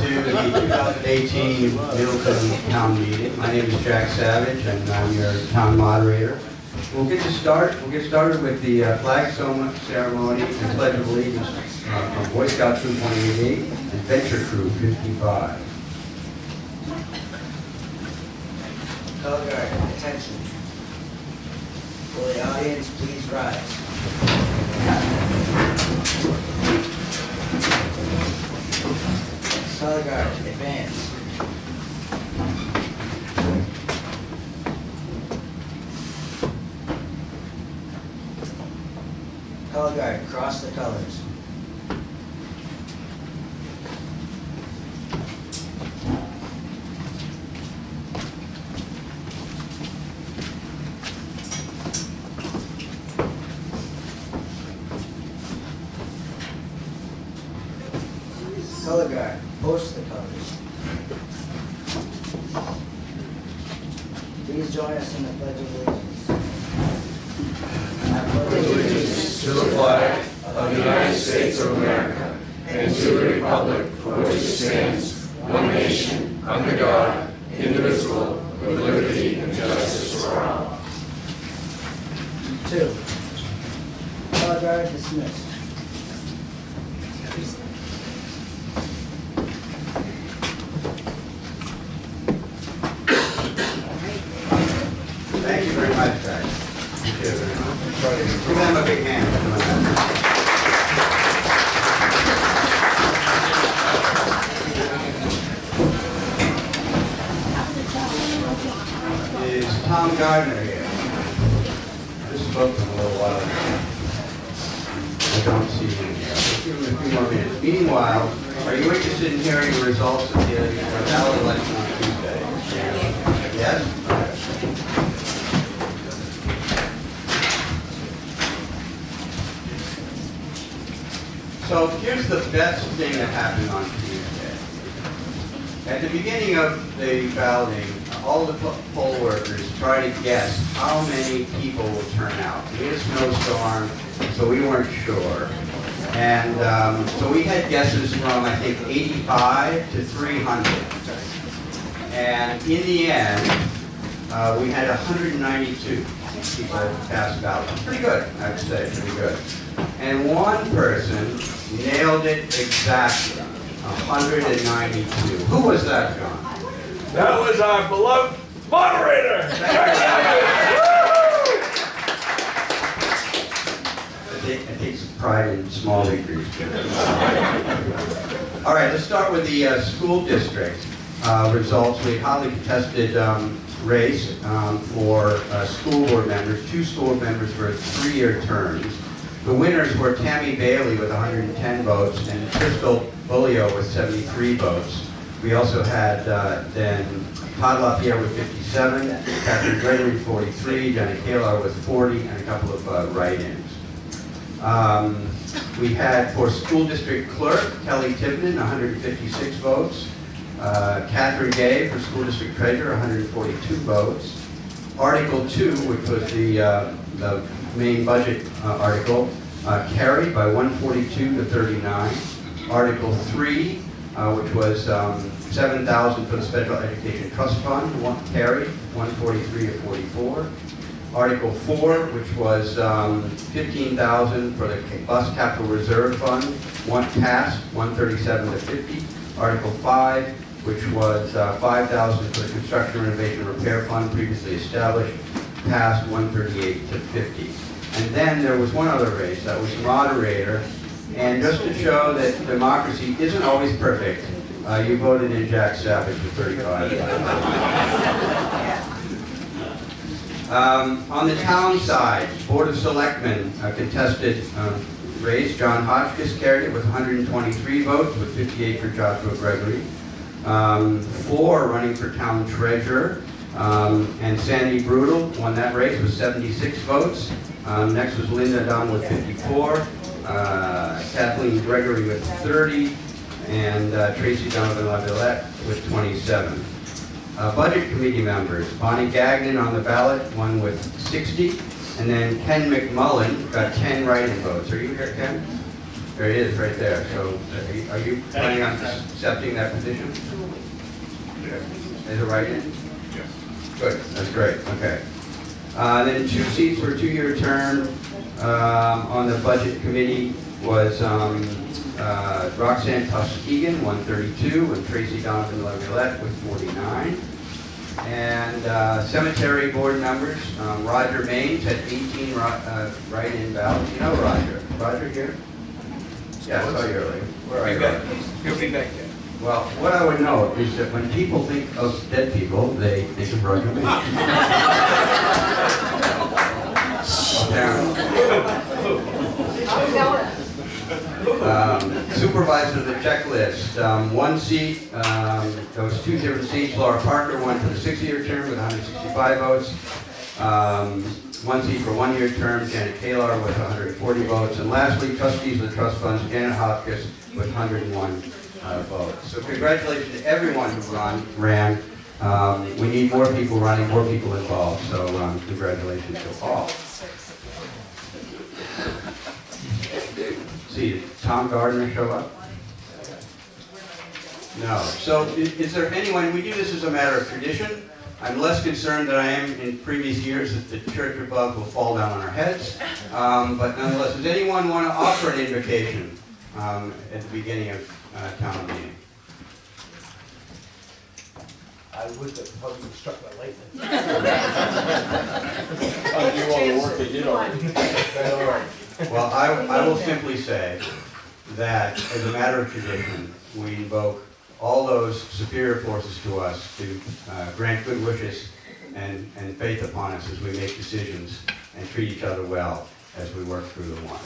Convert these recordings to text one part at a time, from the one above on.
to the 2018 Middleton Town Meeting. My name is Jack Savage, and I'm your town moderator. We'll get started with the flag ceremony and Pledge of Allegiance from Boy Scout Troop 188 and Venture Crew 55. Color guard, attention. Will the audience please rise? Color guard, advance. Color guard, cross the colors. Color guard, post the colors. Please join us in the Pledge of Allegiance. I pledge Allegiance to the flag of the United States of America and to the republic for which it stands, one nation, under God, indivisible, with liberty and justice for all. 2. Color guard dismissed. Thank you very much, guys. Thank you very much. Give them a big hand. Is Tom Gardner here? I just spoke to him a little while ago. I don't see him here. Let's give him a few more minutes. Meanwhile, are you interested in hearing the results of the ballot election on Tuesday? Yes? So here's the best thing that happened on Tuesday. At the beginning of the balloting, all the poll workers tried to guess how many people would turn out. We had a snowstorm, so we weren't sure. And so we had guesses from, I think, 85 to 300. And in the end, we had 192 people cast ballots. Pretty good, I would say, pretty good. And one person nailed it exactly, 192. Who was that, John? That was our beloved moderator! It takes pride in small victories. All right, let's start with the school district results. We had hotly contested race for school board members, 2 school board members for 3-year terms. The winners were Tammy Bailey with 110 votes and Crystal Bulio with 73 votes. We also had then Todd LaPierre with 57, Catherine Gregory 43, Jenny Kalar with 40, and a couple of write-ins. We had for school district clerk, Kelly Tivnan, 156 votes. Catherine Gay for school district treasurer, 142 votes. Article 2, which was the main budget article, carried by 142 to 39. Article 3, which was $7,000 for the Special Education Trust Fund, carried 143 to 44. Article 4, which was $15,000 for the Bus Capital Reserve Fund, passed 137 to 50. Article 5, which was $5,000 for the Construction Renovation Repair Fund previously established, passed 138 to 50. And then there was one other race, that was moderator. And just to show that democracy isn't always perfect, you voted in Jack Savage with 35. On the town side, Board of Selectmen contested race. John Hotchkiss carried it with 123 votes, with 58 for Joshua Gregory. 4 running for town treasurer. And Sandy Brutal won that race with 76 votes. Next was Linda Dunn with 54. Kathleen Gregory with 30, and Tracy Donovan Lavalette with 27. Budget committee members, Bonnie Gagnon on the ballot, won with 60, and then Ken McMullen got 10 write-in votes. Are you here, Ken? There he is, right there. So are you planning on accepting that position? Is it write-in? Yes. Good, that's great, okay. Then 2 seats for a 2-year term on the Budget Committee was Roxanne Tuskegee, 132, and Tracy Donovan Laviolette with 49. And Cemetery Board members, Roger Maines had 18 write-in ballots. You know Roger? Roger here? Yeah, I saw you earlier. Where are you, Roger? He'll be back there. Well, what I would know is that when people think of dead people, they think of Roger Maines. Supervisor of the checklist, 1 seat, those 2 different seats. Laura Parker won for the 6-year term with 165 votes. 1 seat for 1-year term, Janet Kalar with 140 votes. And lastly, trustees of the trust funds, Janet Hopkins with 101 votes. So congratulations to everyone who ran. We need more people running, more people involved. So congratulations to all. See, did Tom Gardner show up? No. So is there anyone, we do this as a matter of tradition. I'm less concerned than I am in previous years that the church above will fall down on our heads. But nonetheless, does anyone want to offer an invocation at the beginning of town meeting? I would have probably been struck by lightning. You all the work that you don't. Well, I will simply say that as a matter of tradition, we invoke all those superior forces to us to grant good wishes and faith upon us as we make decisions and treat each other well as we work through the one.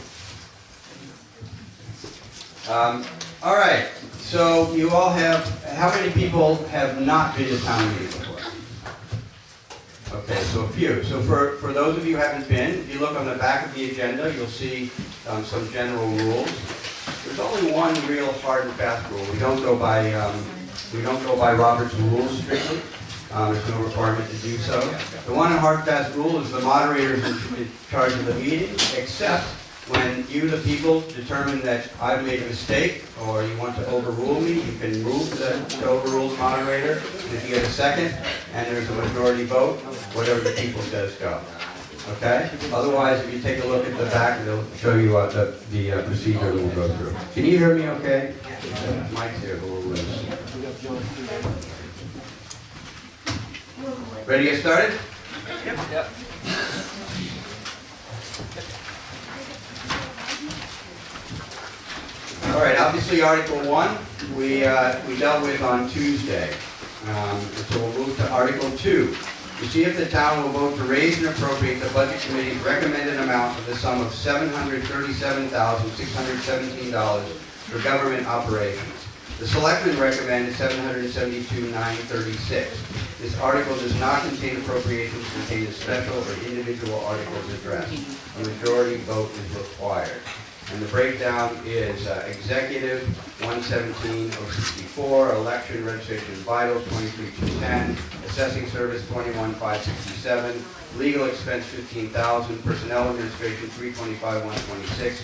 All right, so you all have, how many people have not been to town meeting before? Okay, so a few. So for those of you who haven't been, if you look on the back of the agenda, you'll see some general rules. There's only one real hard and fast rule. We don't go by Robert's rules strictly. There's no requirement to do so. The one hard and fast rule is the moderator is in charge of the meeting, except when you, the people, determine that I've made a mistake or you want to overrule me, you can move to overrule the moderator. And if you get a second and there's a majority vote, whatever the people says go. Okay? Otherwise, if you take a look at the back, it'll show you the procedure that we'll go through. Can you hear me okay? Mike's here, but we'll lose. Ready to get started? Yep. All right, obviously Article 1, we dealt with on Tuesday. So we'll move to Article 2. To see if the town will vote to raise and appropriate the Budget Committee's recommended amount of the sum of $737,617 for government operations. The Selectmen recommend $772,936. This article does not contain appropriations, contain a special or individual articles addressed. A majority vote is required. And the breakdown is executive, 117,064, election, registration, and vitals, 23,210, assessing service, 21,567, legal expense, 15,000, personnel administration, 325,126,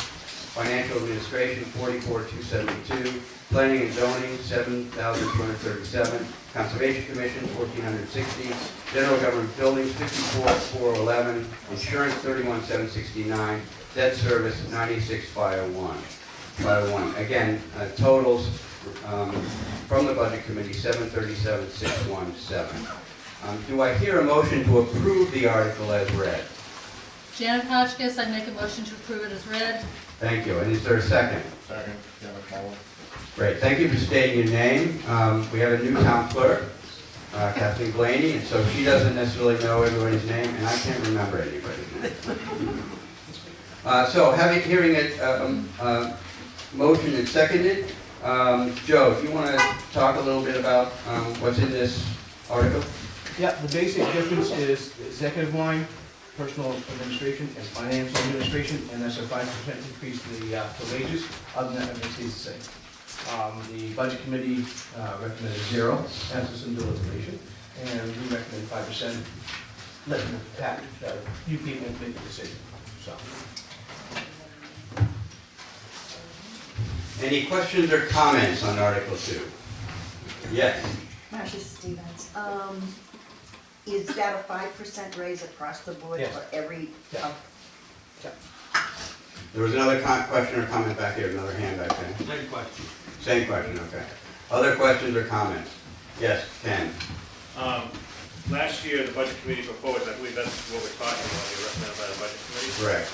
financial administration, 44,272, planning and zoning, 7,237, conservation commission, 1,460, general government buildings, 54,411, insurance, 31,769, debt service, 96,501. Again, totals from the Budget Committee, 737,617. Do I hear a motion to approve the article as read? Janet Hotchkiss, I make a motion to approve it as read. Thank you. And is there a second? Second, Kevin Fowler. Great. Thank you for stating your name. We have a new town clerk, Kathleen Blaney, and so she doesn't necessarily know everybody's name, and I can't remember anybody's name. So, hearing a motion and seconded, Joe, if you want to talk a little bit about what's in this article? Yeah, the basic difference is the executive line, personal administration, and financial administration, and that's a 5% increase to the wages. Other than that, everything stays the same. The Budget Committee recommended 0 after some deliberation, and we recommend 5%. Let you people make the decision. So. Any questions or comments on Article 2? Yes. Marcia Stevens, is that a 5% raise across the board Yes. for every? Yeah. There was another question or comment back here, another hand back there. Same question. Same question, okay. Other questions or comments? Yes, Ken. Last year, the budget committee proposed, I believe that's what we're talking about, here, recommended by the budget committee. Correct.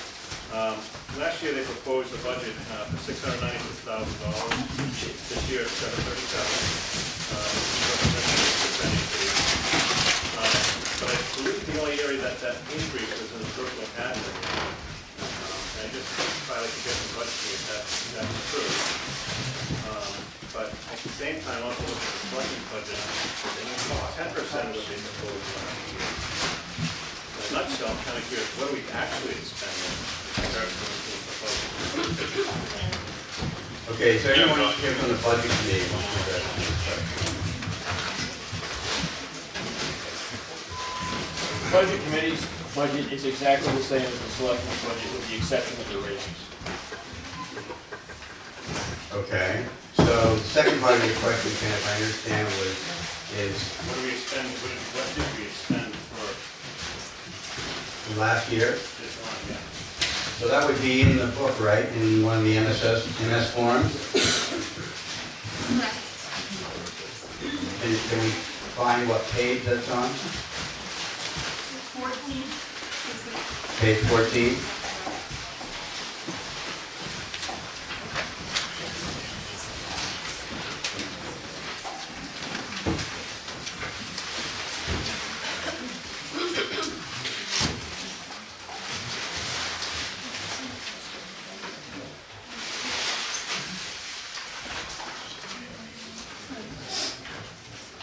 Last year, they proposed a budget for $696,000. This year, it's $737,000. Represents a 6% increase. But I believe the only area that increase is in the personal admin. And I just try to get the budget if that's true. But at the same time, also look at the selecting budget, 10% of what they proposed last year. In a nutshell, I'm kind of curious, what are we actually spending in comparison to the proposal? Okay, so anyone here from the budget committee wants to address this question? The Budget Committee's budget is exactly the same as the selectmen's budget, with the exception of the raises. Okay, so the second part of your question, Ken, if I understand, is What do we expend, what did we expend for last year. this one, yeah? So that would be in the book, right, in one of the MS forms? Can we find what page that's on? 14. Page 14?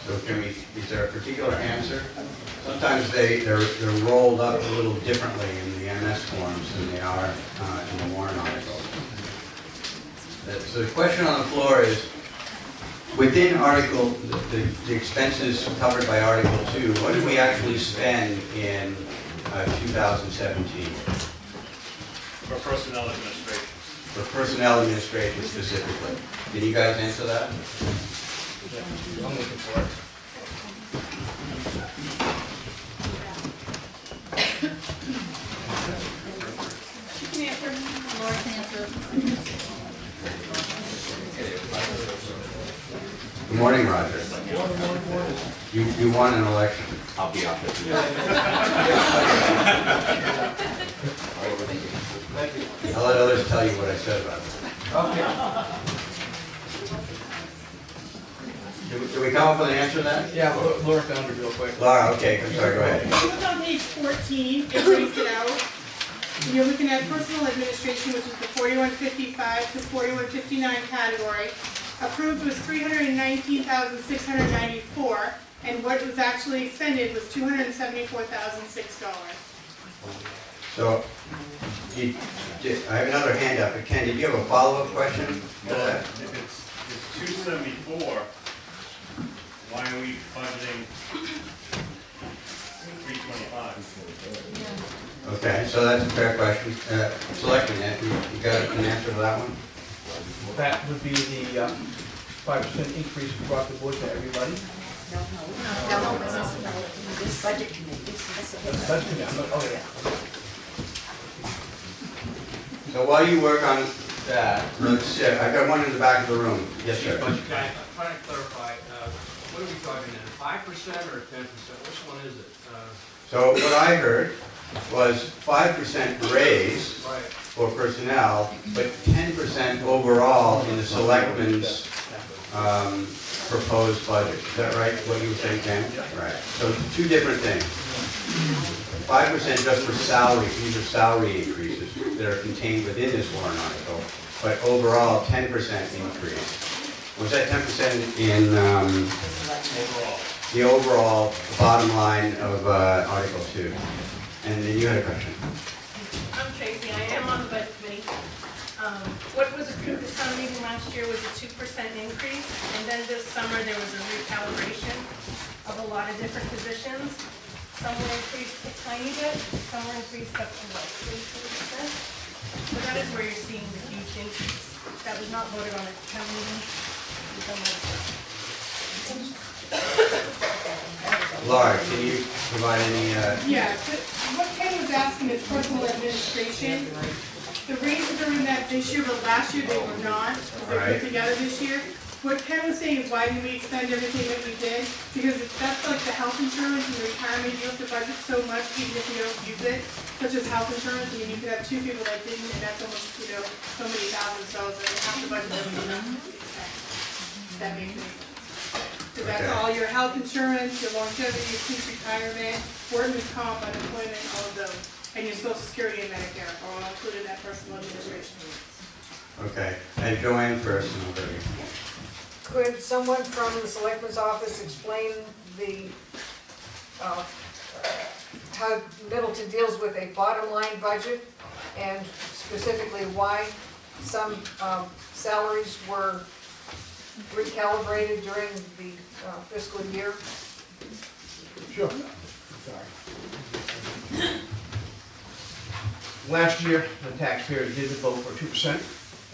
So is there a particular answer? Sometimes they're rolled up a little differently in the MS forms than they are in the warrant article. So the question on the floor is, within Article, the expenses covered by Article 2, what did we actually spend in 2017? For personnel administration. For personnel administration specifically? Can you guys answer that? I'm looking for it. Laura can answer. Good morning, Roger. You won an election. I'll be off it. I'll let others tell you what I said about it. Did we come up with an answer to that? Yeah, Laura found it real quick. Laura, okay, I'm sorry, go ahead. Look on page 14, it breaks it out. You're looking at personal administration, which is the 4155 to 4159 category. Approved was $319,694, and what was actually expended was $274,006. So, I have another hand up. Ken, did you have a follow-up question to Well, that? if it's 274, why are we budgeting 325? Okay, so that's a fair question. Selectman, you got an answer to that one? That would be the 5% increase across the board to everybody. No, this budget committee, this That's good. Oh, yeah. So while you work on that, I've got one in the back of the room. Yes, sir. I'm trying to clarify, what are we talking then, 5% or 10%? Which one is it? So what I heard was 5% raise Right. for personnel, but 10% overall in the selectmen's proposed budget. Is that right, what you were saying, Ken? Right. So two different things. 5% just for salary, these are salary increases that are contained within this warrant article, but overall 10% increase. Was that 10% in Overall. the overall bottom line of Article 2? And then you had a question. I'm Tracy, I am on the budget committee. What was approved at town meeting last year was a 2% increase, and then this summer there was a recalibration of a lot of different positions. Some were increased a tiny bit, some were increased up to like 3%. So that is where you're seeing the huge increase. that was not voted on at town meeting. We've done that. Laura, can you provide any, Yeah, what Ken was asking is personal administration. The raises are in that this year, but last year they were not, because they Right. put together this year. What Ken was saying is why did we expend everything that we did? Because that's like the health insurance and retirement, you have to budget so much even if you don't use it, such as health insurance. I mean, you could have two people that didn't, and that's almost, so many thousands of dollars, and you have to budget everything. That makes sense. So that's Okay. all your health insurance, your longevity, your police retirement, workman's comp, unemployment, all of those. And your social security and Medicare are all included in that personal administration. okay, and Joanne first, and I'll go to you. Could someone from the selectman's office explain how Middleton deals with a bottom line budget, and specifically why some salaries were recalibrated during the fiscal year? Sure. Sorry. Last year, the taxpayers did vote for 2%,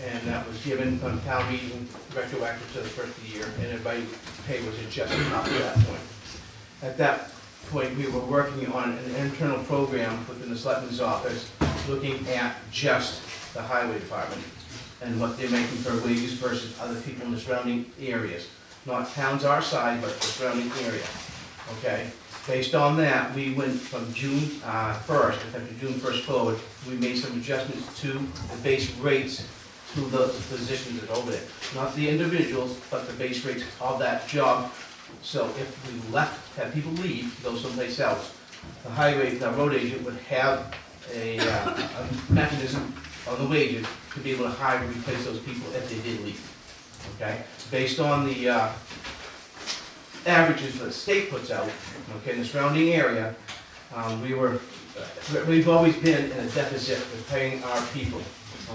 and that was given from town meeting retroactive to the first of the year, and everybody's pay was adjusted up to that point. At that point, we were working on an internal program within the selectman's office, looking at just the highway department and what they're making for wages versus other people in the surrounding areas. Not towns our side, but the surrounding area, okay? Based on that, we went from June 1st, effective June 1st forward, we made some adjustments to the base rates to the positions that are over there. Not the individuals, but the base rates of that job. So if we had people leave, go someplace else, the highway, the road agent would have a mechanism on the wages to be able to hire and replace those people if they did leave, okay? Based on the averages that the state puts out, okay, in the surrounding area, we've always been in a deficit with paying our people,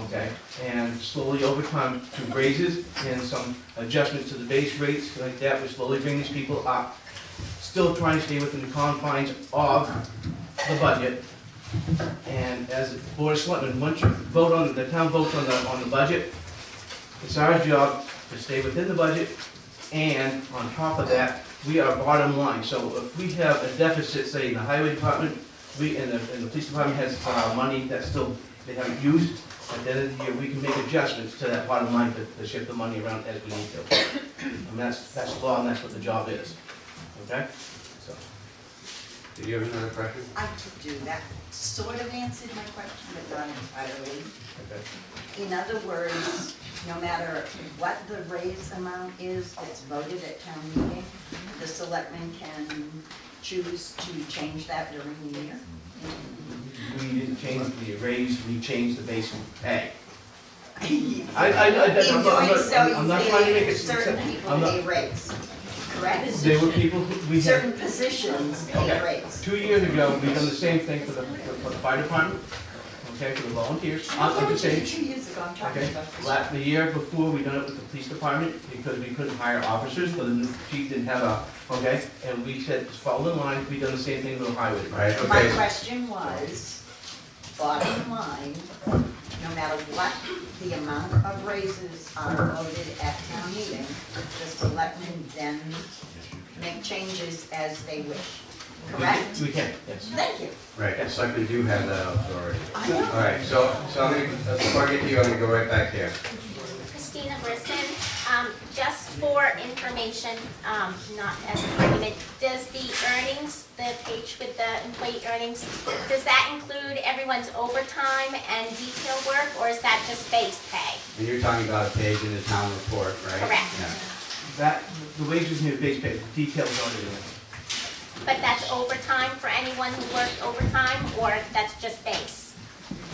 okay? And slowly over time, through raises and some adjustments to the base rates like that, we slowly bring these people up, still trying to stay within the confines of the budget. And as a board of selectmen, once you vote on, the town votes on the budget, it's our job to stay within the budget, and on top of that, we are bottom line. So if we have a deficit, say in the highway department, and the police department has money that still they haven't used, at the end of the year, we can make adjustments to that bottom line to shift the money around as we need to. And that's the law, and that's what the job is, okay? So. Did you have another question? I could do that. Sort of answered my question, but not entirely. Okay. In other words, no matter what the raise amount is that's voted at town meeting, the selectmen can choose to change that during the year? We didn't change the raise, we changed the base pay. In doing so, I'm not trying to make you it. say certain people I'm not- pay raise, correct? There were people who, we had, Certain positions pay Okay. raise. 2 years ago, we done the same thing for the fire department, okay, for the volunteers. I'm just saying, 2 years ago, I'm talking okay, about. the year before, we done it with the police department, because we couldn't hire officers, because the new chief didn't have okay, and we said, follow the line, we done the same thing with the highway department. Right, My okay. question was, bottom line, no matter what the amount of raises are voted at town meeting, the selectmen then make changes as they wish, correct? We can, yes. Thank you. Right, the selectmen do have that authority. I know. All right, so I'm gonna, before I get to you, I'm gonna go right back here. Christina Brisson, just for information, not as an argument, does the earnings, the page with the employee earnings, does that include everyone's overtime and detail work, or is that just base pay? And you're talking about a page in the town report, right? Correct. Yeah. That, the wages in the base pay, the details are in there. But that's overtime for anyone who worked overtime, or that's just base?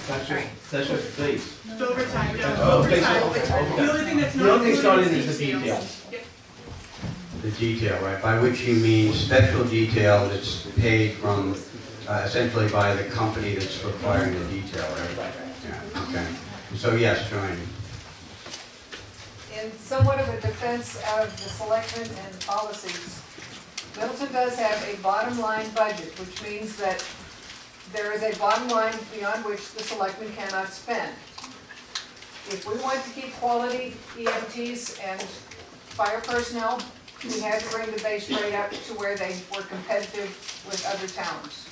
That's just base. It's overtime, no, Oh, base, overtime. okay, The only thing that's The not only thing started included is is the detail. details. Yep. The detail, right, by which you mean special detail that's paid from, essentially by the company that's requiring the detail, right? Yeah, okay. So yes, Joanne. In somewhat of a defense of the selectmen and policies, Middleton does have a bottom line budget, which means that there is a bottom line beyond which the selectmen cannot spend. if we want to keep quality EMTs and fire personnel, we had to bring the base rate up to where they were competitive with other towns.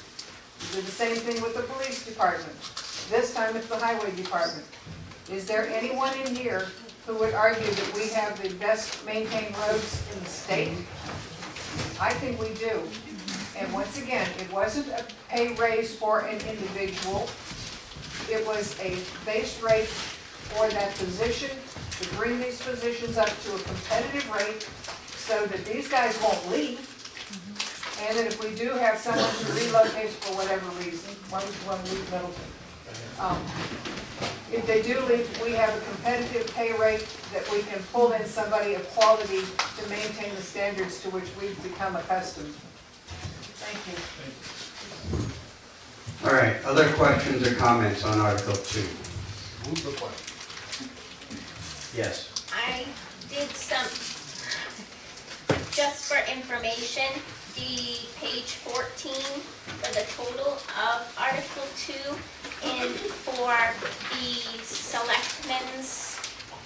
We did the same thing with the police department. This time it's the highway department. Is there anyone in here who would argue that we have the best maintained roads in the state? I think we do. And once again, it wasn't a pay raise for an individual. It was a base rate for that position, to bring these positions up to a competitive rate so that these guys won't leave. And that if we do have someone who relocates for whatever reason, why would you want to leave Middleton? If they do leave, we have a competitive pay rate that we can pull in somebody of quality to maintain the standards to which we've become accustomed. Thank you. All right, other questions or comments on Article 2? Move the question. Yes. I did some, just for information, the page 14 for the total of Article 2 and for the selectmen's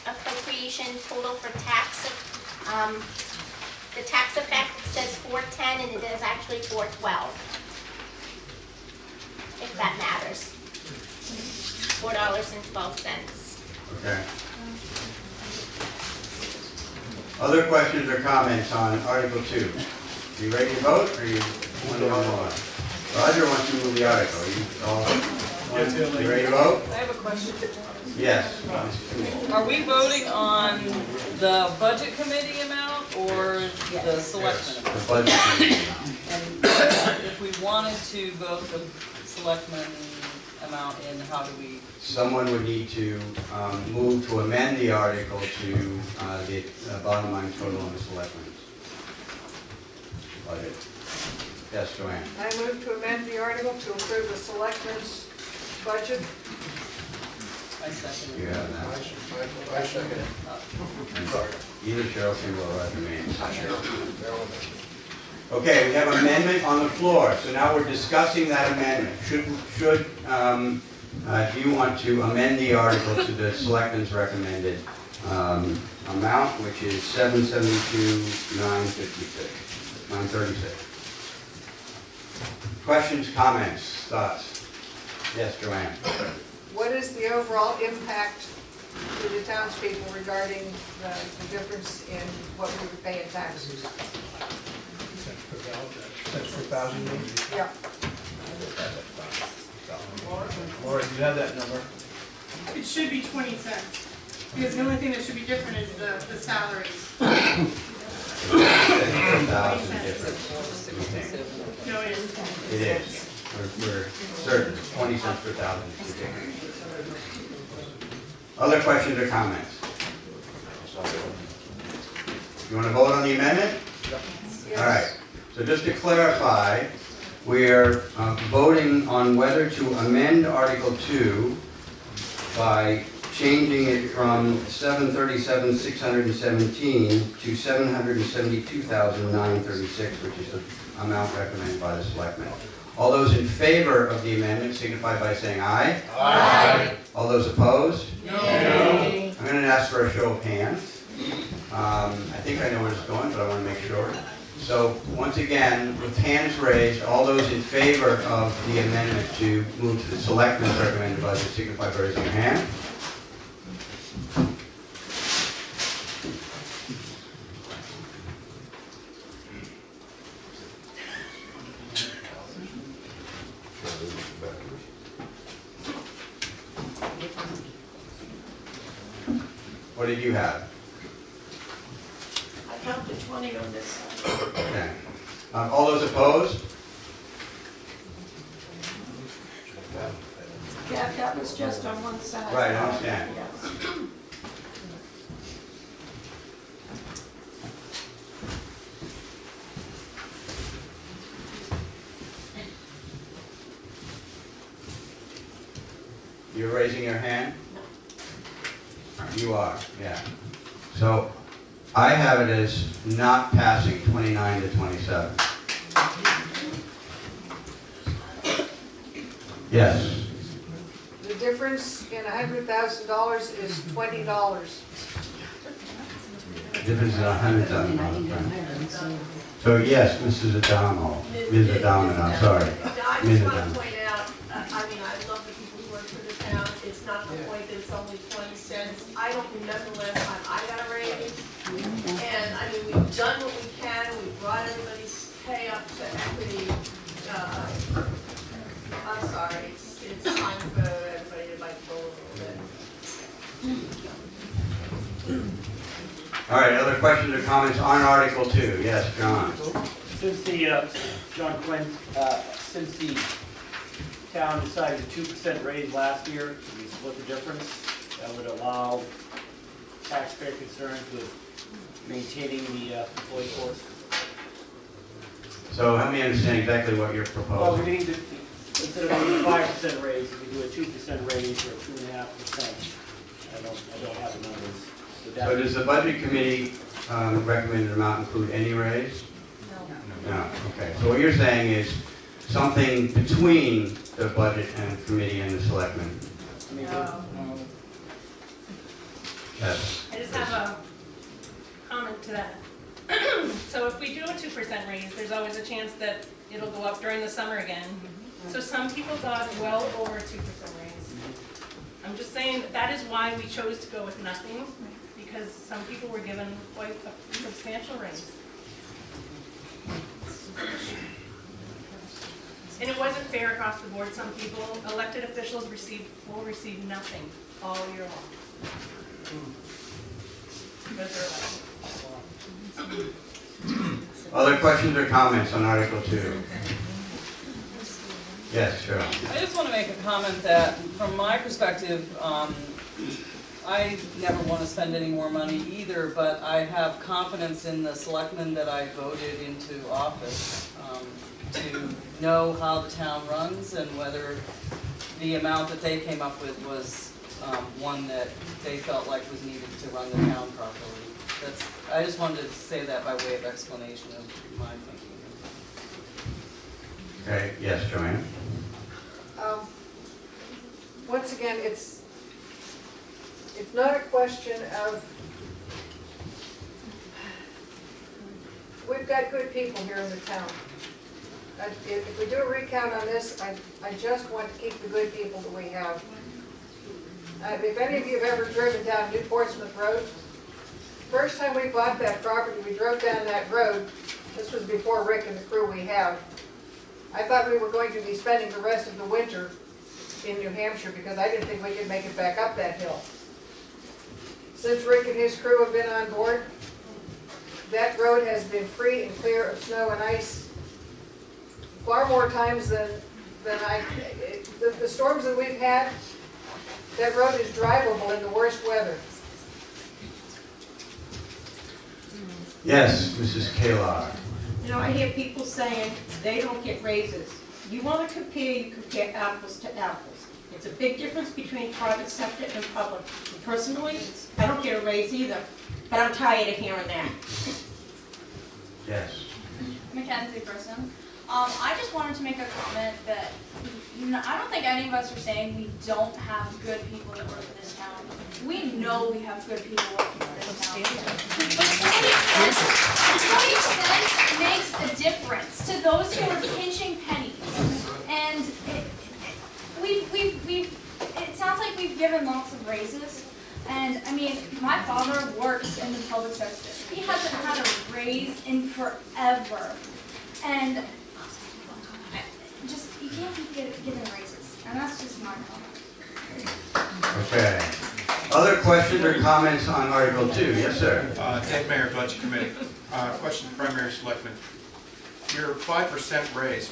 appropriation total for tax, the tax effect says 410 and it is actually 412. If that matters. $4.12. Okay. Other questions or comments on Article 2? You ready to vote, or you want to move on? Roger wants to move the article. You ready to vote? I have a question. Yes. Are we voting on the budget committee amount or the selectmen amount? The budget committee. And if we wanted to vote the selectmen amount in, how do we? Someone would need to move to amend the article to the bottom line total on the selectmen's budget. Yes, Joanne? I move to amend the article to approve the selectmen's budget. I second You it. have that. I second it. Sorry. Either Cheryl Kimball or Roger Maines. Okay, we have amendment on the floor, so now we're discussing that amendment. Do you want to amend the article to the selectmen's recommended amount, which is $772,936. Questions, comments, thoughts? Yes, Joanne? What is the overall impact to the townspeople regarding the difference in what we would pay in taxes? Cents per thousand, maybe? Yeah. Laura, do you have that number? It should be 20 cents, because the only thing that should be different is the salaries. $1,000 difference, we think. No, it isn't. It is. We're certain, 20 cents per thousand. Other questions or comments? You want to vote on the amendment? Yes. All right. So just to clarify, we're voting on whether to amend Article 2 by changing it from $737,617 to $772,936, which is the amount recommended by the selectmen. All those in favor of the amendment signify by saying aye. Aye. All those opposed? No. I'm going to ask for a show of hands. I think I know where it's going, but I want to make sure. So once again, with hands raised, all those in favor of the amendment to move to the selectmen's recommended budget signify by raising your hand. What did you have? I counted 20 on this side. Okay. All those opposed? That was just on one side. Right, I understand. Yes. You're raising your hand? You are, yeah. So I have it as not passing 29 to 27. Yes. The difference in $100,000 is $20. Difference is $100,000. So yes, Mrs. Adamo, Ms. Adamo, I'm sorry. I Ms. just want Adamo. to point out, I mean, I love the people who work for the town. It's not the point that it's only 20 cents. I don't remember the last time I got a raise. And, I mean, we've done what we can. We've brought everybody's pay up to equity. I'm sorry, it's time for everybody to bite the bullet a little bit. All right, other questions or comments on Article 2? Yes, John. Since John Quinn, since the town decided a 2% raise last year, we split the difference. That would allow taxpayer concerns with maintaining the employee force. So help me understand exactly what you're Well, proposing. we need to, instead of a 5% raise, if we do a 2% raise or 2.5%, I don't have the numbers. So does the Budget Committee recommended amount include any raise? No. Okay, so what you're saying is something between the Budget and Committee and the Selectmen? Yes. I just have a comment to that. So if we do a 2% raise, there's always a chance that it'll go up during the summer again. So some people got well over a 2% raise. I'm just saying that is why we chose to go with nothing, because some people were given quite a substantial raise. And it wasn't fair across the board. Some people, elected officials will receive nothing all year long. Because they're elected. Other questions or comments on Article 2? Yes, sure. I just want to make a comment that, from my perspective, I never want to spend any more money either, but I have confidence in the selectmen that I voted into office to know how the town runs and whether the amount that they came up with was one that they felt like was needed to run the town properly. I just wanted to say that by way of explanation of my thinking. Okay, yes, Joanne? Once again, it's not a question of, we've got good people here in the town. If we do a recount on this, I just want to keep the good people that we have. If any of you have ever driven down New Portsmouth Road, first time we bought that property, we drove down that road. This was before Rick and the crew we have. I thought we were going to be spending the rest of the winter in New Hampshire because I didn't think we could make it back up that hill. Since Rick and his crew have been on board, that road has been free and clear of snow and ice far more times than the storms that we've had. That road is drivable in the worst weather. Yes, Mrs. Kalar. You know, I hear people saying they don't get raises. You want to compare, you compare apples to apples. It's a big difference between private sector and public. Personally, I don't get a raise either, but I'm tired of hearing that. Yes. Mackenzie Person. I just wanted to make a comment that, I don't think any of us are saying we don't have good people that work for this town. We know we have good people working for this town. But 20 cents makes a difference to those who are pinching pennies. And it sounds like we've given lots of raises. And I mean, my father works in the public sector. He hasn't had a raise in forever. And you can't keep giving raises, and that's just my comment. Okay. Other questions or comments on Article 2? Yes, sir. Ted Mayer, Budget Committee. Question to Primary Selectman. Your 5% raise,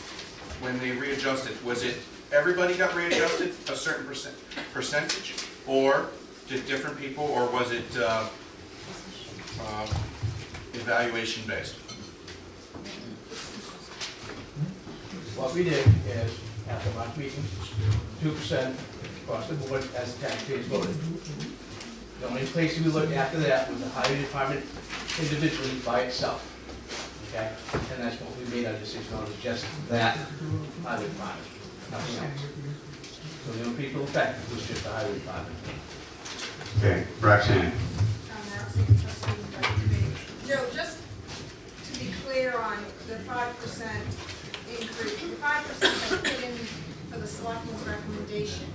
when they readjusted, was it everybody got readjusted a certain percentage, or did different people, or was it evaluation based? What we did is, after March meeting, 2% across the board as the taxpayers voted. The only place we looked after that was the highway department individually by itself. Okay? And that's what we made our decision on, was just that highway department, nothing else. So the only people affected was just the highway department. Okay, Roxanne. Joe, just to be clear on the 5% increase, the 5% that's put in for the selectmen's recommendation,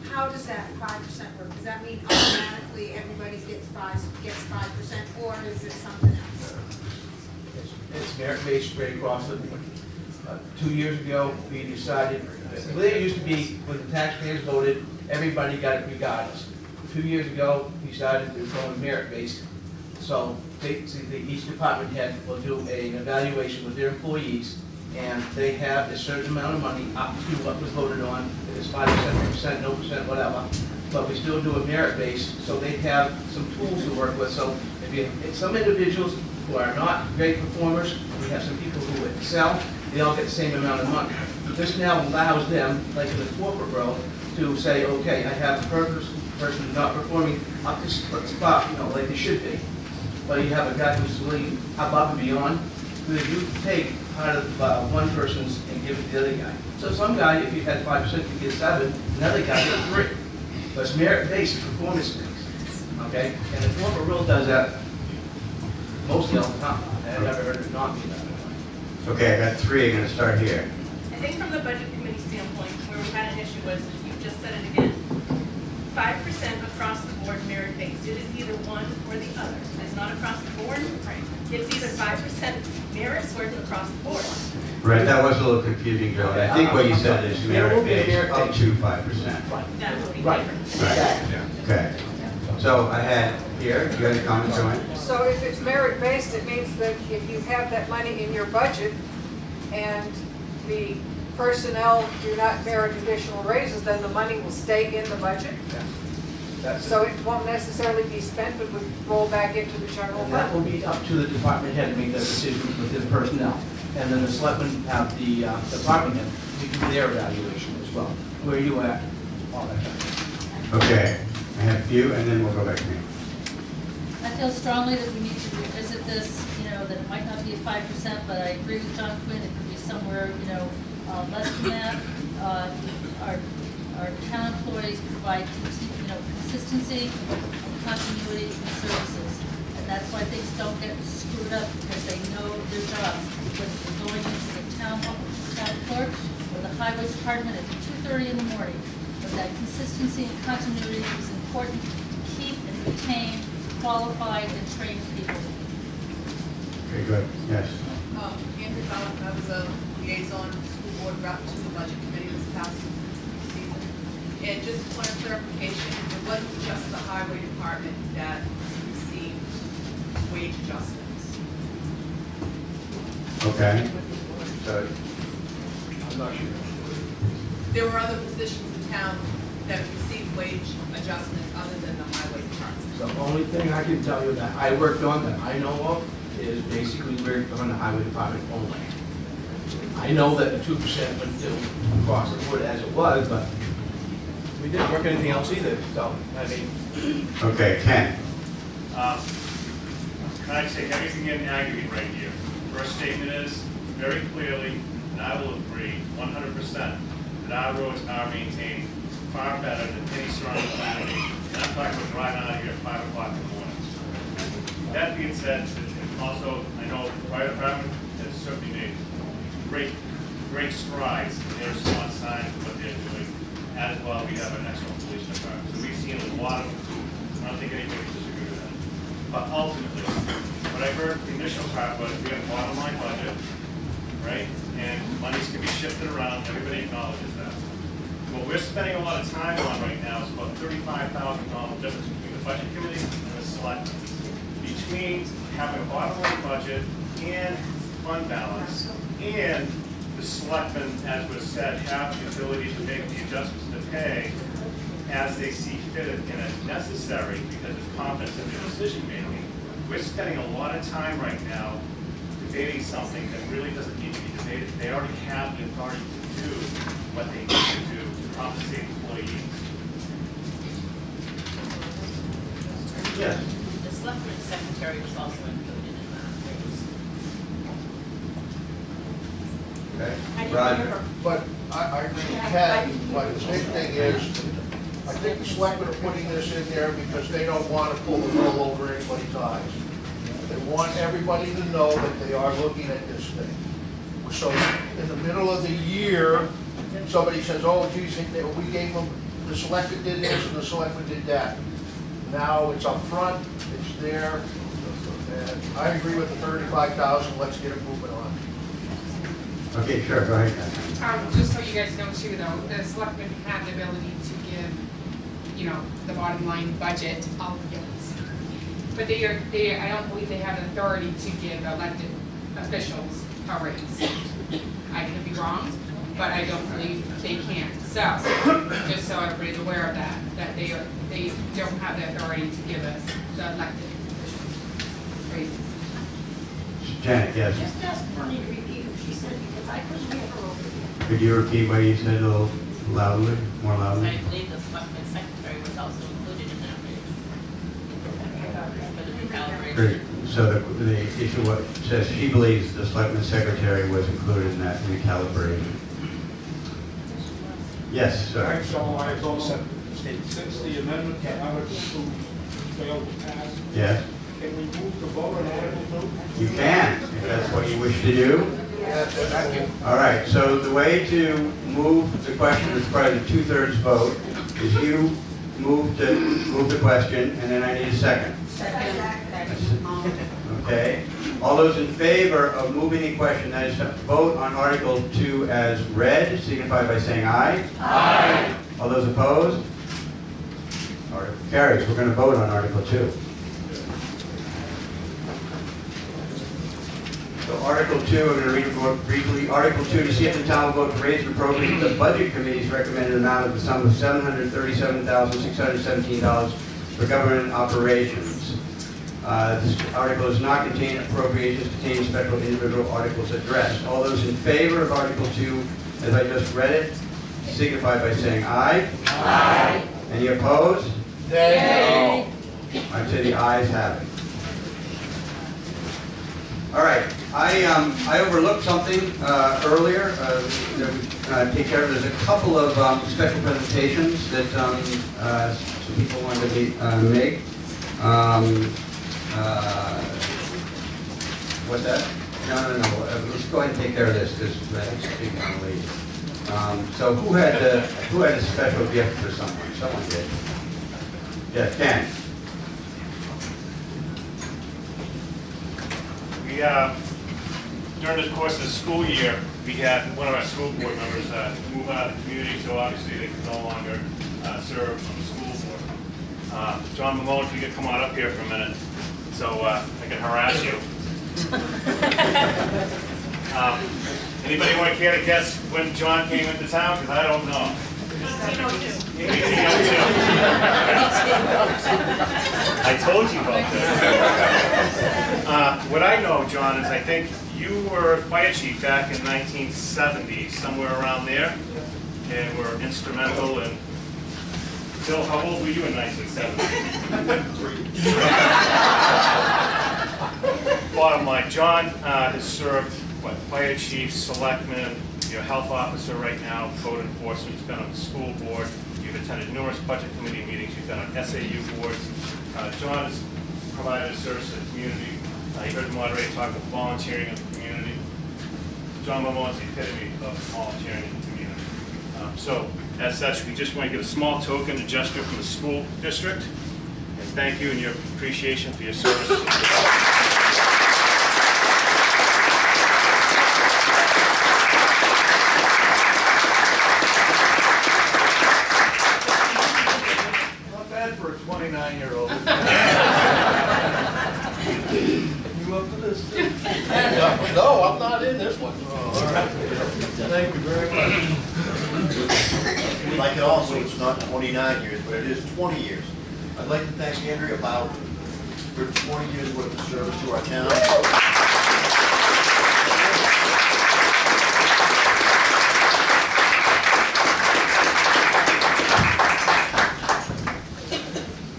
how does that 5% work? Does that mean automatically everybody gets 5%, or is it something else? It's merit-based straight across the board. 2 years ago, we decided, well, it used to be when the taxpayers voted, everybody got it regardless. 2 years ago, we decided to go merit-based. So each department head will do an evaluation with their employees, and they have a certain amount of money up to what was voted on. If it's 5%, 3%, no percent, whatever. But we still do a merit-based, so they have some tools to work with. So if some individuals who are not great performers, we have some people who excel, they all get the same amount of money. This now allows them, like in the corporate world, to say, okay, I have a person who's not performing up to spot, like they should be. But you have a guy who's really above and beyond, who you take part of one person's and give it to the other guy. So some guy, if you had 5%, you get 7, another guy gets 3. But it's merit-based, performance-based, okay? And the corporate world does that mostly all the time. I've never heard it not be that way. Okay, I got 3, I'm gonna start here. I think from the budget committee standpoint, where we had an issue was, you just said it again, 5% across the board merit-based. It is either one or the other. It's not across the board. It's either 5% merits or it's across the board. Right, that was a little confusing, Joe. I think what you said is merit-based up to 5%. That would be Right. different. Right, okay. So I had here, you got any comments, Joanne? So if it's merit-based, it means that if you have that money in your budget and the personnel do not merit additional raises, then the money will stay in the budget. So it won't necessarily be spent, but would roll back into the general And that will fund. be up to the department head to make that decision within personnel. And then the selectmen have the department head to do their evaluation as well. Where you at, all that kind of thing. Okay, I have you, and then we'll go back to me. I feel strongly that we need to revisit this, that it might not be 5%, but I agree with John Quinn, it could be somewhere, less than that. Our town employees provide, consistency and continuity in services. And that's why things don't get screwed up, because they know their jobs. Whether they're going into the town clerk or the highway department at 2:30 in the morning. But that consistency and continuity is important to keep and retain qualified and trained people. Okay, good, yes. Andrew Fallon, I was a liaison school board rep to the budget committee this past season. And just a point of clarification, it wasn't just the highway department that received wage adjustments. Okay. So, I'm not sure. There were other positions in town that received wage adjustments other than the highway department. The only thing I can tell you that I worked on that I know of is basically worked on the highway department only. I know that the 2% went to across the board as it was, but we didn't work anything else either, so, okay, Ken. Can I say everything in aggregate right here? First statement is very clearly, and I will agree 100%, that our roads are maintained far better than any surrounding community. And I'm talking about driving out of here at 5 o'clock in the morning. That being said, also, I know the fire department has certainly made great strides in their response time to what they're doing. As well, we have an excellent police department. So we've seen a lot of improvement. I don't think anybody would disagree with that. But ultimately, what I heard the initial part was we have a bottom line budget, right? And monies can be shifted around. Everybody acknowledges that. What we're spending a lot of time on right now is about $35,000 difference between the budget committee and the selectmen. Between having a bottom line budget and fund balance, and the selectmen, as was said, have the ability to make the adjustments to pay as they see fit and as necessary because of confidence in their decision making. We're spending a lot of time right now debating something that really doesn't need to be debated. They already have the authority to do what they need to do to compensate employees. Yes. The selectman secretary was also included in that. Okay. I didn't Roger. hear her. But I agree with Ken, but the big thing is, I think the selectmen are putting this in there because they don't want to pull the wool over anybody's eyes. They want everybody to know that they are looking at this thing. So in the middle of the year, somebody says, oh geez, we gave them, the selectmen did this and the selectmen did that. Now it's up front, it's there, and I agree with the 35,000, let's get it moving on. Okay, sure, go ahead. Just so you guys know too, though, the selectmen have the ability to give, you know, the bottom line budget of the bills. But I don't believe they have the authority to give elected officials a raise. I could be wrong, but I don't believe they can. So, just so everybody's aware of that they don't have the authority to give us the elected officials raises. Janet, yes. Just ask Bernie to repeat what she said, because I couldn't hear her over here. Could you repeat what you said a little loudly, more loudly? I believe the selectman secretary was also included in that raise. For the recalibration. Great. So the issue what says she believes the selectman secretary was included in that recalibration. Yes, sir. Alright, so I don't know, since the amendment to Article 2 failed to pass, Yes, can we move to vote on Article 2? you can, if that's what you wish to do. All right, so the way to move the question is probably the two-thirds vote, is you move the question, and then I need a second. Okay, all those in favor of moving the question, that is to vote on Article 2 as read, signify by saying aye. Aye. All those opposed? Article carries. We're going to vote on Article 2. So Article 2, I'm going to read it briefly. Article 2, to see if the town will vote to raise and appropriate the Budget Committee's recommended amount of the sum of $737,617 for government operations. This article does not contain appropriations, containing special individual articles addressed. All those in favor of Article 2, as I just read it, signify by saying aye. Aye. Any opposed? Nay. I'd say the ayes have it. All right, I overlooked something earlier that we take care of. There's a couple of special presentations that some people wanted to make. What's that? No. Let's go ahead and take care of this because that's speaking on late. So who had a special gift for someone? Someone did. Yeah, Ken. During the course of the school year, we had one of our school board members move out of the community, so obviously they can no longer serve on the school board. John Malone, if you could come on up here for a minute, so I can harass you. Anybody want to care to guess when John came into town? Because I don't know. 1802. I told you about that. What I know, John, is I think you were fire chief back in 1970, somewhere around there, and were instrumental in. Bill, how old were you in 1970? Bottom line, John has served, fire chief, selectman, you're a health officer right now, code enforcement, you've been on the school board, you've attended numerous budget committee meetings, you've been on SAU boards. John has provided a service to the community. You heard the moderator talk about volunteering in the community. John Mamone's the epitome of volunteering in the community. So, as such, we just want to give a small token, a gesture from the school district, and thank you and your appreciation for your service. Not bad for a 29-year-old. You up for this? No, I'm not in this one. All right. Thank you very much. Like it also, it's not 29 years, but it is 20 years. I'd like to thank Andrea Bauer for 20 years worth of service to our town.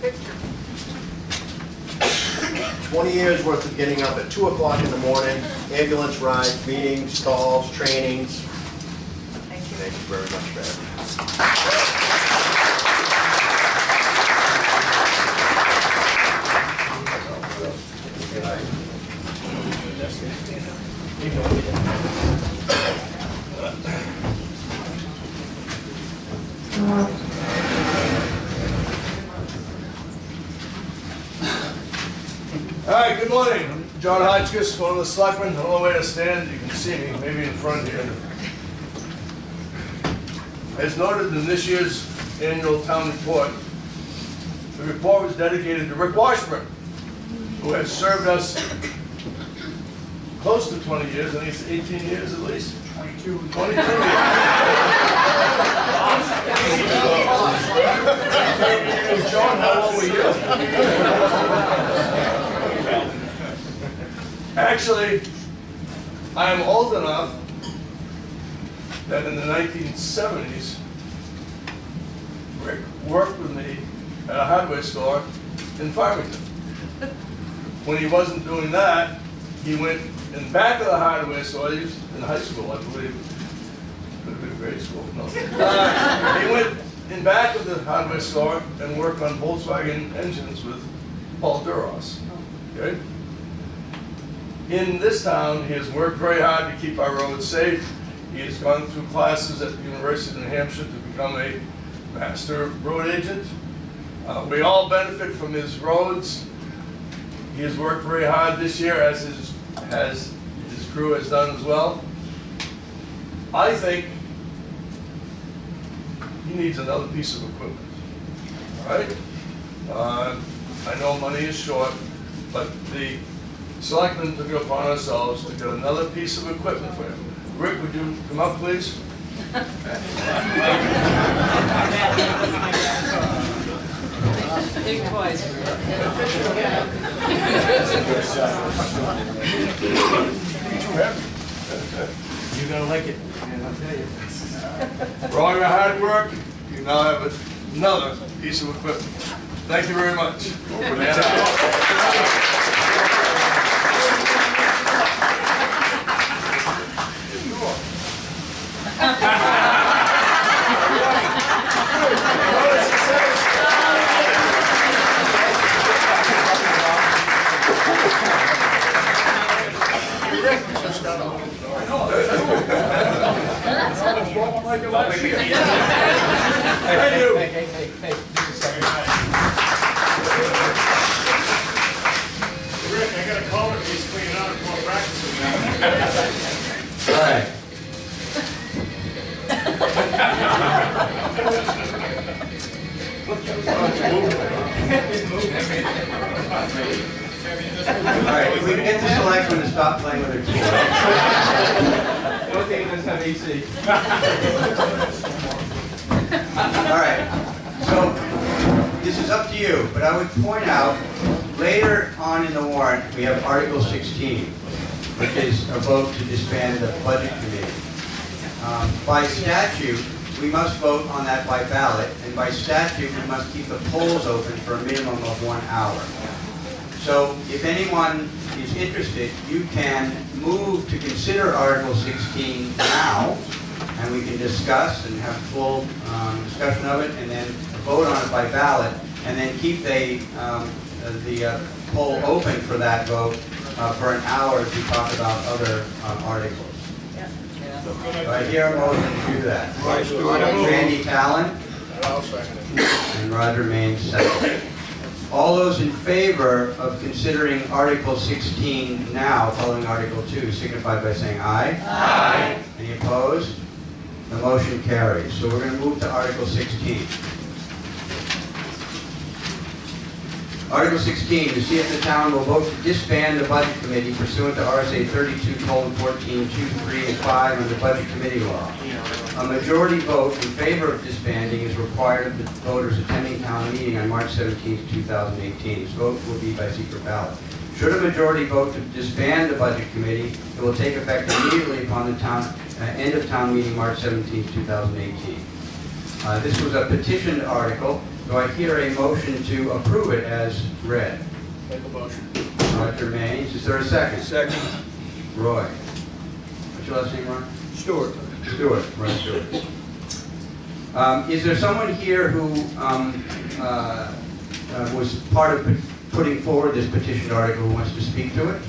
Victor. 20 years worth of getting up at 2 o'clock in the morning, ambulance rides, meetings, calls, trainings. Thank you. Thank you very much for having me. All right, good morning. I'm John Hodgkiss, one of the selectmen. The only way to stand, you can see me, maybe in front here. As noted in this year's annual town report, the report was dedicated to Rick Washburn, who has served us close to 20 years, I think it's 18 years at least. 22 years. John, how old were you? Actually, I am old enough that in the 1970s, Rick worked with me at a hardware store in Farmington. When he wasn't doing that, he went in the back of the hardware store. He was in high school, I believe. Could have been grade school. No. He went in back of the hardware store and worked on Volkswagen engines with Paul Duros. Okay? In this town, he has worked very hard to keep our roads safe. He has gone through classes at the University of New Hampshire to become a master road agent. We all benefit from his roads. He has worked very hard this year, as his crew has done as well. I think he needs another piece of equipment. All right? I know money is short, but the selectmen took it upon ourselves to get another piece of equipment for him. Rick, would you come up, please? Think twice. You're gonna like it, man, I'll tell you. For all your hard work, you now have another piece of equipment. Thank you very much. Rick, I got a call if he's cleaning out and more practicing now. All right. All right, if we can get the selectmen to stop playing with their keyboard. Okay, let's have AC. All right, so this is up to you, but I would point out, later on in the warrant, we have Article 16, which is a vote to disband the Budget Committee. By statute, we must vote on that by ballot, and by statute, we must keep the polls open for a minimum of 1 hour. So if anyone is interested, you can move to consider Article 16 now, and we can discuss and have full discussion of it, and then vote on it by ballot, and then keep the poll open for that vote for an hour to talk about other articles. So I hear a motion to do that. Randy Talon and Roger Maines second. All those in favor of considering Article 16 now, following Article 2, signify by saying aye. Aye. Any opposed? The motion carries. So we're going to move to Article 16. Article 16, to see if the town will vote to disband the Budget Committee pursuant to RSA 32:14, 2, 3, and 5 of the Budget Committee Law. A majority vote in favor of disbanding is required of the voters attending town meeting on March 17, 2018. This vote will be by secret ballot. Should a majority vote to disband the Budget Committee, it will take effect immediately upon the end of town meeting March 17, 2018. This was a petitioned article. Do I hear a motion to approve it as read? Make a motion. Roger Maines. Is there a second? Second. Roy. What's your last name, Roy? Stewart. Stewart, Roy Stewart. Is there someone here who was part of putting forward this petition article who wants to speak to it?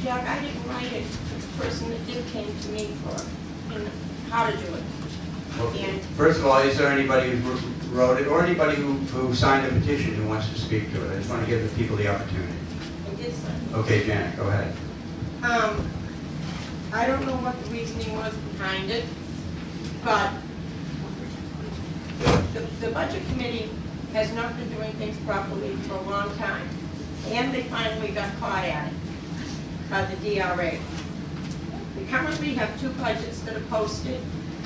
Jack, I didn't write it. It's the person that did came to me for, how to do it. And First of all, is there anybody who wrote it or anybody who signed a petition who wants to speak to it? I just want to give the people the opportunity. I did sign it. Okay, Janet, go ahead. I don't know what the reasoning was behind it, but the budget committee has not been doing things properly for a long time. And they finally got caught at it by the DRA. We currently have 2 budgets that are posted,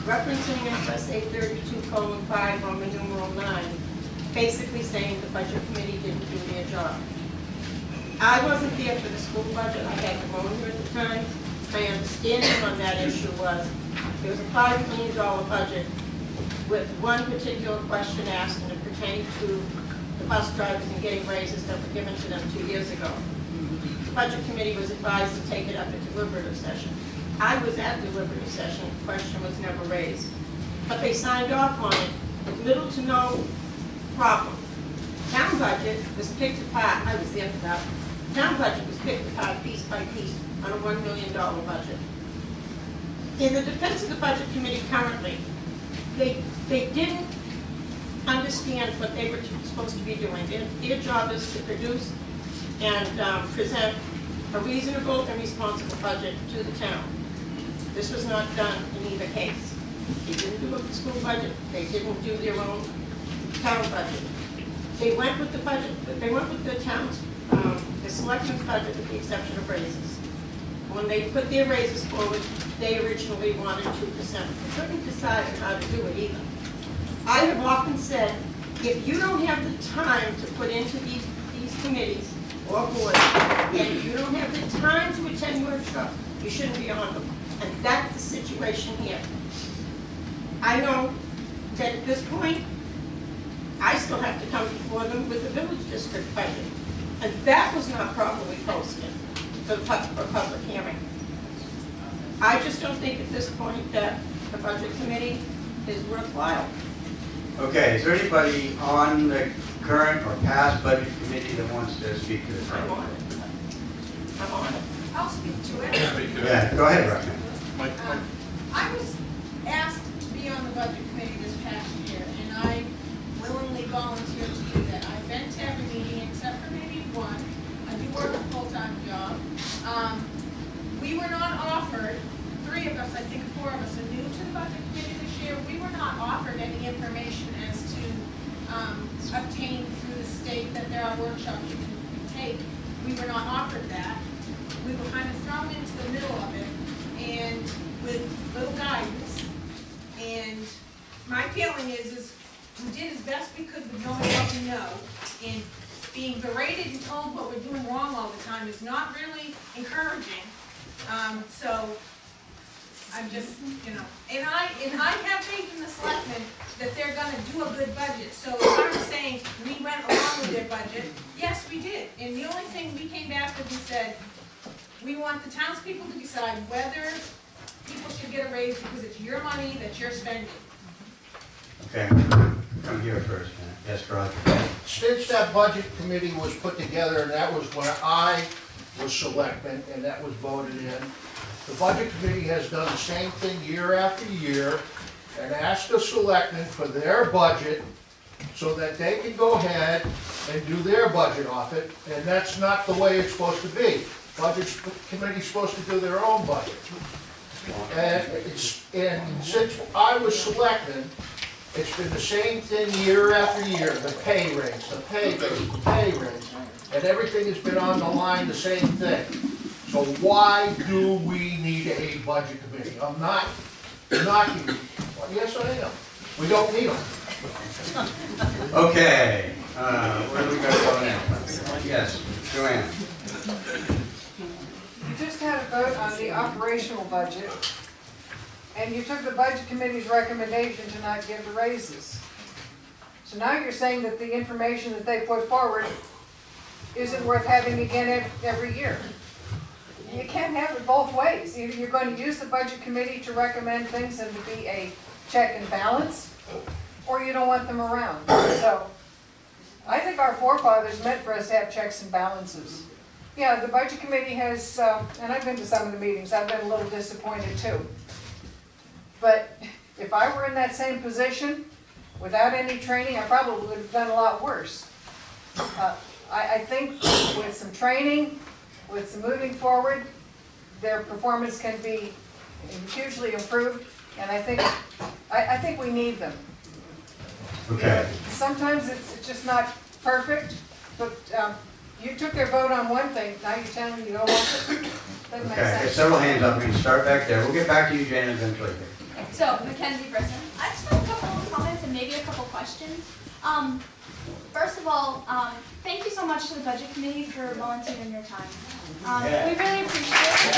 referencing FSA 32:5, Roman numeral 9, basically saying the budget committee didn't do their job. I wasn't there for the school budget, I had pneumonia at the time. My understanding on that issue was there was a $5 million budget with one particular question asked, and it pertained to the bus drivers and getting raises that were given to them 2 years ago. The budget committee was advised to take it up at deliberative session. I was at deliberative session, the question was never raised. But they signed off on it with little to no problem. Town budget was picked apart, I was there for that. Town budget was picked apart piece by piece on a $1 million budget. In the defense of the budget committee currently, they didn't understand what they were supposed to be doing. Their job is to produce and present a reasonable and responsible budget to the town. This was not done in either case. They didn't do a school budget, they didn't do their own town budget. They went with the budget, they went with the town's, the selectmen's budget with the exception of raises. When they put their raises forward, they originally wanted 2%. They couldn't decide how to do it either. I have often said, if you don't have the time to put into these committees or boards, and if you don't have the time to attend workshops, you shouldn't be on them. And that's the situation here. I know that at this point, I still have to come before them with the village district budget. And that was not properly posted for public hearing. I just don't think at this point that the budget committee is worthwhile. Okay, is there anybody on the current or past budget committee that wants to speak to this? I'm on it. I'm on it. I'll speak to it. Yeah, go ahead, Roxanne. I was asked to be on the budget committee this past year, and I willingly volunteered to do that. I've been to every meeting except for maybe one. I do work a full-time job. We were not offered, 3 of us, I think 4 of us are new to the budget committee this year. We were not offered any information as to obtain through the state that there are workshops you can take. We were not offered that. We were kind of thrown into the middle of it and with little guidance. And my feeling is we did as best we could with knowing what we know. And being berated and told what we're doing wrong all the time is not really encouraging. So I'm just, and I have faith in the selectmen that they're gonna do a good budget. So if I'm saying we went along with their budget, yes, we did. And the only thing we came back with, we said, we want the townspeople to decide whether people should get a raise because it's your money that you're spending. Okay, come here first. Yes, Roger. Since that budget committee was put together, and that was when I was selectman, and that was voted in, the budget committee has done the same thing year after year, and asked the selectmen for their budget so that they can go ahead and do their budget off it, and that's not the way it's supposed to be. Budget committee's supposed to do their own budget. And since I was selectman, it's been the same thing year after year, the pay raise, the pay raise, the pay raise, and everything has been on the line, the same thing. So why do we need a budget committee? I'm not knocking you. Well, yes, I am. We don't need them. Okay, where do we go next? Yes, Joanne. You just had a vote on the operational budget, and you took the budget committee's recommendation to not give the raises. So now you're saying that the information that they put forward isn't worth having again every year. You can't have it both ways. Either you're going to use the budget committee to recommend things and to be a check and balance, or you don't want them around. So I think our forefathers meant for us to have checks and balances. Yeah, the budget committee has, and I've been to some of the meetings, I've been a little disappointed too. But if I were in that same position, without any training, I probably would have done a lot worse. I think with some training, with some moving forward, their performance can be hugely improved, and I think we need them. Okay. Sometimes it's just not perfect, but you took their vote on one thing, now you're telling me you don't want it. Doesn't make Okay, sense. there's several hands up. We can start back there. We'll get back to you, Jane, eventually. So, Mackenzie Brisson. I just have a couple of comments and maybe a couple questions. First of all, thank you so much to the Budget Committee for volunteering your time. We really appreciate it.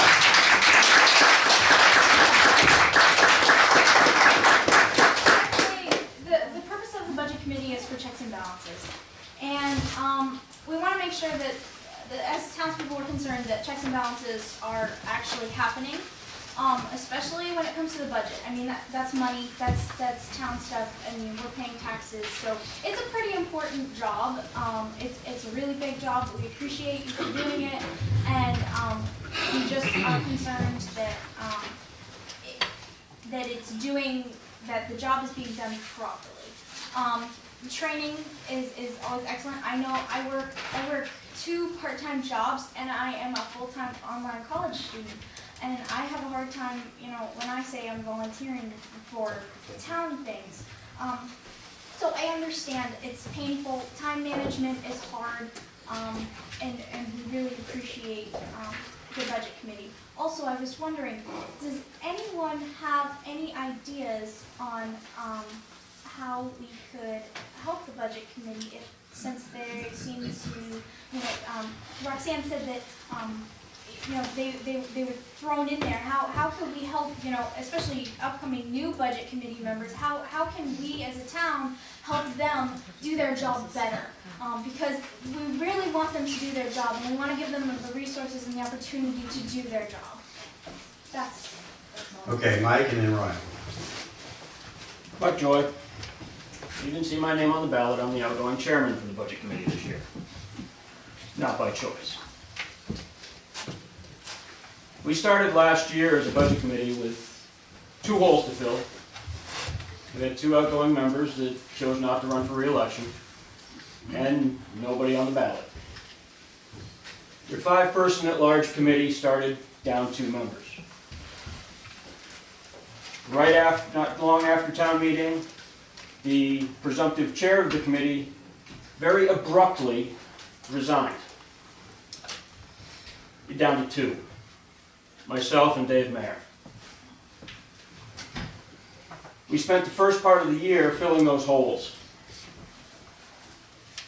Actually, the purpose of the Budget Committee is for checks and balances. And we want to make sure that, as townspeople are concerned, that checks and balances are actually happening. Especially when it comes to the budget. I mean, that's money, that's town stuff, I mean, we're paying taxes, so it's a pretty important job. It's a really big job, but we appreciate you for doing it, and we just are concerned that that the job is being done properly. Training is always excellent. I know I work 2 part-time jobs, and I am a full-time online college student. And I have a hard time, when I say I'm volunteering for town things. So I understand it's painful, time management is hard, and we really appreciate the Budget Committee. Also, I was wondering, does anyone have any ideas on how we could help the Budget Committee since there seems to, Roxanne said that they were thrown in there. How could we help, especially upcoming new budget committee members, how can we as a town help them do their job better? Because we really want them to do their job, and we want to give them the resources and the opportunity to do their job. That's Okay, Mike and then Ryan. Mike Joy. You didn't see my name on the ballot. I'm the outgoing chairman for the budget committee this year. Not by choice. We started last year as a budget committee with 2 holes to fill. We had 2 outgoing members that chose not to run for re-election, and nobody on the ballot. Your 5-person at-large committee started down 2 members. Right after, not long after town meeting, the presumptive chair of the committee very abruptly resigned. You're down to 2. Myself and Dave Mayer. We spent the first part of the year filling those holes,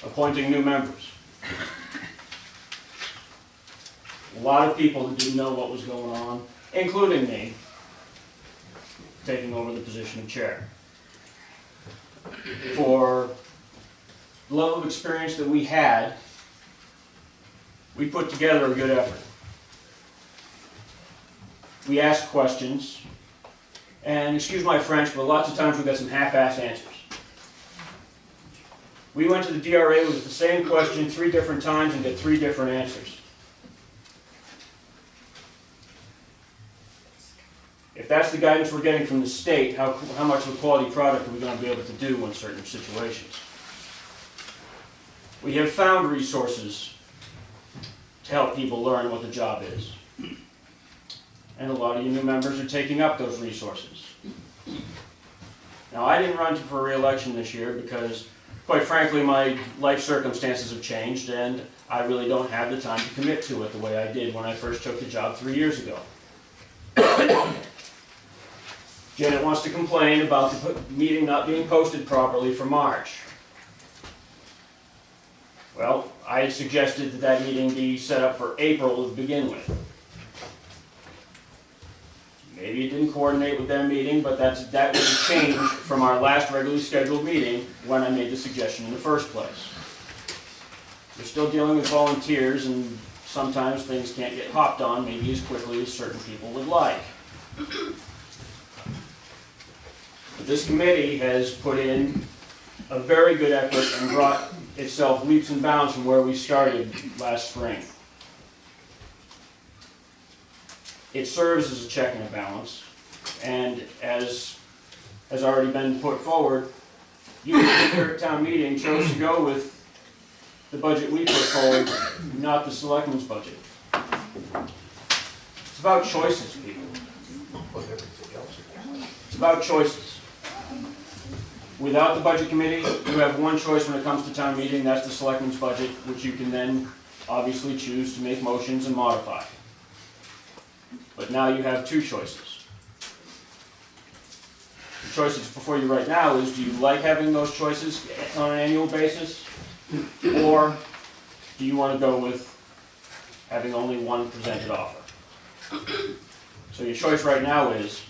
appointing new members. A lot of people that didn't know what was going on, including me, taking over the position of chair. For the level of experience that we had, we put together a good effort. We asked questions, and excuse my French, but lots of times we got some half-assed answers. We went to the DRA with the same question 3 different times and get 3 different answers. If that's the guidance we're getting from the state, how much of a quality product are we going to be able to do in certain situations? We have found resources to help people learn what the job is. And a lot of you new members are taking up those resources. Now, I didn't run for re-election this year because, quite frankly, my life circumstances have changed and I really don't have the time to commit to it the way I did when I first took the job 3 years ago. Janet wants to complain about the meeting not being posted properly for March. Well, I suggested that that meeting be set up for April to begin with. Maybe it didn't coordinate with their meeting, but that was a change from our last regularly scheduled meeting when I made the suggestion in the first place. You're still dealing with volunteers, and sometimes things can't get hopped on maybe as quickly as certain people would like. But this committee has put in a very good effort and brought itself leaps and bounds from where we started last spring. It serves as a check and a balance, and as has already been put forward, you here at town meeting chose to go with the budget we put forward, not the selectmen's budget. It's about choices, people. It's about choices. Without the budget committee, you have one choice when it comes to town meeting, that's the selectmen's budget, which you can then obviously choose to make motions and modify. But now you have two choices. The choices before you right now is, do you like having those choices on an annual basis? Or do you want to go with having only one presented offer? So your choice right now is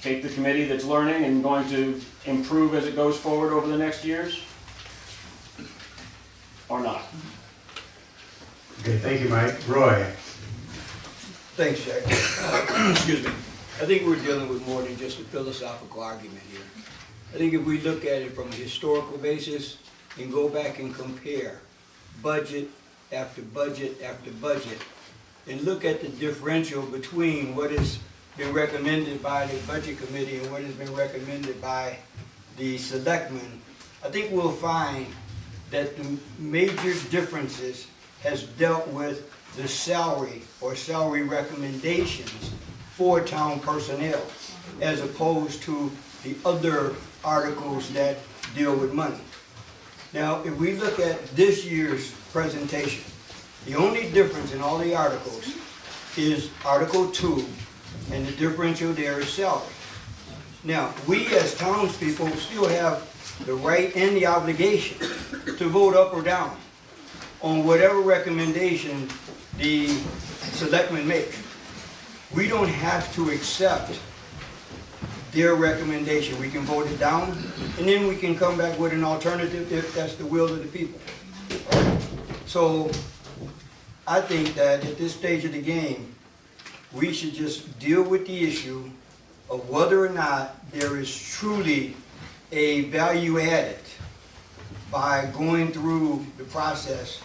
take the committee that's learning and going to improve as it goes forward over the next years, or not. Okay, thank you, Mike. Roy? Thanks, Jack. Excuse me. I think we're dealing with more than just a philosophical argument here. I think if we look at it from a historical basis and go back and compare budget after budget after budget, and look at the differential between what has been recommended by the budget committee and what has been recommended by the selectmen, I think we'll find that the major differences has dealt with the salary or salary recommendations for town personnel, as opposed to the other articles that deal with money. Now, if we look at this year's presentation, the only difference in all the articles is Article 2, and the differential there is salary. Now, we as townspeople still have the right and the obligation to vote up or down on whatever recommendation the selectmen make. We don't have to accept their recommendation. We can vote it down, and then we can come back with an alternative if that's the will of the people. So I think that at this stage of the game, we should just deal with the issue of whether or not there is truly a value added by going through the process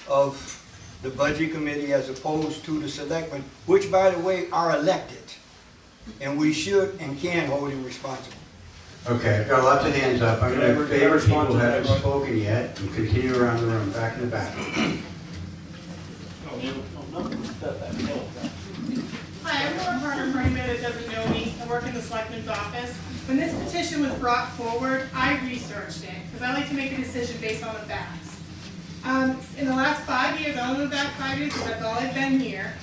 of the budget committee as opposed to the selectmen, which, by the way, are elected. And we should and can hold him responsible. Okay, I've got lots of hands up. I'm going to favor people who haven't spoken yet and continue around the room, back in the back. Hi, I'm Laura Parker, for anybody that doesn't know me. I work in the selectman's office. When this petition was brought forward, I researched it, because I like to make a decision based on the facts. In the last 5 years, I only went back 5 years because that's all I've been here.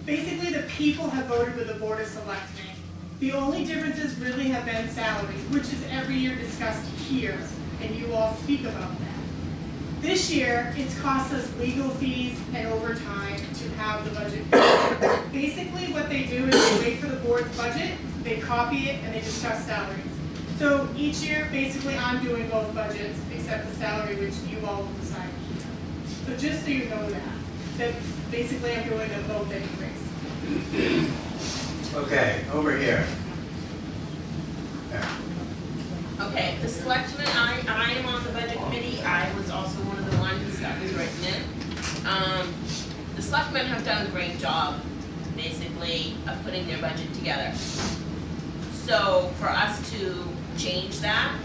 Basically, the people have voted with the Board of Selectmen. The only differences really have been salaries, which is every year discussed here, and you all speak about that. This year, it's cost us legal fees and overtime to have the budget. Basically, what they do is they wait for the board's budget, they copy it, and they discuss salaries. So each year, basically, I'm doing both budgets, except the salary, which you all will decide. So just so you know that basically I'm doing a vote anyways. Okay, over here. Yeah. Okay, the selectmen, I am on the budget committee. I was also one of the ones that was written in. The selectmen have done a great job, basically, of putting their budget together. So for us to change that,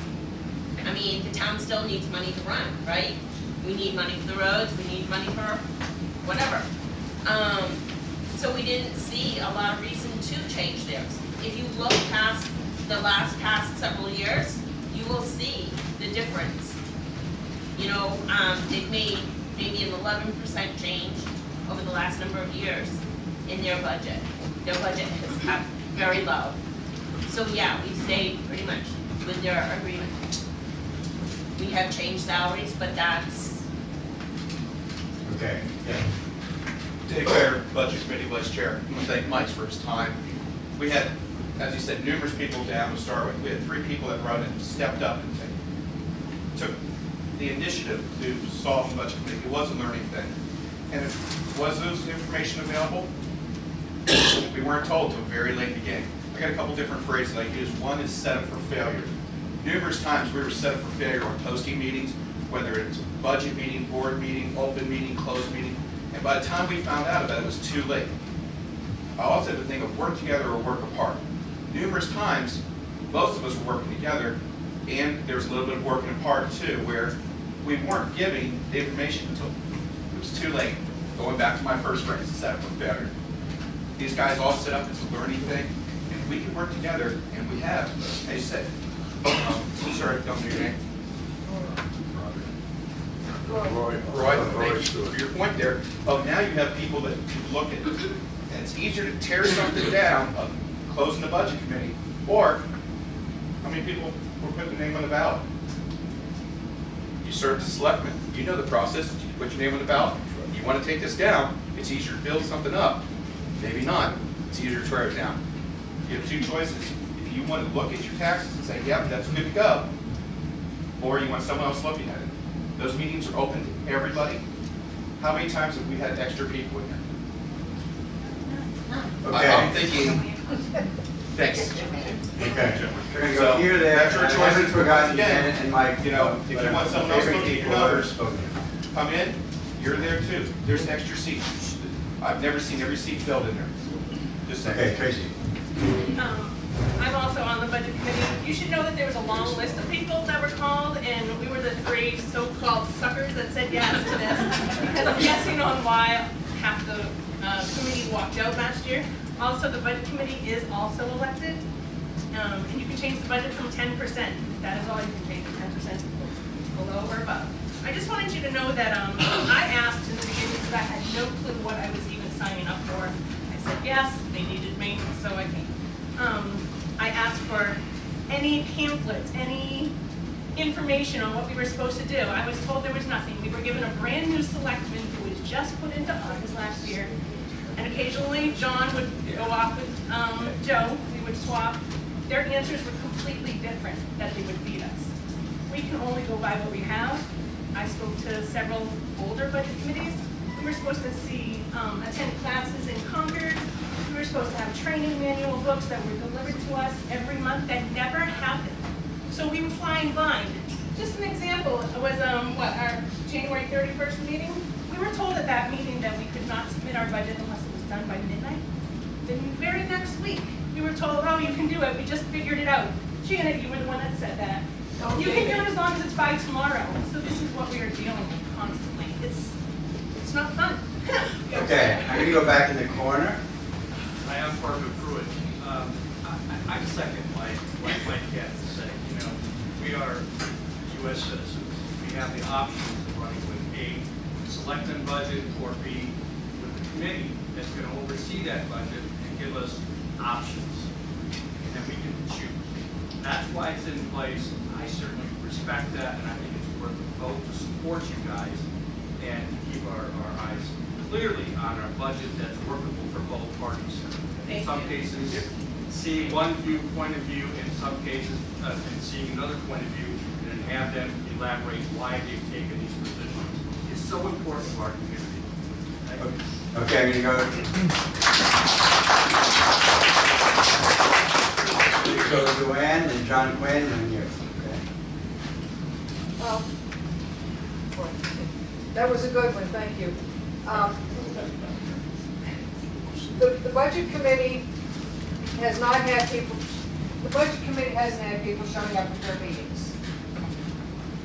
I mean, the town still needs money to run, right? We need money for the roads, we need money for whatever. So we didn't see a lot of reason to change theirs. If you look past the past several years, you will see the difference. You know, they've made maybe an 11% change over the last number of years in their budget. Their budget has kept very low. So yeah, we stayed pretty much with their agreement. We have changed salaries, but that's... Okay. Yeah. Dave Fair, Budget Committee Vice Chair. I want to thank Mike for his time. We had, as you said, numerous people down to start with. We had 3 people that run and stepped up and took the initiative to solve the budget committee. It was a learning thing. And was those information available? We weren't told till very late in the game. I got a couple different phrases I use. One is set up for failure. Numerous times we were set up for failure on posting meetings, whether it's budget meeting, board meeting, open meeting, closed meeting. And by the time we found out about it, it was too late. I also have to think of work together or work apart. Numerous times, most of us were working together, and there was a little bit of working apart too, where we weren't giving the information until it was too late. Going back to my first phrase, set up for failure. These guys all set up, it's a learning thing, and we can work together, and we have, as you said. Sorry, don't know your name. Roy, thank you for your point there. Oh, now you have people that can look at it, and it's easier to tear something down of closing the budget committee, or how many people were putting their name on the ballot? You served as selectman, you know the process, you put your name on the ballot. You want to take this down, it's easier to build something up. Maybe not, it's easier to tear it down. You have two choices. If you want to look at your taxes and say, yep, that's good to go, or you want someone else looking at it. Those meetings are open to everybody. How many times have we had extra people in there? Okay. I'm thinking, thanks. Okay. We're gonna So, go here, there, that's your and I choice. haven't forgotten Again, Janet and Mike. you know, if you want someone else favorite looking at your people who have numbers, spoken. come in, you're there too. There's extra seats. I've never seen every seat filled in there. Just saying. Okay, Tracy. I'm also on the budget committee. You should know that there was a long list of people that were called, and we were the 3 so-called suckers that said yes to this, because I'm guessing on why half the committee walked out last year. Also, the budget committee is also elected, and you can change the budget from 10%. That is all you can change, 10% below or above. I just wanted you to know that I asked in the beginning because I had no clue what I was even signing up for. I said yes, they needed me, so I came. I asked for any pamphlets, any information on what we were supposed to do. I was told there was nothing. We were given a brand new selectman who was just put into office last year. And occasionally John would go off with Joe, we would swap. Their answers were completely different that they would feed us. We can only go by what we have. I spoke to several older budget committees. We were supposed to attend classes in Concord. We were supposed to have training manual books that were delivered to us every month. That never happened. So we were flying blind. Just an example was our January 31st meeting. We were told at that meeting that we could not submit our budget unless it was done by midnight. The very next week, we were told, oh, you can do it. We just figured it out. Janet, you were the one that said that. You can do it as long as it's by tomorrow. So this is what we are dealing with constantly. It's not fun. Okay, I'm gonna go back in the corner. I am Parker Pruitt. I second what Mike had to say. You know, we are U.S. citizens. We have the options of running with A, selectman budget, or B, with a committee that's going to oversee that budget and give us options. And then we can choose. That's why it's in place. I certainly respect that, and I think it's worth a vote to support you guys and keep our eyes clearly on our budget that's workable for both parties. In some cases, see one point of view, in some cases, and seeing another point of view, and then have them elaborate why they've taken these positions. It's so important to our community. Okay, I'm gonna go to Luann and John Quinn and you. Okay. Well, that was a good one, thank you. The budget committee has not had people, the budget committee hasn't had people showing up at their meetings.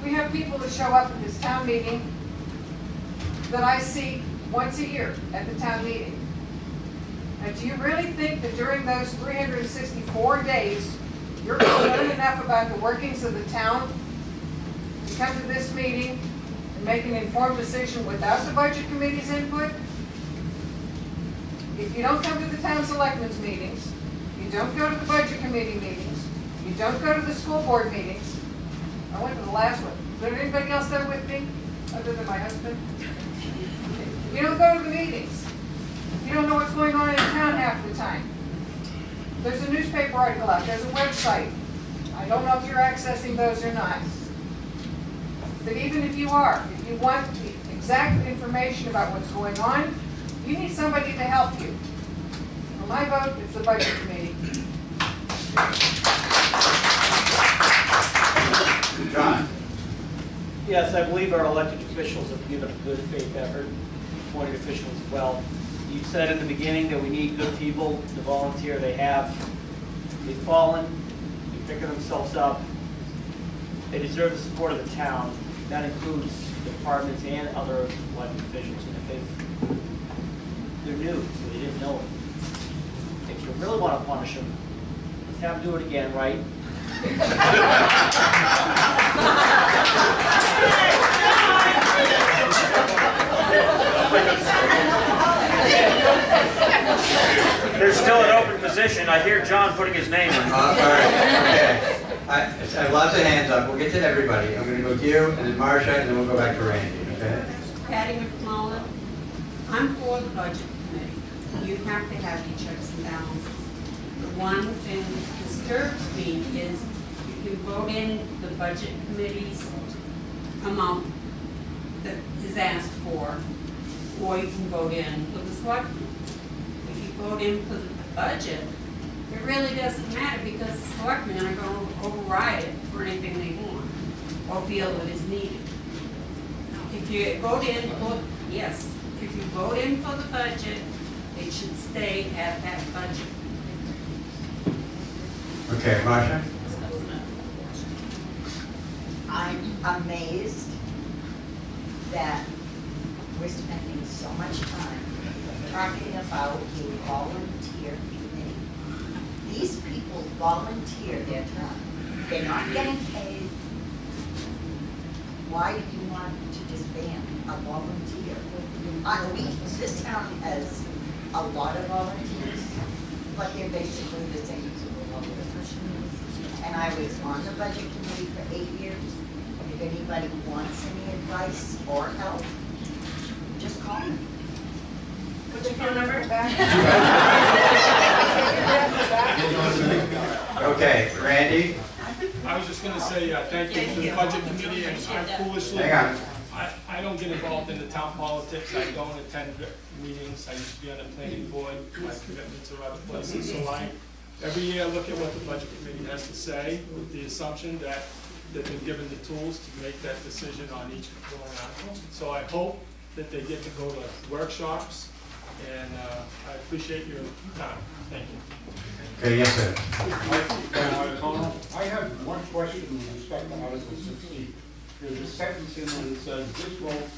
We have people that show up at this town meeting that I see once a year at the town meeting. Now, do you really think that during those 364 days, you're going to learn enough about the workings of the town to come to this meeting and make an informed decision without the budget committee's input? If you don't come to the town selectmen's meetings, you don't go to the budget committee meetings, you don't go to the school board meetings. I went to the last one. Is there anybody else there with me, other than my husband? You don't go to the meetings. You don't know what's going on in town half the time. There's a newspaper article out, there's a website. I don't know if you're accessing those or not. that even if you are, if you want the exact information about what's going on, you need somebody to help you. For my vote, it's the Budget Committee. John? Yes, I believe our elected officials have given a good faith effort, appointed officials as well. You said in the beginning that we need good people to volunteer. They have. They've fallen, they're picking themselves up. They deserve the support of the town. That includes departments and other elected officials. And if they're new, so they didn't know it. If you really want to punish them, let's have them do it again, right? There's still an open position. I hear John putting his name in. All right, okay. I have lots of hands up. We'll get to everybody. I'm going to go to you, and then Marcia, and then we'll go back to Randy, okay? Patty McMullen, I'm for the budget committee. You have to have your checks and balances. The one thing that disturbs me is you can vote in the budget committee's amount that is asked for, or you can vote in for the selectmen. If you vote in for the budget, it really doesn't matter because the selectmen are going to override it for anything they want or feel that is needed. If you vote in for, yes, if you vote in for the budget, it should stay at that budget. Okay, Marcia? I'm amazed that we're spending so much time talking about a volunteer committee. These people volunteer their time. They're not getting paid. Why do you want to disband a volunteer? This town has a lot of volunteers, but they're basically the same people. And I was on the budget committee for 8 years. If anybody wants any advice or help, just call me. What's your phone number? Okay, Randy? I was just gonna say, thank you to the budget committee, and I foolishly, Hang on. I don't get involved in the town politics, I don't attend meetings, I used to be on the planning board, my commitments are other places, so every year I look at what the budget committee has to say, with the assumption that they've been given the tools to make that decision on each warrant article. So I hope that they get to go to workshops, and I appreciate your time, thank you. Okay, yes, sir. I have one question with respect to Article 16. There's a sentence in there that says this vote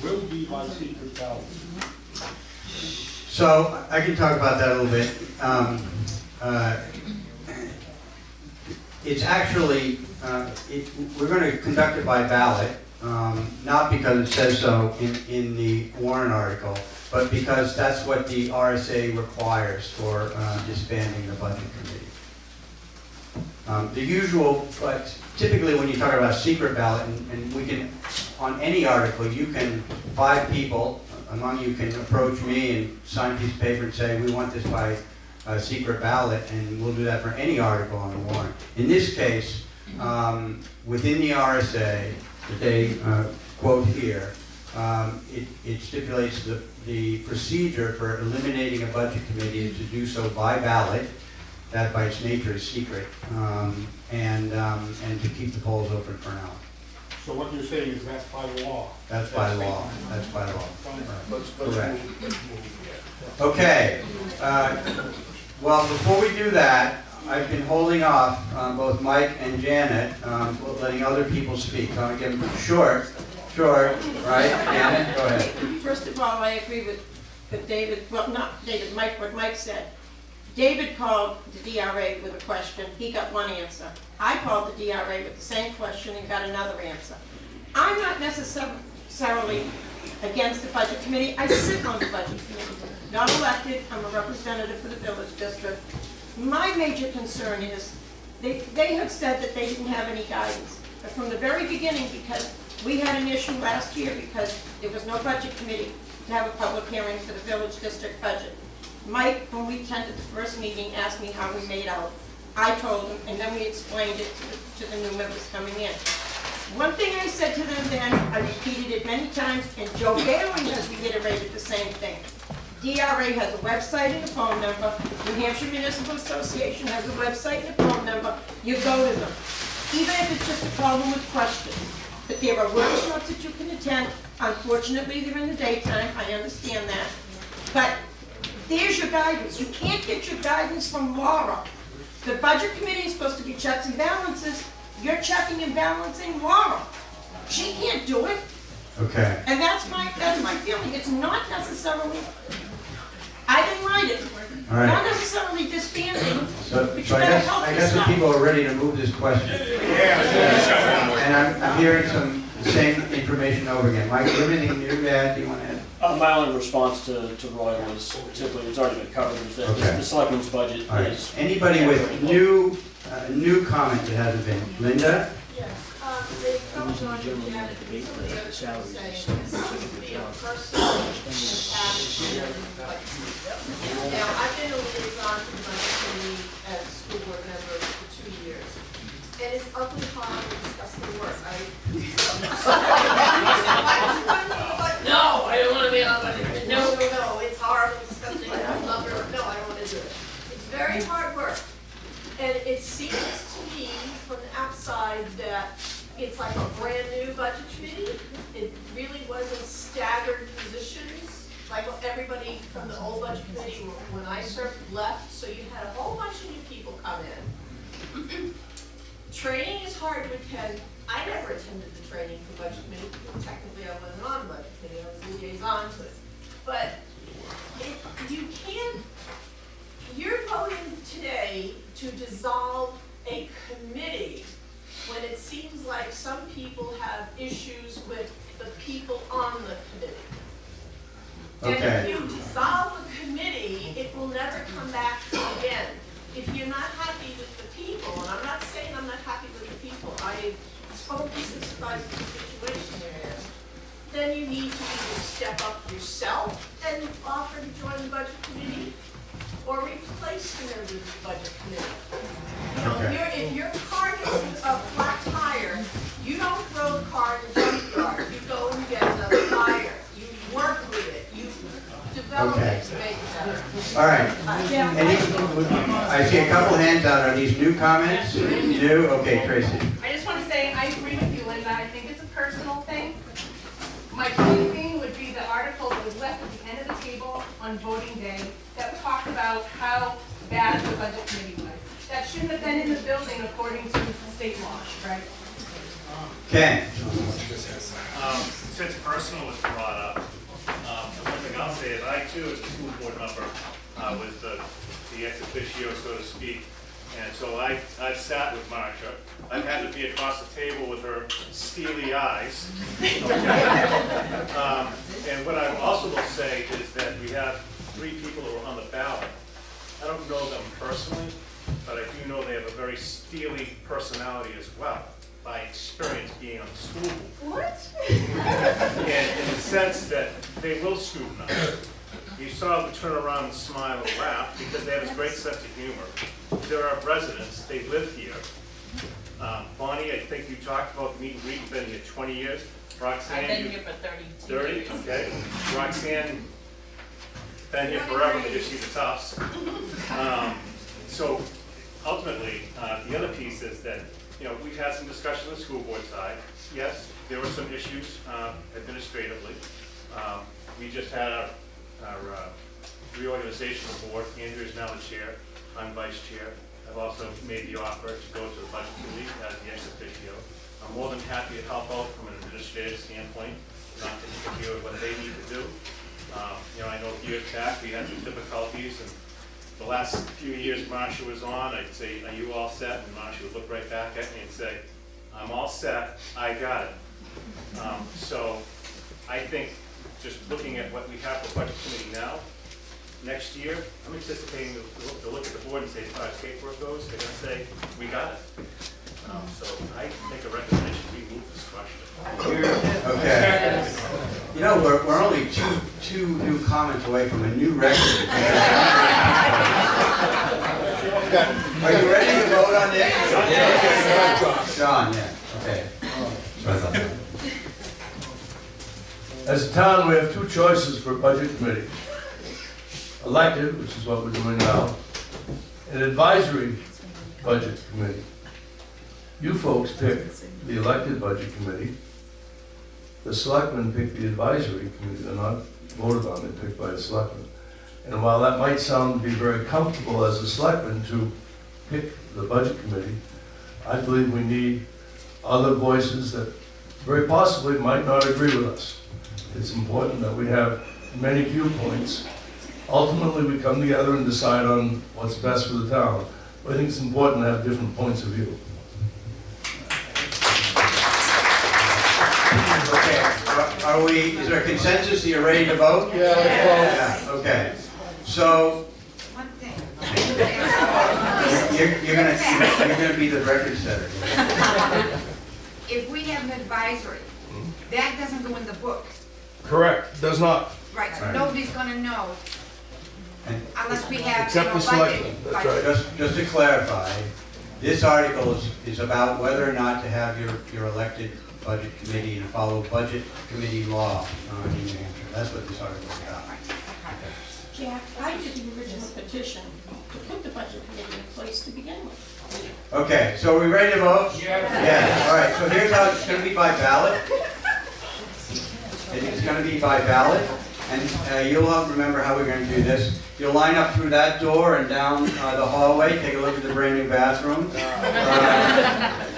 will be by secret ballot. So I can talk about that a little bit. It's actually, we're going to conduct it by ballot, not because it says so in the warrant article, but because that's what the RSA requires for disbanding the budget committee. The usual, but typically when you talk about secret ballot, and we can, on any article, you can, 5 people among you can approach me and sign a piece of paper and say, we want this by a secret ballot, and we'll do that for any article on the warrant. In this case, within the RSA, that they quote here, it stipulates the procedure for eliminating a budget committee is to do so by ballot. That by its nature is secret, and to keep the polls open for now. So what you're saying is that's by law? That's by law. That's by law. Let's Correct. move. Okay. Well, before we do that, I've been holding off both Mike and Janet, letting other people speak. So I'm going to give them short, right? Janet, go ahead. First of all, I agree with David, well, not David, Mike, what Mike said. David called the DRA with a question, he got one answer. I called the DRA with the same question and got another answer. I'm not necessarily against the budget committee, I sit on the budget committee. Not elected, I'm a representative for the village district. My major concern is, they have said that they didn't have any guidance. But from the very beginning, because we had an issue last year because there was no budget committee to have a public hearing for the village district budget. Mike, when we attended the first meeting, asked me how we made out. I told him, and then we explained it to the new members coming in. One thing I said to them then, I repeated it many times, and Joe Bailey has reiterated the same thing. DRA has a website and a phone number. New Hampshire Municipal Association has a website and a phone number. You go to them, even if it's just a problem with questions. But there are workshops that you can attend. Unfortunately, they're in the daytime. I understand that. But there's your guidance. You can't get your guidance from Laura. The budget committee is supposed to be checks and balances. You're checking and balancing Laura. She can't do it. Okay. And that's my feeling. It's not necessarily, I didn't write it. All right. Not necessarily disbanding, So but you so I better guess, help I guess the yourself. people are ready to move this question. And I'm hearing the same information over again. Mike, anything new to add? Do you want to add? My only response to Roy was simply, it's already been covered, is that Okay. the selectmen's budget All right. is. Anybody with new comment that hasn't been? Linda? Yes, they covered on Janet, and some of the other people saying this seems to be a personal action. Now, I've been a liaison to the budget committee as a school board member for 2 years, and it's ugly, hard, and disgusting work. No, I don't want to be on the budget committee. No, it's horrible, disgusting, I love it, no, I don't want to do it. It's very hard work, and it seems to me from the outside that it's like a brand new budget committee. It really wasn't staggered positions, like everybody from the old budget committee, when I served, left, so you had a whole bunch of new people come in. Training is hard to attend. I never attended the training for budget committee. Technically, I wasn't on the budget committee. I was a liaison to it. But you can't. You're voting today to dissolve a committee when it seems like some people have issues with the people on the committee. And Okay. if you dissolve a committee, it will never come back again. If you're not happy with the people, and I'm not saying I'm not happy with the people, I totally sympathize with the situation you're in, then you need to either step up yourself and offer to join the budget committee, or replace the members of the budget committee. You know, Okay. if your car gets a flat tire, you don't throw the car in the junkyard, you go and get another tire. You work with it, you develop Okay. it to make it better. All right. I see a couple hands out. Are these new comments? New? Okay, Tracy. I just want to say, I agree with you, Linda. I think it's a personal thing. My only thing would be the article that was left at the end of the table on voting day that talked about how bad the budget committee was. That shouldn't have been in the building according to state law, right? Ken? Since personal was brought up, one thing I'll say is I too, as a school board member, was the ex officio, so to speak. And so I've sat with Marcia. I've had to be across the table with her steely eyes. And what I also will say is that we have 3 people who are on the ballot. I don't know them personally, but I do know they have a very steely personality as well, by experience being on the school board. What? And in the sense that they will scrutinize. You saw them turn around and smile and laugh because they have this great sense of humor. There are residents, they live here. Bonnie, I think you talked about the meet and greet, you've been here 20 years. Roxanne, I've been you- here for 32 30, years. okay. Roxanne, been here forever because she's a Tufts. So ultimately, the other piece is that, you know, we've had some discussion on the school board side. Yes, there were some issues administratively. We just had our reorganizational board. Andrew is now the chair. I'm vice chair. I've also made the offer to go to the budget committee as the ex officio. I'm more than happy to help out from an administrative standpoint, not to interfere with what they need to do. You know, I know years back we had some difficulties, and the last few years Marcia was on, I'd say, "Are you all set?" And Marcia would look right back at me and say, "I'm all set. I got it." So I think just looking at what we have for budget committee now, next year, I'm anticipating to look at the board and say, as far as paperwork goes, they're gonna say, "We got it." So I make a recommendation, we move this question. Okay. You know, we're only two new comments away from a new record. Are you ready to vote on this? John, yeah, okay. Sorry about that. As a town, we have two choices for budget committee. Elected, which is what we're doing now, an advisory budget committee. You folks pick the elected budget committee. The selectmen pick the advisory committee. They're not voted on, they're picked by the selectmen. And while that might sound to be very comfortable as a selectman to pick the budget committee, I believe we need other voices that very possibly might not agree with us. It's important that we have many viewpoints. Ultimately, we come together and decide on what's best for the town. But I think it's important to have different points of view. Okay, are we, is there a consensus, are you ready to vote? Yeah, let's Yeah, okay. So, One thing. you're gonna be the record setter. If we have an advisory, that doesn't go in the book. Correct, does not. Right, so Right. nobody's gonna know And unless we have, Except the budget. selectmen, that's right. just to clarify, this article is about whether or not to have your elected budget committee and follow budget committee law in New Hampshire. That's what this article is about. Jack, I did the original petition to put the budget committee in place to begin with. Okay, so are we ready to vote? Yes. All right, so here's how it's gonna be by ballot. It's gonna be by ballot, and you'll all remember how we're gonna do this. You'll line up through that door and down the hallway, take a look at the brand new bathrooms.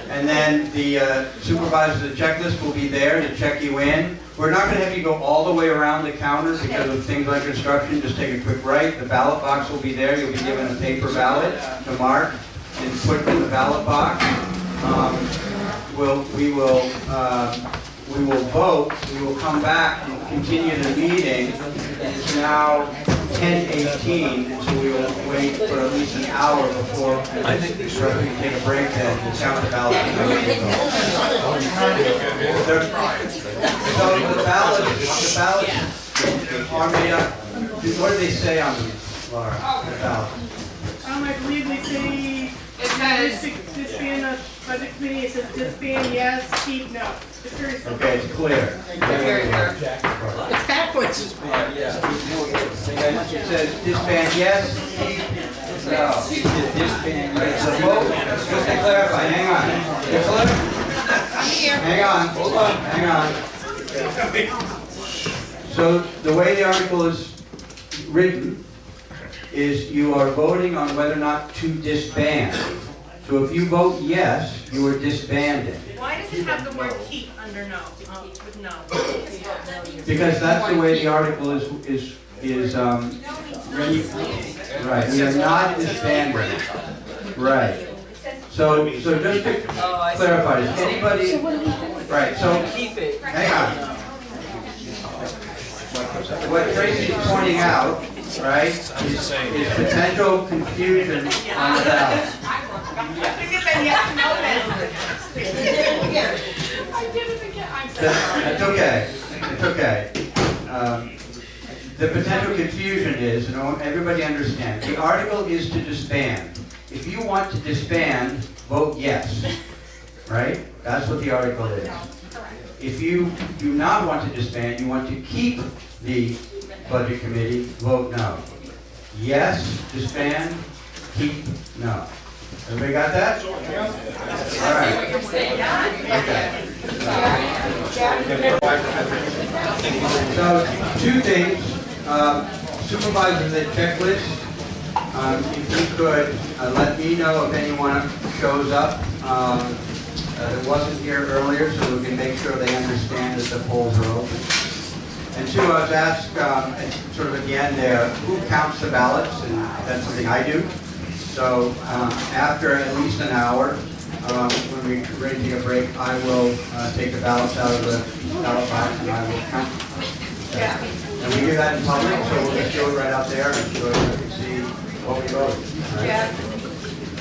And then the supervisor of the checklist will be there to check you in. We're not gonna have you go all the way around the counter because of things like construction, just take a quick right. The ballot box will be there, you'll be given a paper ballot to mark and put in the ballot box. We will vote, we will come back and continue the meeting. It's now 10:18, and so we will wait for at least an hour before I think we take a break then to count the ballots. So the ballots are made up, what do they say on them, Laura, the ballot? I believe they say, It says, disband a budget committee, it says disband yes, keep no. It's very simple. Okay, it's clear. It's backwards. It says disband yes, keep no. Disband yes. The vote, just to clarify, hang on. Nicola? Hang on, hold on, hang on. So the way the article is written is you are voting on whether or not to disband. So if you vote yes, you are disbanding. Why does it have the word keep under no, with no? Because that's the way the article is right, we are not disbanding. Right. So just to clarify, is anybody, right, so, Keep it. hang on. What Tracy's pointing out, right, is potential confusion on the ballot. That's okay, it's okay. The potential confusion is, everybody understands, the article is to disband. If you want to disband, vote yes, right? That's what the article is. If you do not want to disband, you want to keep the budget committee, vote no. Yes, disband, keep no. Everybody got that? All right. Okay. So, two things. Supervisor, the checklist, if you could let me know if anyone shows up that wasn't here earlier, so we can make sure they understand that the polls are open. And two, I was asked sort of at the end there, who counts the ballots, and that's something I do. So after at least an hour, when we're ready to take a break, I will take the ballots out of the ballot box and I will count them. And we do that in public, so we'll just do it right out there and so everyone can see what we voted. Right?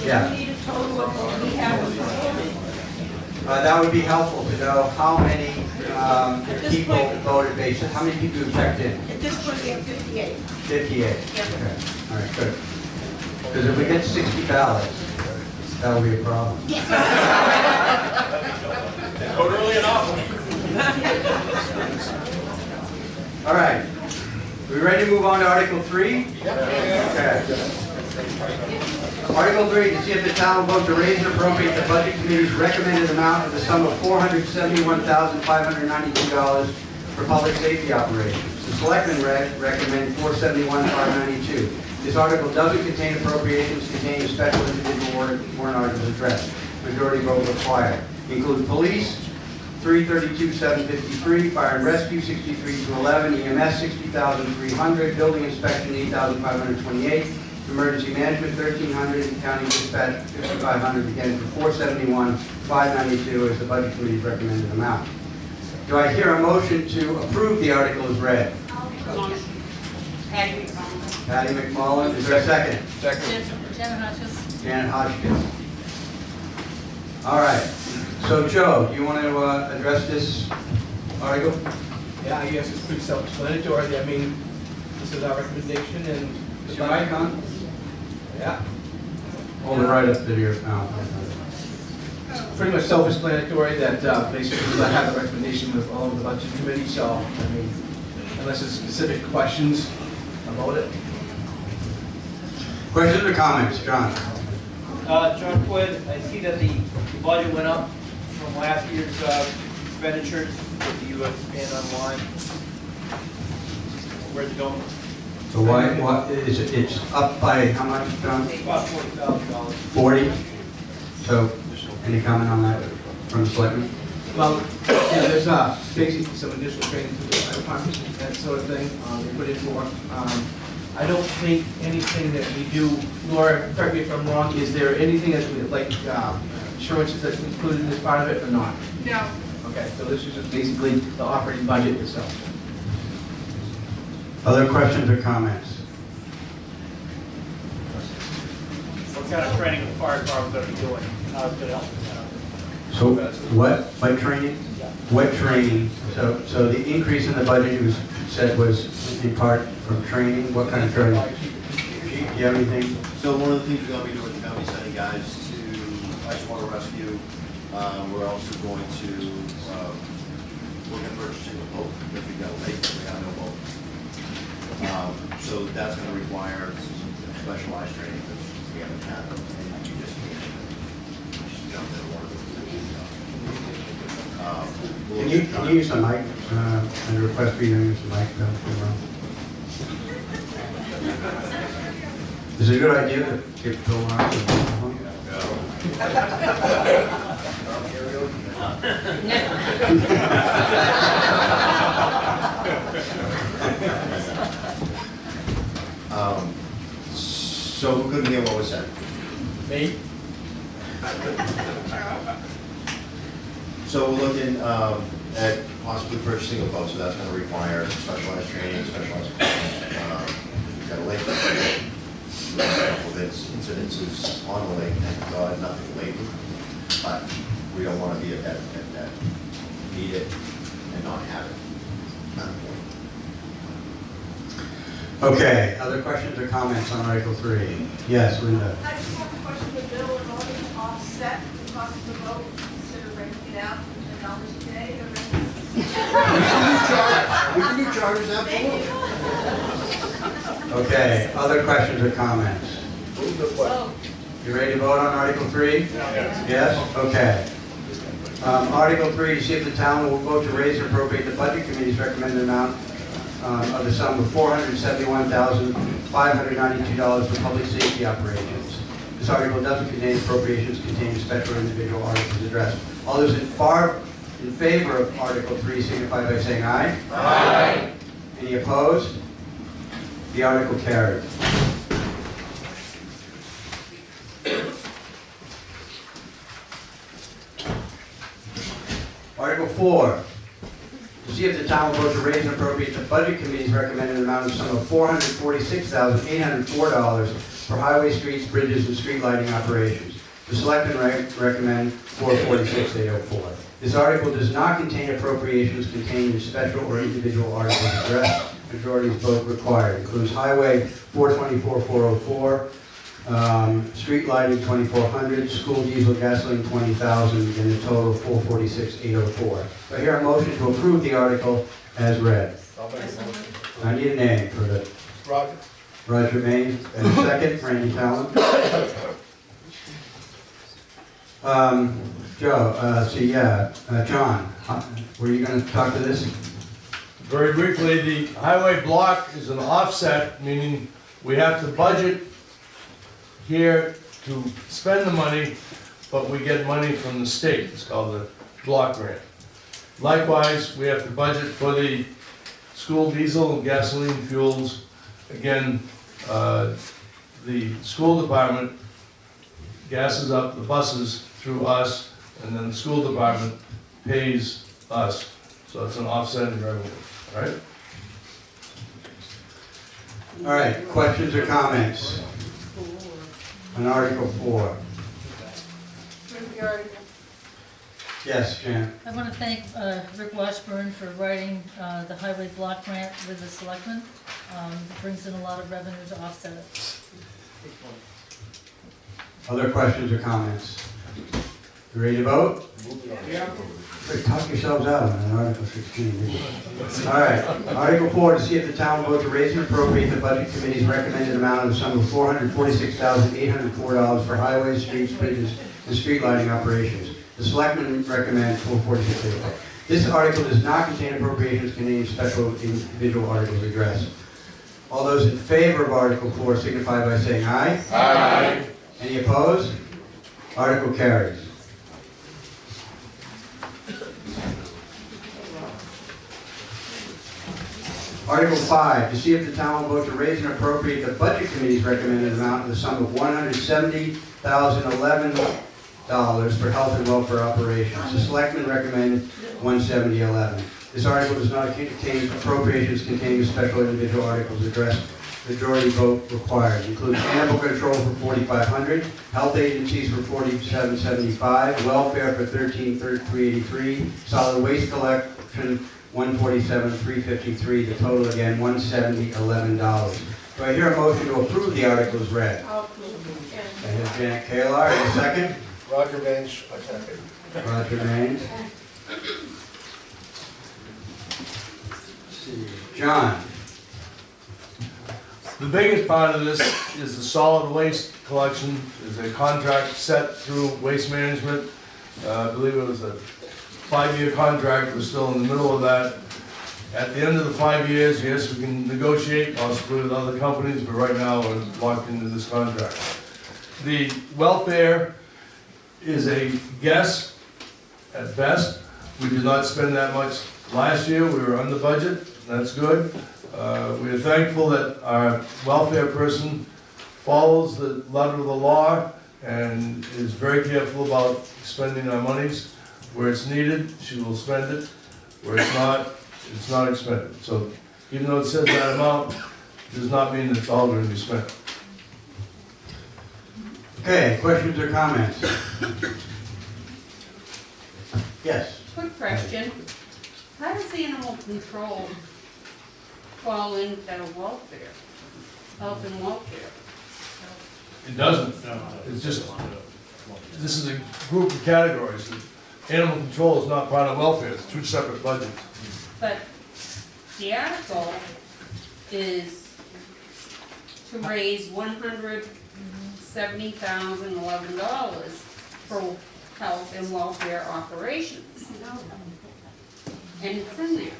Yeah. We need a total of what we have. That would be helpful to know how many people voted based on, how many people have checked in? At this point, we have 58. 58. Okay. All right, good. Because if we get 60 ballots, that will be a problem. Vote early and often. All right. We ready to move on to Article 3? Okay. Article 3, to see if the town will vote to raise and appropriate the Budget Committee's recommended amount of the sum of $471,592 for public safety operations. The Selectmen recommend $471,592. This article doesn't contain appropriations containing a special individual warrant articles addressed. Majority vote required. Include police, $332,753, fire and rescue, $63,211, EMS, $60,300, building inspection, $8,528, emergency management, $1,300, and county dispatch, $5,500, again for $471,592 is the Budget Committee's recommended amount. Do I hear a motion to approve the article as read? Patty McMullen, is there a second? Janet Hodges. Janet Hodgkins. All right. So Joe, do you want to address this article? Yeah, I guess it's pretty self-explanatory. I mean, this is our recommendation and... Is your mic on? Yeah. Hold it right up to your mouth. It's pretty much self-explanatory that basically I have a recommendation with all of the budget committee, so, I mean, unless there's specific questions about it. Questions or comments, John? John Quinn, I see that the budget went up from last year's expenditures. Do you expand on why? Where's it going? So what is it? It's up by how much, John? About $40,000. 40? So, any comment on that from the selectmen? Well, yeah, there's basically some additional training for the fire department, that sort of thing. They put in more. I don't think anything that we do, Laura, correct me if I'm wrong, is there anything that's like insurances that's included in this part of it or not? No. Okay, so this is just basically the operating budget itself. Other questions or comments? What kind of training the fire department going to be doing? How's it going to help us out? So what training? What training? So the increase in the budget you said was in part from training. What kind of training? Do you have anything? So one of the things we're going to be doing, the county sending guys to ice water rescue. We're also going to work on purchasing a boat if we got a lake, we have no boat. So that's going to require some specialized training because we haven't had them. And you just can't jump in water. Can you use the mic? And request for you to use the mic. Is it a good idea to get Bill on? So we couldn't hear what was said. Me? So we're looking at possibly purchasing a boat, so that's going to require specialized training, specialized equipment. We've got a lake, a couple of incidences on the lake, thank God, nothing lately, but we don't want to be at that need it and not have it. Okay, other questions or comments on Article 3? Yes, Linda. I just have a question with Bill, in order to offset the cost of the boat, consider renting it out for $10 a day or renting. We can do charters, absolutely. Okay, other questions or comments? You ready to vote on Article 3? Yes? Okay. Article 3, to see if the town will vote to raise and appropriate the Budget Committee's recommended amount of the sum of $471,592 for public safety operations. This article doesn't contain appropriations containing special individual articles addressed. All those in favor of Article 3 signify by saying aye. Aye. Any opposed? The article carried. Article 4, to see if the town will vote to raise and appropriate the Budget Committee's recommended amount of sum of $446,804 for highway, streets, bridges, and street lighting operations. The Selectmen recommend $446,804. This article does not contain appropriations contained in special or individual articles addressed. Majority vote required. Includes Highway 424,404, Street lighting, 2,400, school diesel gasoline, 20,000, and a total of 446,804. So I hear a motion to approve the article as read. I'll make a motion. I need a name for the, Roger? Roger Maine, and a second, Randy Talon. John, were you gonna talk to this? Very briefly, the highway block is an offset, meaning we have to budget here to spend the money, but we get money from the state. It's called the block grant. Likewise, we have to budget for the school diesel and gasoline fuels. Again, the school department gasses up the buses through us, and then the school department pays us. So it's an offsetting revenue, right? All right, questions or comments on Article 4? Move the article. Yes, Jan? I want to thank Rick Washburn for writing the highway block grant with the selectmen. It brings in a lot of revenue to offset it. Other questions or comments? You ready to vote? Yeah. Talk yourselves out on Article 16. All right, Article 4, to see if the town will vote to raise and appropriate the budget committee's recommended amount of the sum of $446,804 for highways, streets, bridges, and street lighting operations. The selectmen recommend $446,804. This article does not contain appropriations containing special individual articles addressed. All those in favor of Article 4 signify by saying aye. Aye. Any opposed? Article carries. Article 5, to see if the town will vote to raise and appropriate the budget committee's recommended amount in the sum of $170,011 for health and welfare operations. The selectmen recommend $170,011. This article does not contain appropriations containing special individual articles addressed. Majority vote required. Includes animal control for $4,500, health agencies for $47.75, welfare for $13,383, solid waste collection $147,353. The total again $170,011. Do I hear a motion to approve the article as read? I'll approve. I have Janet Kalar, and a second. Roger Baines, I second. Roger Maines. John. The biggest part of this is the solid waste collection. There's a contract set through Waste Management. I believe it was a 5-year contract. We're still in the middle of that. At the end of the 5 years, yes, we can negotiate possibly with other companies, but right now we're locked into this contract. The welfare is a guess at best. We did not spend that much last year. We were under budget. That's good. We are thankful that our welfare person follows the letter of the law and is very careful about spending our monies. Where it's needed, she will spend it. Where it's not expended. So even though it says that amount, does not mean that it's all going to be spent. Okay, questions or comments? Yes. Quick question. How does animal control fall into welfare, health and welfare? It doesn't. It's just, this is a group of categories. Animal control is not part of welfare. It's two separate budgets. But the article is to raise $170,011 for health and welfare operations. And it's in there.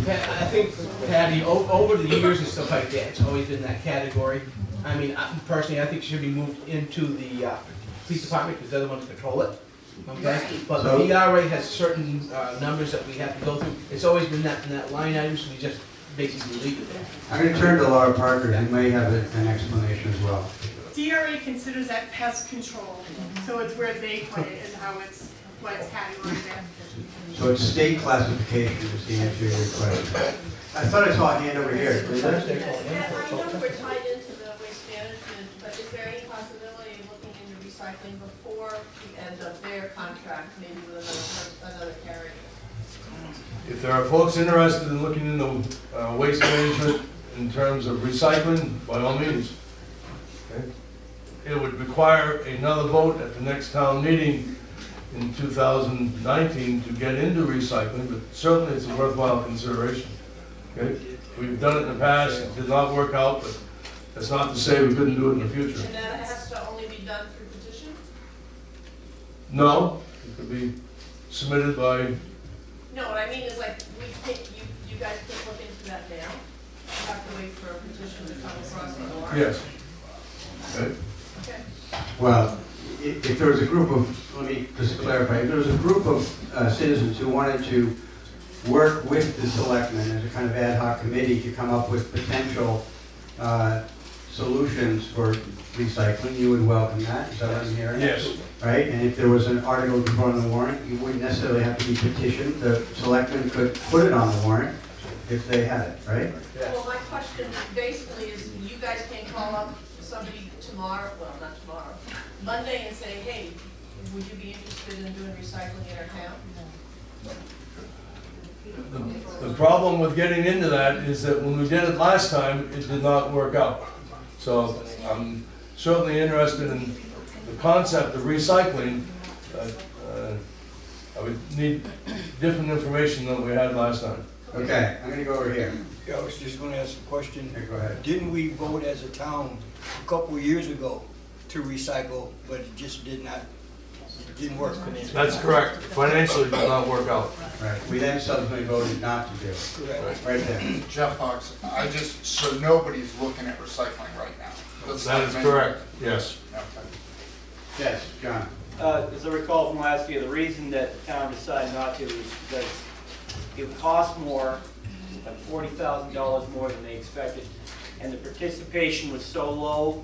I think, Patty, over the years and stuff like that, it's always been that category. I mean, personally, I think it should be moved into the police department because they're the ones that control it. Okay? But the ERA has certain numbers that we have to go through. It's always been that in that line item, so we just basically leave it there. I'm going to turn to Laura Parker, who may have an explanation as well. DRA considers that pest control, so it's where they put it and how it's, what it's categorized in. So it's state classification is the answer to your question. I thought I saw a hand over here. Linda? I know we're tied into the waste management, but is there any possibility of looking into recycling before the end of their contract, maybe with another carrier? If there are folks interested in looking into waste management in terms of recycling, by all means. Okay? It would require another vote at the next town meeting in 2019 to get into recycling, but certainly it's a worthwhile consideration. Okay? We've done it in the past, it did not work out, but that's not to say we couldn't do it in the future. And that has to only be done through petition? No, it could be submitted by, No, what I mean is like, you guys can look into that now. You have to wait for a petition to come across the board. yes. Okay? Okay. Well, if there was a group of, let me just clarify, if there was a group of citizens who wanted to work with the selectmen as a kind of ad hoc committee to come up with potential solutions for recycling, you would welcome that, is that what I'm hearing? Yes. Right, and if there was an article to put on the warrant, you wouldn't necessarily have to be petitioned, the selectmen could put it on the warrant if they had it, right? Well, my question basically is, you guys can call up somebody tomorrow, well, not tomorrow, Monday and say, hey, would you be interested in doing recycling in our town? The problem with getting into that is that when we did it last time, it did not work out. So I'm certainly interested in the concept of recycling. I would need different information than we had last time. Okay, I'm gonna go over here. Yeah, I was just gonna ask a question. Yeah, go ahead. Didn't we vote as a town a couple of years ago to recycle, but it just didn't work? That's correct. Financially, it did not work out. Right, we then subsequently voted not to do it. Correct. Right there. Jeff Fox, so nobody's looking at recycling right now? That is correct, yes. Okay. Yes, John. As I recall from last year, the reason that the town decided not to is because it cost more, like $40,000 more than they expected, and the participation was so low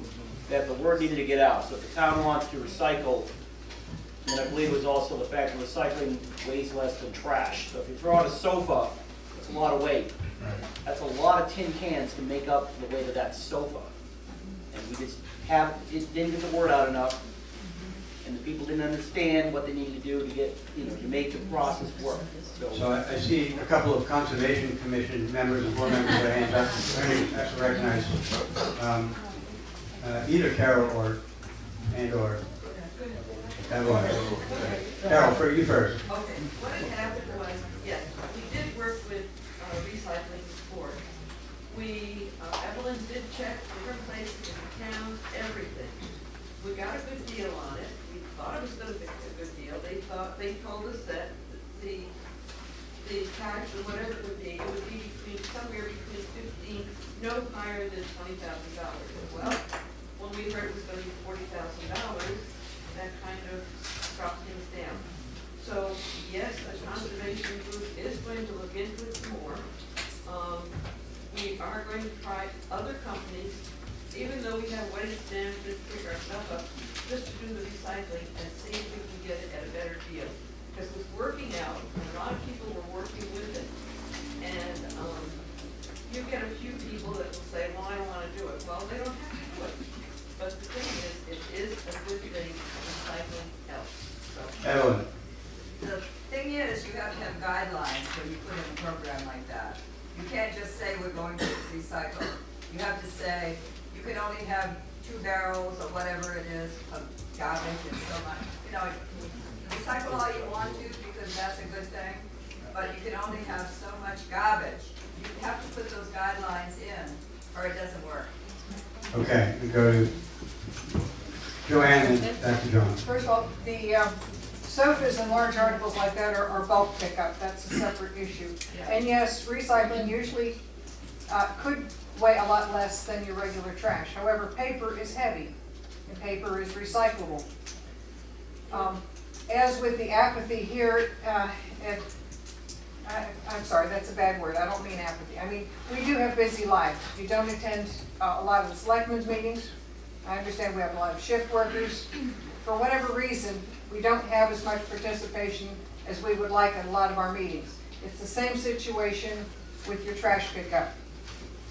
that the word needed to get out. So if the town wants to recycle, and I believe it was also the fact that recycling weighs less than trash. So if you throw out a sofa, it's a lot of weight. That's a lot of tin cans to make up the weight of that sofa. And we just it didn't get the word out enough, and the people didn't understand what they needed to do to get, to make the process work. So I see a couple of Conservation Commission members and board members with their hands up. Let me actually recognize either Carol or Evelyn. Carol, for you first. Okay, what had happened was, yes, we did work with recycling before. Evelyn did check different places in the town, everything. We got a good deal on it. We thought it was going to be a good deal. They told us that the tax or whatever it would be somewhere between 15, no higher than $20,000. Well, when we heard it was going to be $40,000, that kind of dropped things down. So, yes, the conservation group is going to look into it some more. We are going to try other companies, even though we have waste dams to pick our stuff up, just to do the recycling and see if we can get it at a better deal. Because it was working out, a lot of people were working with it, and you get a few people that will say, well, I don't want to do it. Well, they don't have to do it. But the thing is, it is a good thing, recycling helps. So. Evelyn. The thing is, you have to have guidelines when you put in a program like that. You can't just say we're going to recycle. You have to say, you can only have 2 barrels or whatever it is of garbage and so much. Recycle all you want to because that's a good thing, but you can only have so much garbage. You have to put those guidelines in or it doesn't work. Okay, we go to Joanne and back to John. First of all, the sofas and large articles like that are bulk pickup. That's a separate issue. And yes, recycling usually could weigh a lot less than your regular trash. However, paper is heavy and paper is recyclable. As with the apathy here, I'm sorry, that's a bad word. I don't mean apathy. I mean, we do have busy lives. You don't attend a lot of the selectmen's meetings. I understand we have a lot of shift workers. For whatever reason, we don't have as much participation as we would like at a lot of our meetings. It's the same situation with your trash pickup.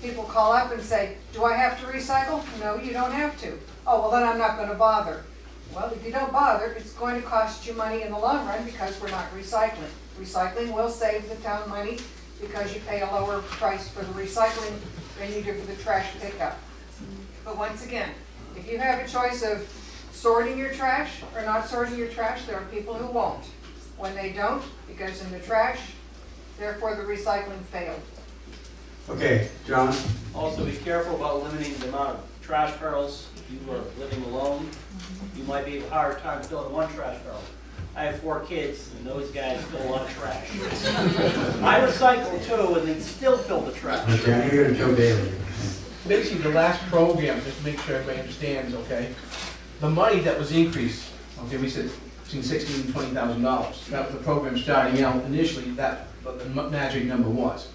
People call up and say, do I have to recycle? No, you don't have to. Oh, well then I'm not going to bother. Well, if you don't bother, it's going to cost you money in the long run because we're not recycling. Recycling will save the town money because you pay a lower price for the recycling than you do for the trash pickup. But once again, if you have a choice of sorting your trash or not sorting your trash, there are people who won't. When they don't, it goes in the trash, therefore the recycling failed. Okay, John? Also, be careful about limiting the amount of trash barrels. If you are living alone, you might be a hard time filling one trash barrel. I have 4 kids, and those guys fill a lot of trash. I recycle too, and they still fill the trash. Okay, I'm here to Joe Bailey. Basically, the last program, just to make sure everybody understands, okay? The money that was increased, okay, we said between $16,000 and $20,000. That was the program starting out initially, that what the magic number was.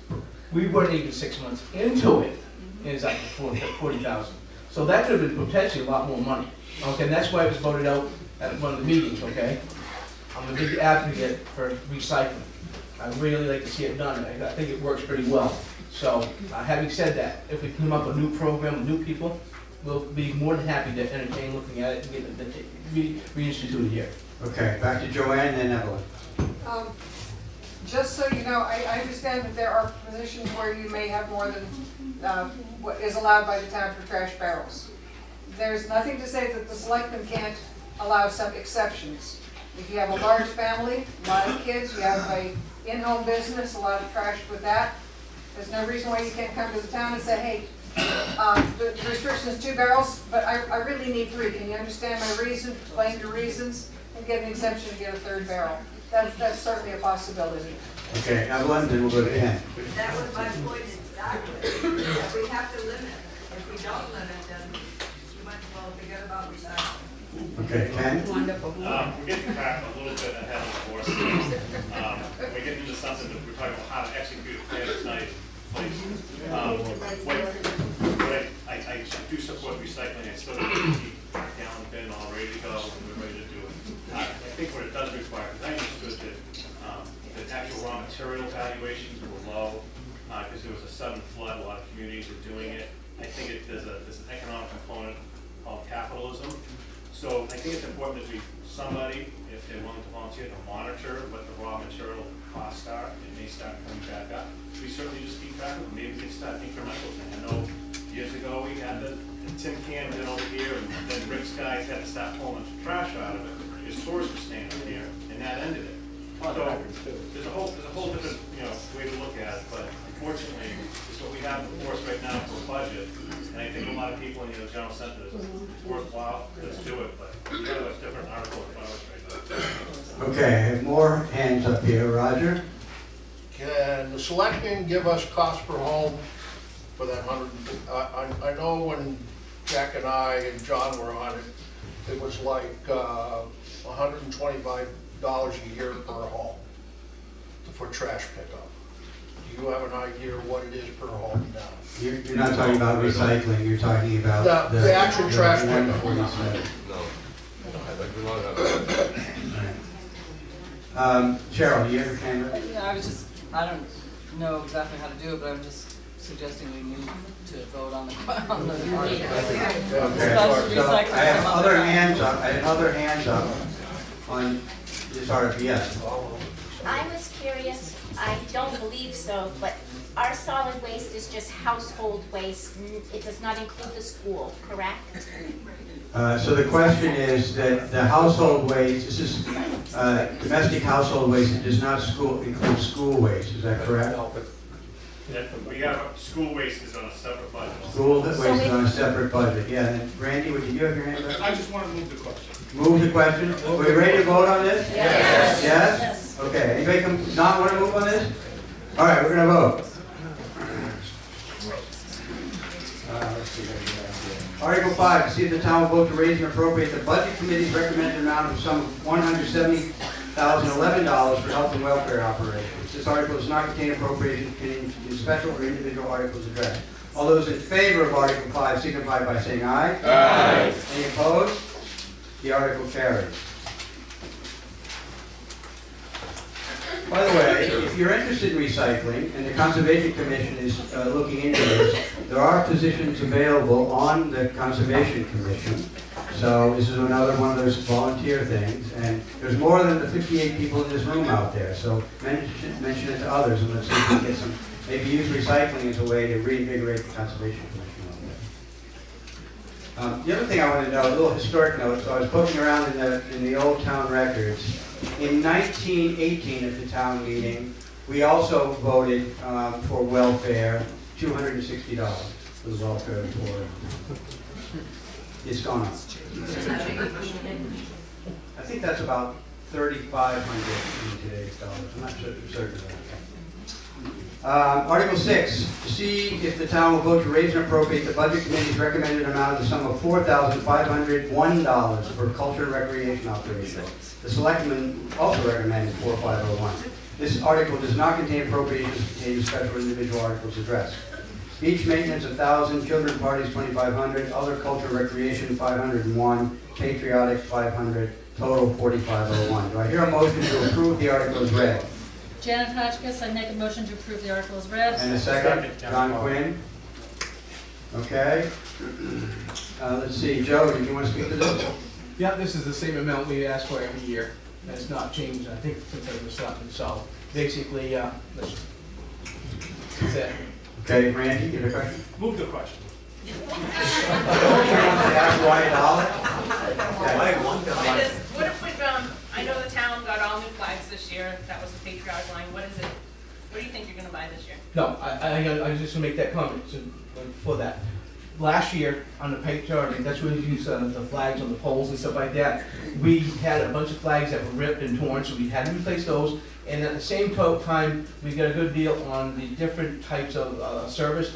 We weren't even 6 months into it, and it's up to 40,000. So that could have been potentially a lot more money. Okay, and that's why it was voted out at one of the meetings, okay? I'm a big advocate for recycling. I really like to see it done, and I think it works pretty well. So, having said that, if we come up with a new program with new people, we'll be more than happy to entertain looking at it and get it reinstituted here. Okay, back to Joanne, then Evelyn. Just so you know, I understand that there are positions where you may have more than what is allowed by the town for trash barrels. There's nothing to say that the selectmen can't allow some exceptions. If you have a large family, a lot of kids, you have a in-home business, a lot of trash with that, there's no reason why you can't come to the town and say, hey, the restriction is 2 barrels, but I really need 3. Can you understand my reason, explain your reasons, and get an exemption to get a 3rd barrel? That's certainly a possibility. Okay, Evelyn, then we'll go to Ann. That was my point exactly, that we have to limit. If we don't limit, then we might as well forget about recycling. Okay, Ken? Wonderful. We're getting back a little bit ahead of the horse. We're getting into something that we're talking about how to execute a plan tonight, please. I do support recycling. I still keep a gallon bin all ready to go, and we're ready to do it. I think what it does require, because I understood that the actual raw material valuations were low, because there was a sudden flood, a lot of communities are doing it. I think there's an economic component called capitalism. So I think it's important that somebody, if they're willing to volunteer, to monitor what the raw material costs are. It may start coming back up. We certainly just keep track of them. Maybe we can start incremental thing. I know years ago we had the tin can bin over here, and then Rick's guys had to start pulling the trash out of it. His stores were staying up here, and that ended it. So there's a whole different way to look at it. But unfortunately, it's what we have before us right now for a budget. And I think a lot of people in the general center, it's worthwhile, let's do it, but we have a different article in front of us right now. Okay, I have more hands up here. Roger? Can the selectmen give us cost per home for that 100? I know when Jack and I and John were on it, it was like $125 a year per home for trash pickup. Do you have an idea what it is per home now? You're not talking about recycling, you're talking about The actual trash pickup. 147. Cheryl, do you have your hand up? Yeah, I don't know exactly how to do it, but I'm just suggesting we move to vote on the article. Okay, so I have other hands up on this article, yes. I was curious, I don't believe so, but our solid waste is just household waste. It does not include the school, correct? So the question is that the household waste, this is domestic household waste, it does not include school waste, is that correct? We have, school waste is on a separate budget. School waste is on a separate budget, yeah. And Randy, did you have your hand up? I just want to move the question. Move the question. Are we ready to vote on this? Yes. Yes? Okay, anybody not want to move on this? All right, we're going to vote. Let's see what we have here. Article 5, to see if the town will vote to raise and appropriate the budget committee's recommended amount of some $170,011 for health and welfare operations. This article does not contain appropriations in special or individual articles addressed. All those in favor of Article 5 signify by saying aye. Aye. Any opposed? The article carries. By the way, if you're interested in recycling, and the Conservation Commission is looking into this, there are positions available on the Conservation Commission. So this is another one of those volunteer things, and there's more than the 58 people in this room out there. So mention it to others, and let's see if we can get some, maybe use recycling as a way to reinvigorate the Conservation Commission out there. The other thing I wanted to know, a little historic note, so I was poking around in the old town records. In 1918 at the town meeting, we also voted for welfare, $260 for the welfare of the poor. It's gone up. I think that's about 3,500 in today's dollars. I'm not certain of that. Article 6, to see if the town will vote to raise and appropriate the budget committee's recommended amount of the sum of $4,501 for culture and recreation operations. The selectmen also recommended 4,501. This article does not contain appropriations containing special individual articles addressed. Beach maintenance, 1,000, children parties, 2,500, other culture recreation, 501, patriotic, 500, total 4,501. Do I hear a motion to approve the article as read? Janet Hotchkiss, I make a motion to approve the article as read. And a second? John Quinn. Okay. Let's see, Joe, did you want to speak to this? Yeah, this is the same amount we ask for every year. That's not changed, I think, since I was selected. So basically, that's it. Okay, Randy, you have a question? Move the question. I know the town got all new flags this year, that was the patriotic line, what is it, what do you think you're gonna buy this year? No, I was just gonna make that comment for that. Last year, on the patriotic, that's when we used the flags on the poles and stuff like that. We had a bunch of flags that were ripped and torn, so we had to replace those. And at the same time, we got a good deal on the different types of service,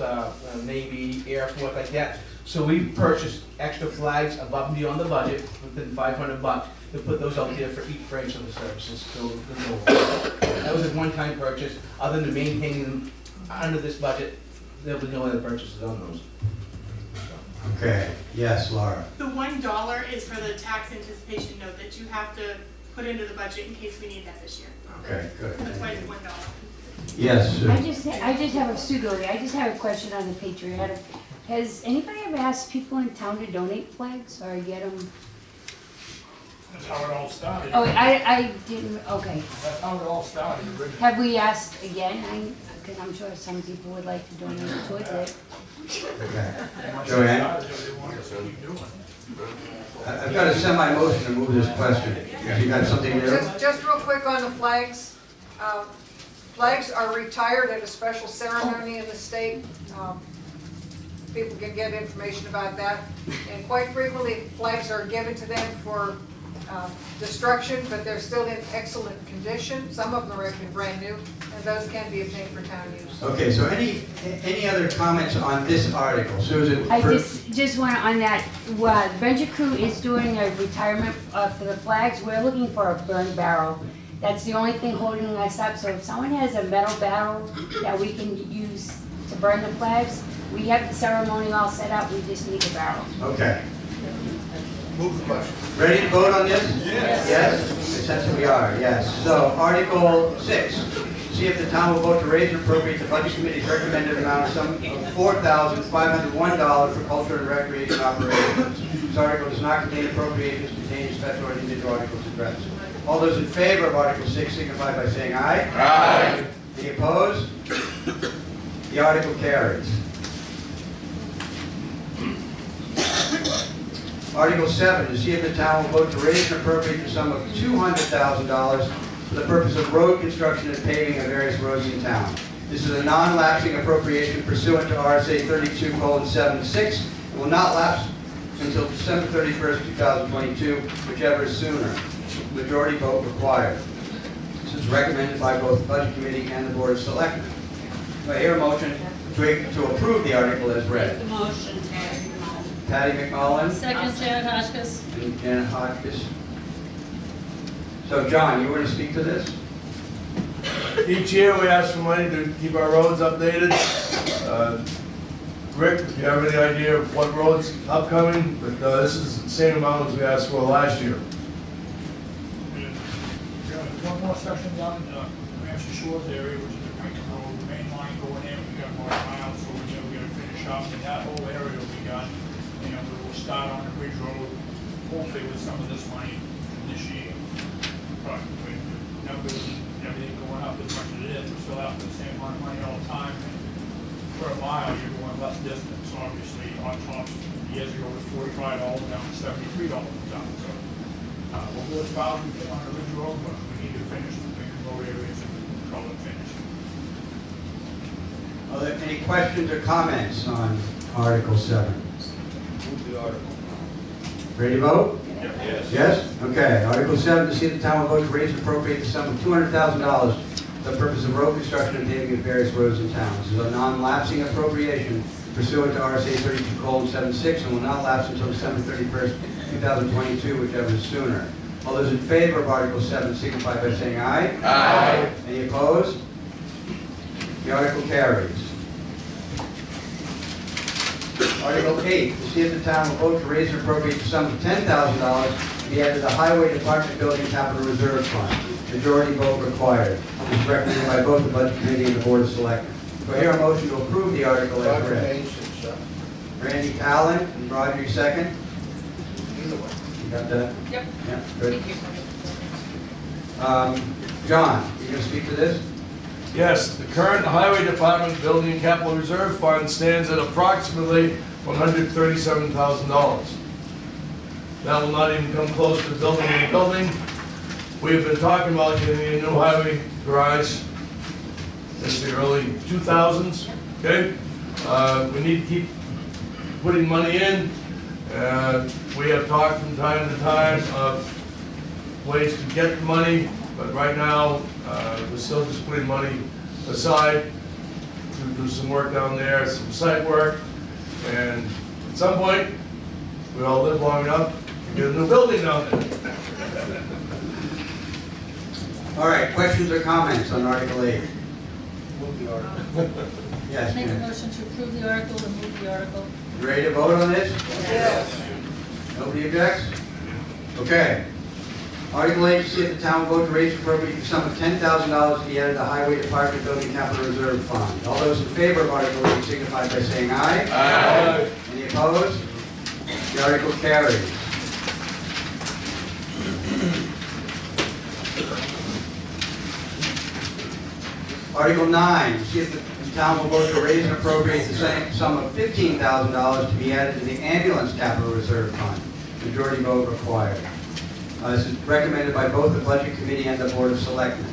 Navy, Air Force, like that. So we purchased extra flags above and beyond the budget, within $500, to put those out there for each branch of the services. So that was a one-time purchase. Other than maintaining them under this budget, there was no other purchases on those. Okay, yes, Laura. The $1 is for the tax anticipation note that you have to put into the budget in case we need that this year. Okay, good. That's why it's $1. Yes, Sue. I just have a Sue Doty. I just have a question on the patriotic. Has anybody ever asked people in town to donate flags or get them? That's how it all started. Oh, I didn't. Okay. That's how it all started originally. Have we asked again? Because I'm sure some people would like to donate towards it. Okay. Joanne? I've got a semi-motion to move this question. You got something new? Just real quick on the flags. Flags are retired at a special ceremony in the state. People can get information about that. And quite frequently, flags are given to them for destruction, but they're still in excellent condition. Some of them are actually brand new, and those can be obtained for town use. Okay, so any other comments on this article? Susan? I just want on that, Venture Crew is doing a retirement for the flags. We're looking for a burn barrel. That's the only thing holding us up. So if someone has a metal barrel that we can use to burn the flags, we have the ceremony all set up. We just need a barrel. Okay. Move the question. Ready to vote on this? Yes. Yes? Essentially we are, yes. So Article 6, see if the town will vote to raise and appropriate the budget committee's recommended amount of $4,501 for culture and recreation operations. This article does not contain appropriations containing special or individual articles addressed. All those in favor of Article 6 signify by saying aye. Aye. Any opposed? The article carries. Article 7, to see if the town will vote to raise and appropriate the sum of $200,000 for the purpose of road construction and paving of various roads in town. This is a non-lapsing appropriation pursuant to RSA 32:76 and will not lapse until December 31st, 2022, whichever is sooner. Majority vote required. This is recommended by both the Budget Committee and the Board of Selectmen. Do I hear a motion to approve the article as read? The motion, Patty McMullen. Second, Janet Hotchkiss. And Janet Hotchkiss. So, John, you want to speak to this? Each year we ask for money to keep our roads updated. Rick, if you have any idea of what roads upcoming, but this is the same amount as we asked for last year. One more session, John? Shores area, which is a big road, main line going in, we got more miles, so we're gonna finish up, and that whole area will be done. And we will start on the Ridge Road, hopefully with some of this money this year. But with the numbers and everything going up as much as it is, we're still out the same amount of money all the time. And per mile, you're going less distance, obviously, on top, years ago it was $45 down to $73 a ton, so. We'll go as far as we can on the Ridge Road, but we need to finish the big road areas and call it finished. Are there any questions or comments on Article 7? Move the article. Ready to vote? Yes. Yes? Okay. Article 7, to see if the town will vote to raise and appropriate the sum of $200,000 for the purpose of road construction and paving of various roads in town. This is a non-lapsing appropriation pursuant to RSA 32:76 and will not lapse until December 31st, 2022, whichever is sooner. All those in favor of Article 7 signify by saying aye. Aye. Any opposed? The article carries. Article 8, to see if the town will vote to raise and appropriate the sum of $10,000 to be added to the Highway Department Building Capital Reserve Fund. Majority vote required. This is recommended by both the Budget Committee and the Board of Selectmen. Do I hear a motion to approve the article as Roger read? Mason, Randy Allen, and Roger, you second? either way. You got that? Yep. Yeah, good. John, you gonna speak to this? Yes, the current Highway Department Building and Capital Reserve Fund stands at approximately $137,000. That will not even come close to building a building. We've been talking about getting a new highway garage. It's the early 2000s, okay? We need to keep putting money in. We have talked from time to time of ways to get the money, but right now, we're still just putting money aside to do some work down there, some site work, and at some point, we all live long enough to get a new building down there. All right, questions or comments on Article 8? Move the article. Yes, Make a Jan. motion to approve the article and move the article. You ready to vote on this? Yes. Nobody objects? Okay. Article 8, to see if the town will vote to raise and appropriate the sum of $10,000 to be added to the Highway Department Building Capital Reserve Fund. All those in favor of Article 8 signify by saying aye. Aye. Any opposed? The article carries. Article 9, to see if the town will vote to raise and appropriate the same sum of $15,000 to be added to the Ambulance Capital Reserve Fund. Majority vote required. This is recommended by both the Budget Committee and the Board of Selectmen.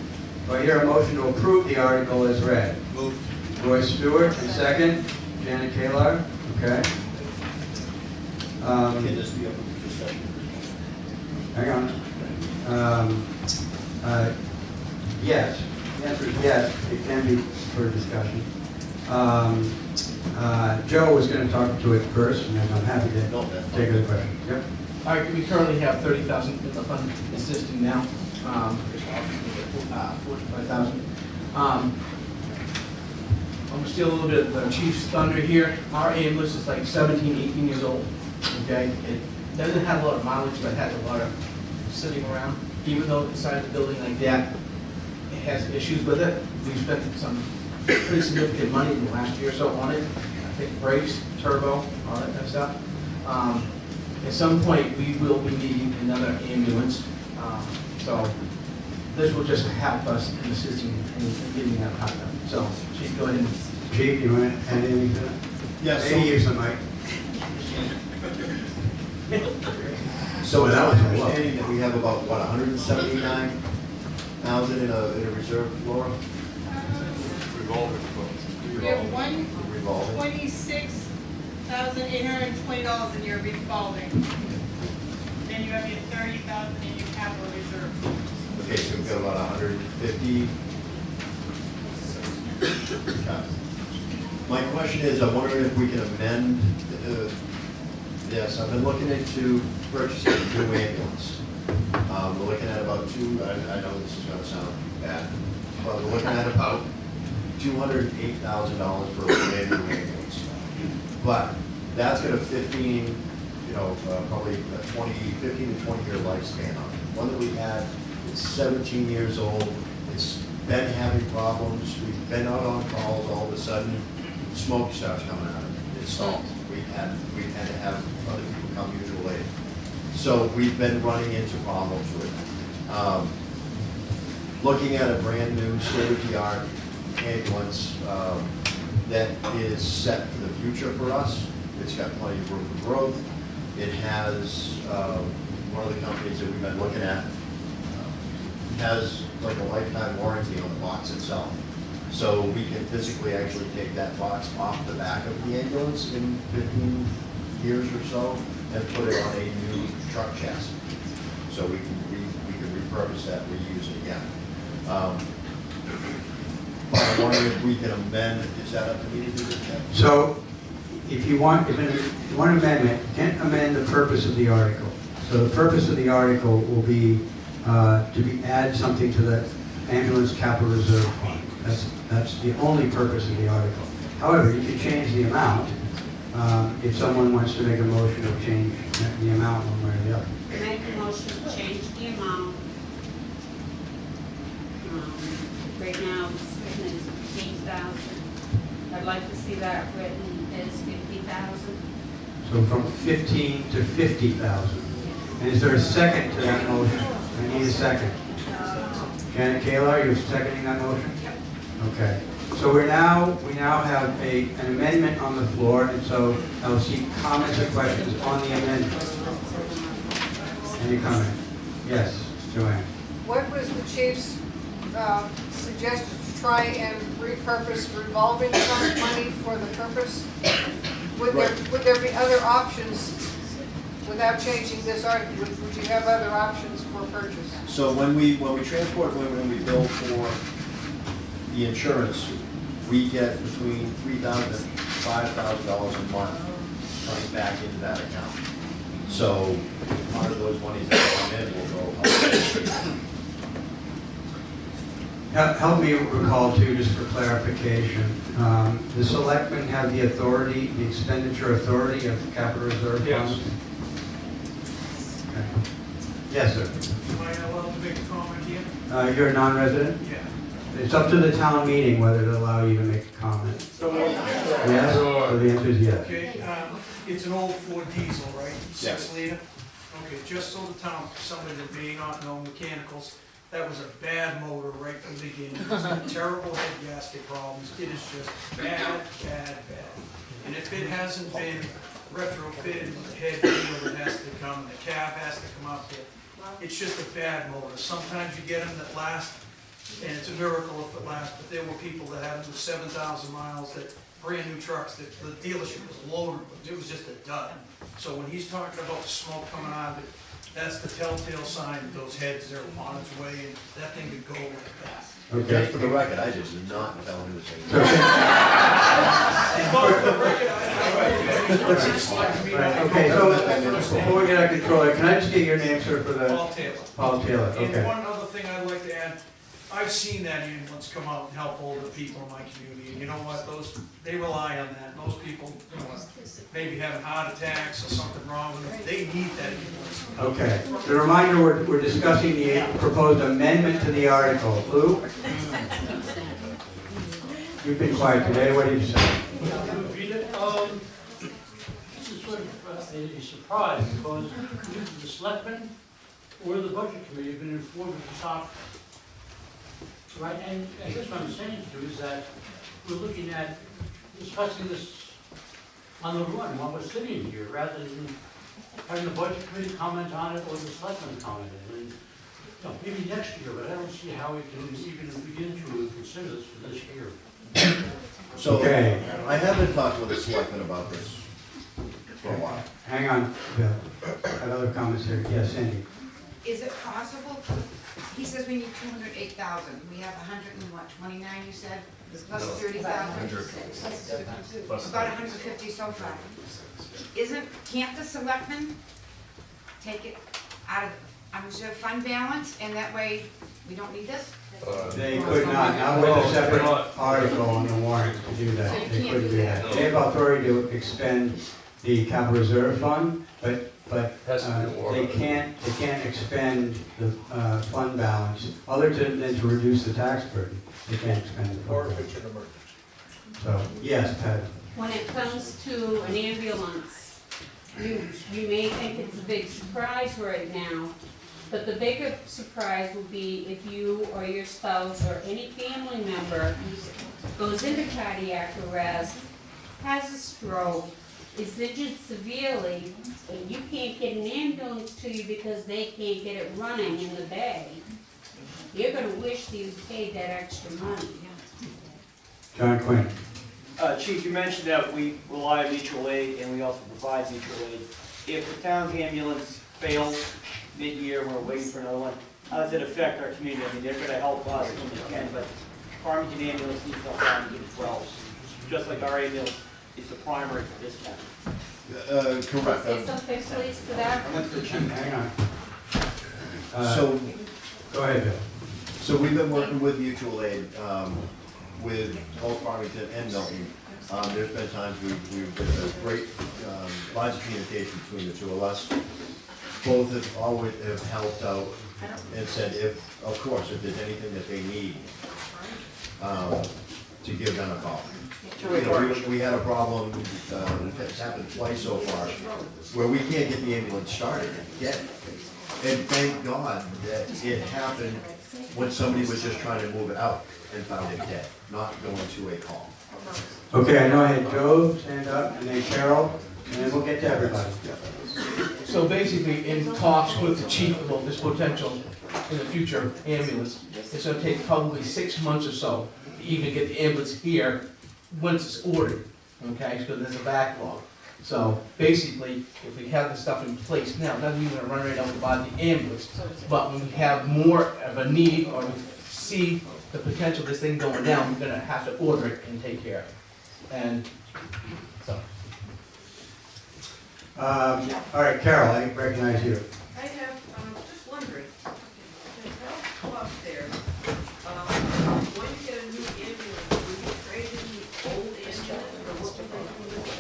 Do I hear a motion to approve the article as read? Move. Roy Stewart, and second. Janet Kalar, okay. Can this be up for discussion? Hang on. Yes, the answer is yes, it can be for discussion. Joe was going to talk to it first, and then I'm happy to take other questions. Yep. All right, we currently have 30,000 in the fund existing now. 45,000. I'm gonna steal a little bit of the chief's thunder here. Our ambulance is like 17, 18 years old, okay? It doesn't have a lot of mileage, but it has a lot of sitting around. Even though inside the building like that, it has issues with it. We've spent some pretty significant money in the last year or so on it. I think brakes, turbo, all that kind of stuff. At some point, we will be needing another ambulance. So this will just help us in assisting in getting that part done. So, Chief, go ahead and... Chief, you want to add anything to that? Yes. Maybe use the mic. So it's That our was a lot. understanding that we have about, what, 179,000 in a reserve, Laura? Revolving We have Revolving. $126,820 in your revolving. Then you have your $30,000 in your capital reserve. Okay, so we've got about 150. My question is, I'm wondering if we can amend this. I've been looking into purchasing a new ambulance. We're looking at about I know this is gonna sound bad, but we're looking at about $208,000 for a brand new ambulance. But that's got a 15, probably a 15 to 20 year lifespan on it. One that we had, it's 17 years old. It's been having problems, we've been out on calls, all of a sudden, smoke starts coming out of it, it stalls. We've had to have other people come mutual aid. So we've been running into problems with it. Looking at a brand new state-of-the-art ambulance that is set for the future for us. It's got plenty of room for growth. It has, one of the companies that we've been looking at has like a lifetime warranty on the box itself. So we can physically actually take that box off the back of the ambulance in 15 years or so and put it on a new truck chassis. So we can repurpose that, reuse it again. But I'm wondering if we can amend, is that up to me to do this? So if you want amendment, you can't amend the purpose of the article. So the purpose of the article will be to add something to the ambulance capital reserve fund. That's the only purpose of the article. However, you can change the amount if someone wants to make a motion to change the amount one way or the other. Make a motion to change the amount. Right now, it's written as 15,000. I'd like to see that written as 50,000. So from 15 to 50,000. And is there a second to that motion? I need a second. Janet Kayla, you're seconding that motion? Okay. So we now have an amendment on the floor, and so I'll seek comments or questions on the amendment. Any comment? Yes, Joanne. What was the chief's suggestion to try and repurpose revolving fund money for the purpose? Would there be other options without changing this article? Would you have other options for purchase? So when we transport, when we bill for the insurance, we get between $3,000 and $5,000 a month coming back into that account. So part of those monies that come in will go. Help me recall too, just for clarification. The selectmen have the authority, the expenditure authority of the capital reserve fund? Yes. Okay. Yes, sir. Am I allowed to make a comment here? You're a non-resident? Yeah. It's up to the town meeting whether to allow you to make a comment. Yes? So the answer is yes. Okay, it's an old Ford diesel, right? Yes. 6 liter? Okay, just so the town, somebody that may not know mechanicals, that was a bad motor right from the beginning. It's got terrible head gasket problems. It is just bad. And if it hasn't been retrofitted with the head wheel that has to come, the cab has to come up there, it's just a bad motor. Sometimes you get them that last, and it's a miracle if it lasts, but there were people that had them with 7,000 miles, that brand new trucks, that the dealership was loaded, but it was just a dud. So when he's talking about the smoke coming out of it, that's the telltale sign that those heads are on its way, and that thing could go like that. Okay. Just for the record, I did not tell him to say that. Okay, so before we get out of control, can I just get your name, sir, for the? Paul Taylor. Paul Taylor, okay. And one other thing I'd like to add, I've seen that ambulance come out and help older people in my community, and you know what, they rely on that, and those people, you know, maybe having heart attacks or something wrong with them, they need that ambulance. Okay. The reminder, we're discussing the proposed amendment to the article. Lou? You've been quiet today. What did you say? This is sort of a surprise because either the selectmen or the budget committee have been informed of this topic. Right, and I guess what I'm saying to you is that we're looking at discussing this on the run while we're sitting here, rather than having the budget committee comment on it or the selectmen comment on it. And, you know, maybe next year, but I don't see how we can even begin to consider this for this year. So, okay. I have been talking with the selectmen about this for a while. Hang on, Bill. I have other comments here. Yes, Cindy. Is it possible, he says we need 208,000, we have 129 you said, plus 30,000? About 150 so far. Can't the selectmen take it out of unreserved fund balance, and that way we don't need this? They could not with a separate article on the warrant to do that. So you They can't couldn't do do that. that. They have authority to expend the capital reserve fund, but Has to be more. they can't expend the fund balance, other than to reduce the tax burden. They can't expend the Or fund if balance. it's an emergency. So, yes, Pat. When it comes to an ambulance, you may think it's a big surprise right now, but the bigger surprise will be if you or your spouse or any family member goes into cardiac arrest, has a stroke, is injured severely, and you can't get an ambulance to you because they can't get it running in the bay. You're gonna wish that you paid that extra money. John Quinn. Chief, you mentioned that we rely on mutual aid and we also provide mutual aid. If the town's ambulance fails mid-year, we're waiting for another one, how does it affect our community? I mean, they're gonna help us when they can, but Farmington ambulance needs help out as well. Just like our ambulance is the primary for this town. Correct. Say something please to that? I went to the chief, hang on. So, Go ahead, Bill. so we've been working with mutual aid, with both Farmington and Milton. There's been times we've been a great, lines of communication between the two of us. Both have always have helped out and said of course, if there's anything that they need, to give them a call. You know, we had a problem, it's happened twice so far, where we can't get the ambulance started yet. And thank God that it happened when somebody was just trying to move it out and found it dead, not going to a call. Okay, I know I had Joe stand up, and then Carol, and then we'll get to everybody. So basically, in talks with the chief about this potential in the future ambulance, it's gonna take probably 6 months or so to even get the ambulance here once it's ordered, okay, because there's a backlog. So basically, if we have the stuff in place now, doesn't mean we're gonna run right out to buy the ambulance, but when we have more of a need, or we see the potential of this thing going down, we're gonna have to order it and take care of it. And so. All right, Carol, I recognize you. I have, just wondering, can you go up there, when you get a new ambulance, will you trade in the old ambulance, or what will they do with it?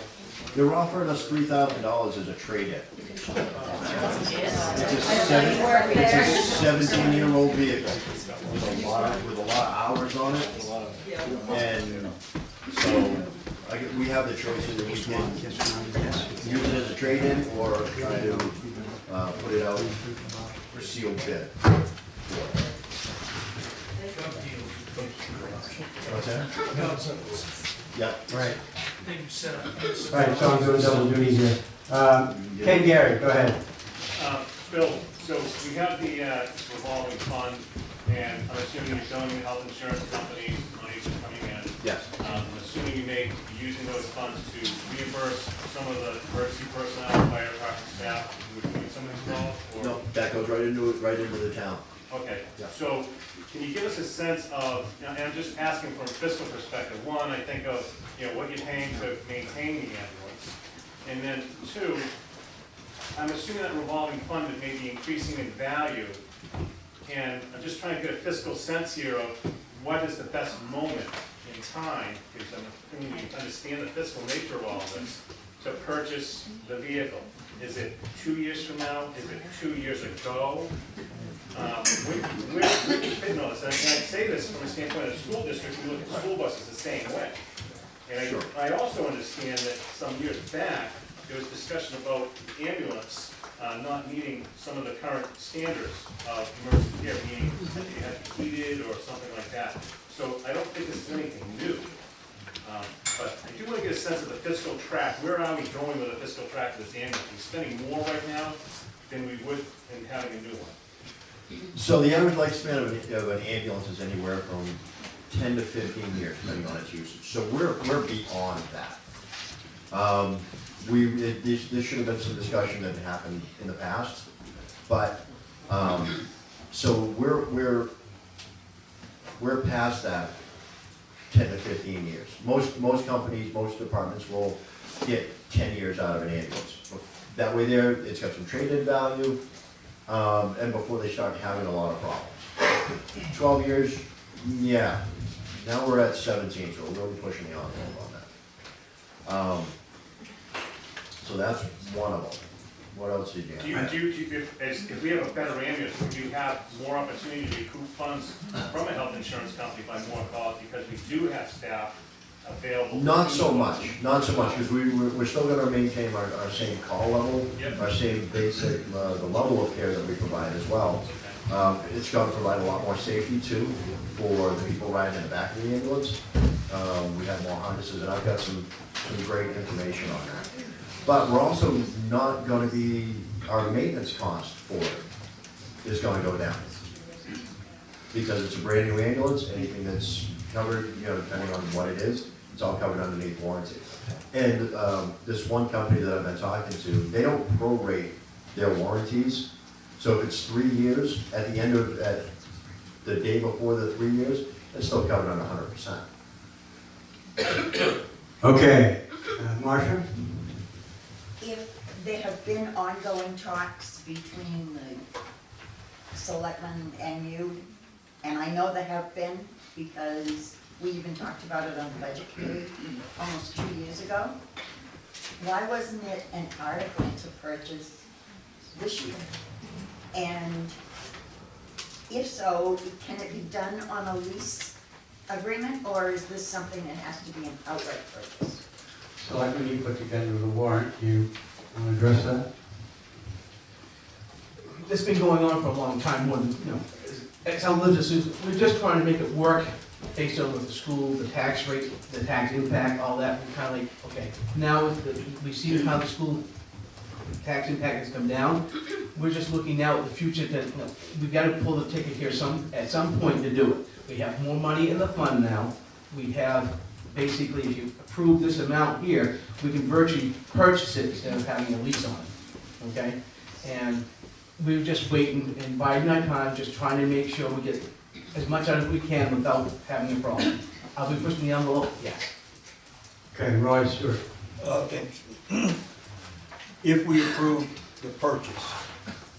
They're offering us $3,000 as a trade-in. It's a 17-year-old vehicle with a lot of hours on it. And so we have the choice that we can use it as a trade-in or try to put it out for sealed bid. What's that? Yeah. Right. They can set up. Right, so I'm doing double duty here. Ken Gary, go ahead. Bill, so we have the revolving fund, and I'm assuming you're showing the health insurance companies money's coming in. Yes. I'm assuming you may be using those funds to reimburse some of the emergency personnel, fire department staff who are doing some of these calls? Or- No, that goes right into the town. Okay, Yeah. so can you give us a sense of, and I'm just asking from a fiscal perspective, one, I think of, what you're paying to maintain the ambulance, and then two, I'm assuming that revolving fund may be increasing in value, and I'm just trying to get a fiscal sense here of what is the best moment in time, because I'm assuming you understand the fiscal nature of all of this, to purchase the vehicle. Is it 2 years from now? Is it 2 years ago? Where do you fit in all this? And I say this from a standpoint of the school district, we look at school buses the same way. And I also understand that some years back, there was discussion about the ambulance not meeting some of the current standards of emergency care, meaning that they had to be heated or something like that. So I don't think this is anything new. But I do want to get a sense of the fiscal track. Where are we going with the fiscal track of this ambulance? We're spending more right now than we would in having a new one. So the average lifespan of an ambulance is anywhere from 10 to 15 years, depending on its usage. So we're beyond that. This should have been some discussion that happened in the past, but so we're past that 10 to 15 years. Most companies, most departments will get 10 years out of an ambulance. That way it's got some trade-in value, and before they start having a lot of problems. 12 years, yeah. Now we're at 17, so we're really pushing the envelope on that. So So that's one of them. What else did you have? If we have a better ambulance, would you have more opportunity to recoup funds from a health insurance company by more calls, because we do have staff available? Not so much, because we're still gonna maintain our same call level, Yep. our same basic, the level of care that we provide as well. It's gonna provide a lot more safety too for the people riding in the back of the ambulance. We have more harnesses, and I've got some great information on that. But we're also not gonna be, our maintenance cost for it is gonna go down. Because it's a brand new ambulance, anything that's covered, depending on what it is, it's all covered underneath warranty. And this one company that I've been talking to, they don't prorate their warranties. So if it's 3 years, at the day before the 3 years, it's still covered under 100%. Okay, Marcia? If there have been ongoing talks between the selectmen and you, and I know there have been because we even talked about it on the budget committee almost 2 years ago, why wasn't it an article to purchase this year? And if so, can it be done on a lease agreement, or is this something that has to be an outright purchase? So like when you put together the warrant, you want to address that? It's been going on for a long time, more than, as I live this, we're just trying to make it work based on the school, the tax rate, the tax impact, all that. We're kind of like, okay, now we see how the school tax impact has come down. We're just looking now at the future that, we've got to pull the ticket here at some point to do it. We have more money in the fund now. We have, basically, if you approve this amount here, we can virtually purchase it instead of having a lease on it, okay? And we were just waiting and biding our time, just trying to make sure we get as much out as we can without having a problem. Are we pushing the envelope? Yes. Okay, Roy Stewart. Okay. If we approve the purchase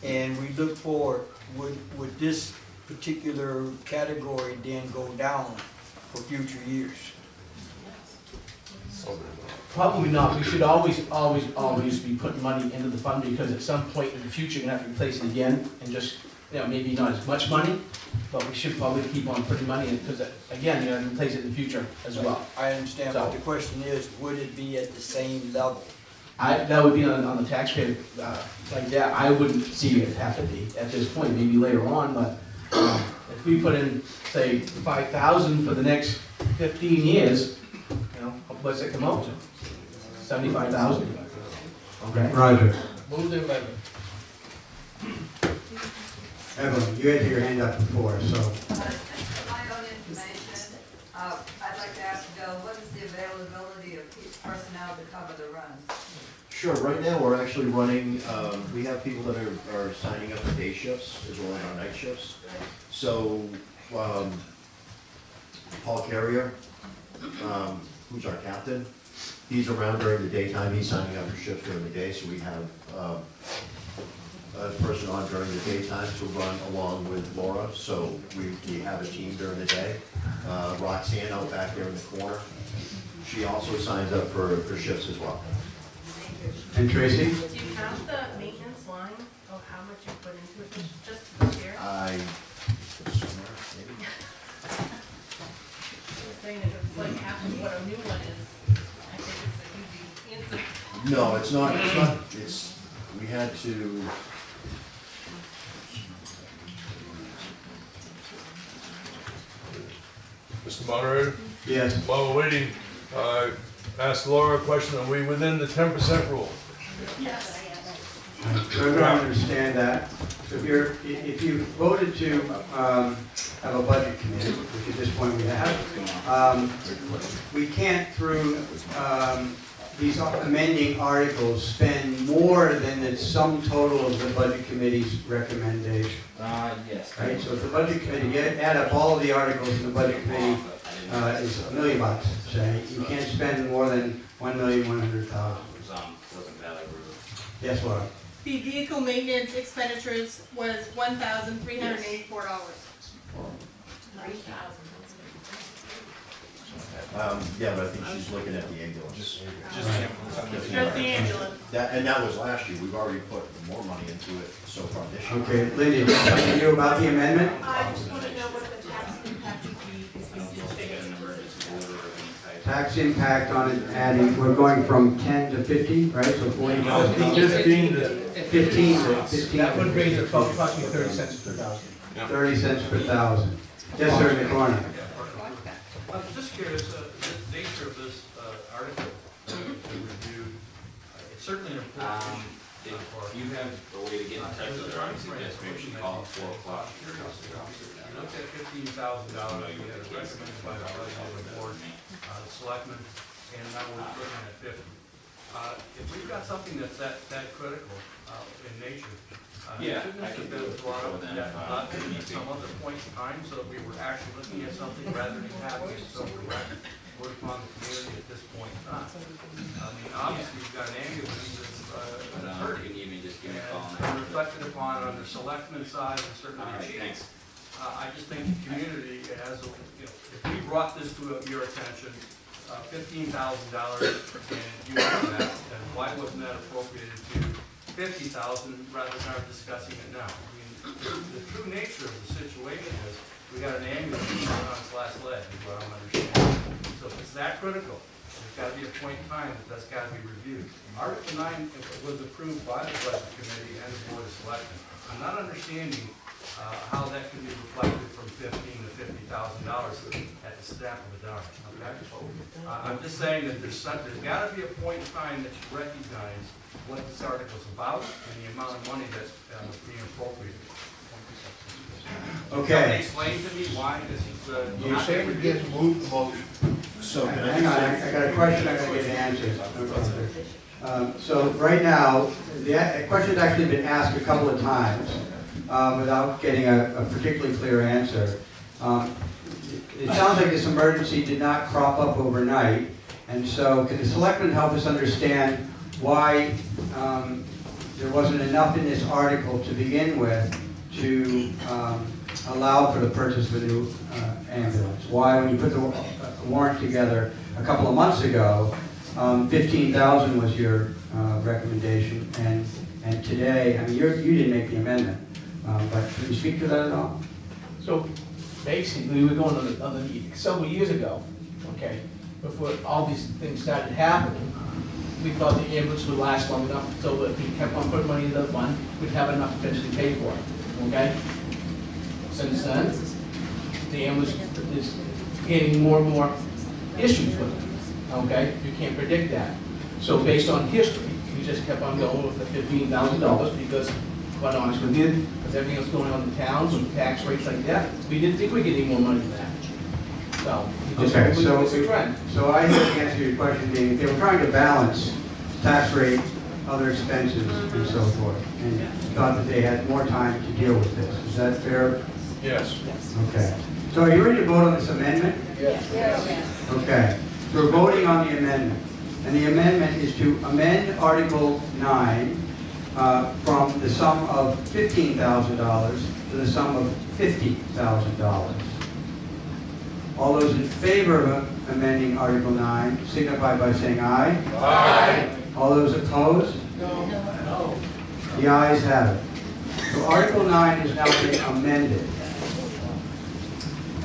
and we look forward, would this particular category then go down for future years? Probably not. We should always be putting money into the fund, because at some point in the future, you're gonna have to replace it again, and just, maybe not as much money, but we should probably keep on putting money in, because again, you're gonna replace it in the future as well. I understand, but the question is, would it be at the same level? That would be on the taxpayer, like that, I wouldn't see it have to be at this point, maybe later on, but if we put in, say, 5,000 for the next 15 years, what's it come out to? 75,000. Okay. Roger. Move the amendment. Evelyn, you had your hand up before, so. Just for my own information, I'd like to ask Bill, what is the availability of personnel to cover the runs? Sure, right now we're actually running, we have people that are signing up for day shifts as well as our night shifts. So, Paul Carrier, who's our captain, he's around during the daytime, he's signing up for shifts during the day, so we have a person on during the daytime to run along with Laura, so we have a team during the day. Roxanne out back there in the corner, she also signs up for shifts as well. And Tracy? Do you have the maintenance line of how much you put into it just this year? Maybe. Saying if it's like half of what a new one is, I think it's a huge answer. No, it's not, we had to, Mr. Moderator? Yes. While we're waiting, ask Laura a question, are we within the 10% rule? Yes. I don't understand that. So if you voted to have a budget committee, which at this point we have, we can't through these amending articles spend more than the sum total of the budget committee's recommendation. Yes. Right, so if the budget committee, add up all of the articles in the budget committee, is $1 million, say, you can't spend more than $1,100,000. Yes, Laura? The vehicle maintenance expenditures was $1,384. Yeah, but I think she's looking at the ambulance. Just the ambulance. That was last year, we've already put more money into it so far this year. Okay, Lindy, something new about the amendment? I just want to know what the tax impact would be if we did change. Tax impact on it, adding, we're going from 10 to 50, right, so 40 to 50? 15 to 15 to 15. That would raise it about approximately 30 cents per thousand. 30 cents per thousand. Yes, sir, in the corner. I'm just curious, the nature of this article that we reviewed, it's certainly an important issue. If you have a way to get in touch with her, I would suggest maybe she call at 4 o'clock. You looked at $15,000, we had it recommended by the president of the board, the selectmen, and now we're looking at 50. If we've got something that's that critical in nature, shouldn't this have been brought up at some other point in time so that we were actually looking at something rather than having it so direct word upon the community at this point in time? I mean, obviously, you've got an ambulance that's hurting, and it's been reflected upon on the selectman side and certainly the chief. I just think the community has, if we brought this to your attention, $15,000, and you know that, then why wasn't that appropriated to $50,000 rather than our discussing it now? I mean, the true nature of the situation is, we got an ambulance on its last leg, is what I'm understanding. So if it's that critical, there's got to be a point in time that that's got to be reviewed. Article 9 was approved by the budget committee and the board of selectmen. I'm not understanding how that can be reflected from $15,000 to $50,000 at the snap of a dime. Okay? I'm just saying that there's got to be a point in time that you recognize what this article's about and the amount of money that's being appropriated. Okay. Somebody explain to me why this is You not say we get to move the motion. So, can Hang on, I got a question, I got to get answers. So right now, the question's actually been asked a couple of times without getting a particularly clear answer. It sounds like this emergency did not crop up overnight, and so can the selectmen help us understand why there wasn't enough in this article to begin with to allow for the purchase of a new ambulance? Why, when you put the warrant together a couple of months ago, 15,000 was your recommendation, and today, I mean, you didn't make the amendment, but can you speak to that at all? So basically, we were going on the meeting several years ago, okay, before all these things started happening. We thought the ambulance would last long enough so that if we kept on putting money into the fund, we'd have enough to eventually pay for it, okay? Since then, the ambulance is getting more and more issues with it, okay? You can't predict that. So based on history, we just kept on going with the $15,000 because, quite honest with you, because everything else going on in towns and tax rates like that, we didn't think we'd get any more money than that. So, we just it's a trend. So I hear the answer to your question being, they were trying to balance tax rate, other expenses, and so forth, and thought that they had more time to deal with this. Is that fair? Yes. Okay. So are you ready to vote on this amendment? Yes. Okay. So we're voting on the amendment. And the amendment is to amend Article 9 from the sum of $15,000 to the sum of $50,000. All those in favor of amending Article 9 signify by saying aye. Aye. All those opposed? No. The ayes have it. So Article 9 is now being amended.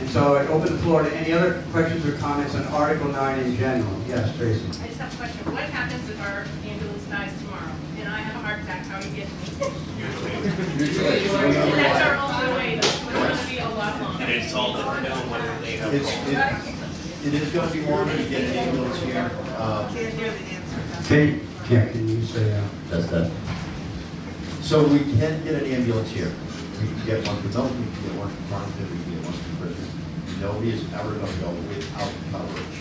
And so I open the floor to any other questions or comments on Article 9 in general. Yes, Tracy. I just have a question. What happens if our ambulance dies tomorrow and I have a heart attack? How do you get me? Usually. That's our only way though. It's going to be a lot longer. And it's all different now when they have. It is going to be longer to get an ambulance here. Can't hear the answer. Can you say That's that. So we can get an ambulance here. We can get one for Milton, we can get one for Farmington, we can get one for Bridgeton. Nobody is ever going to go without coverage.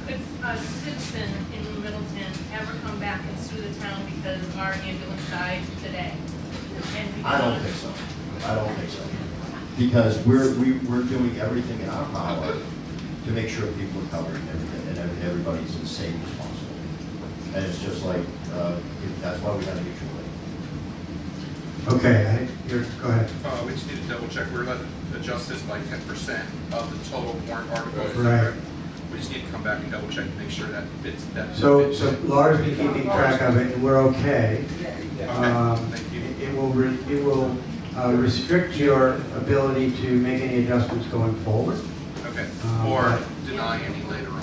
Could a citizen in Middleton ever come back and sue the town because our ambulance died today? I don't think so. I don't think so. Because we're doing everything in our power to make sure people are covered and everybody's as safe as possible. And it's just like, that's why we got a mutual aid. Okay, go ahead. We just need to double check, we're going to adjust this by 10% of the total warrant article. Right. We just need to come back and double check and make sure that fits that. So Laura's been keeping track of it, and we're okay. Thank you. It will restrict your ability to make any adjustments going forward. Okay, or deny any later on.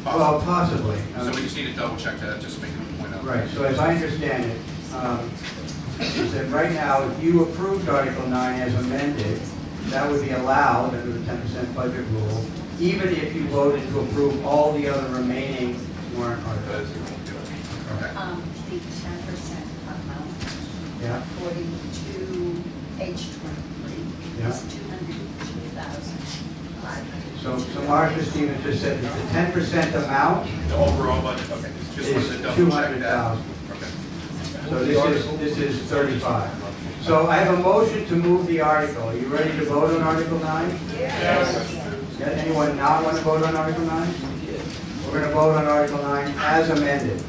Well, possibly. So we just need to double check that, just make a point out. Right, so as I understand it, is that right now, if you approved Article 9 as amended, that would be allowed under the 10% budget rule, even if you voted to approve all the other remaining warrant articles. Okay. The 10% amount, Yeah, according to page 23, Yeah. is 202,500. so Marcia Stevens just said that the 10% amount The overall budget, okay. Just wanted to is double check that. 200,000. Okay. So this is 35. So I have a motion to move the article. Are you ready to vote on Article 9? Yes. Does anyone not want to vote on Article 9? We're going to vote on Article 9 as amended.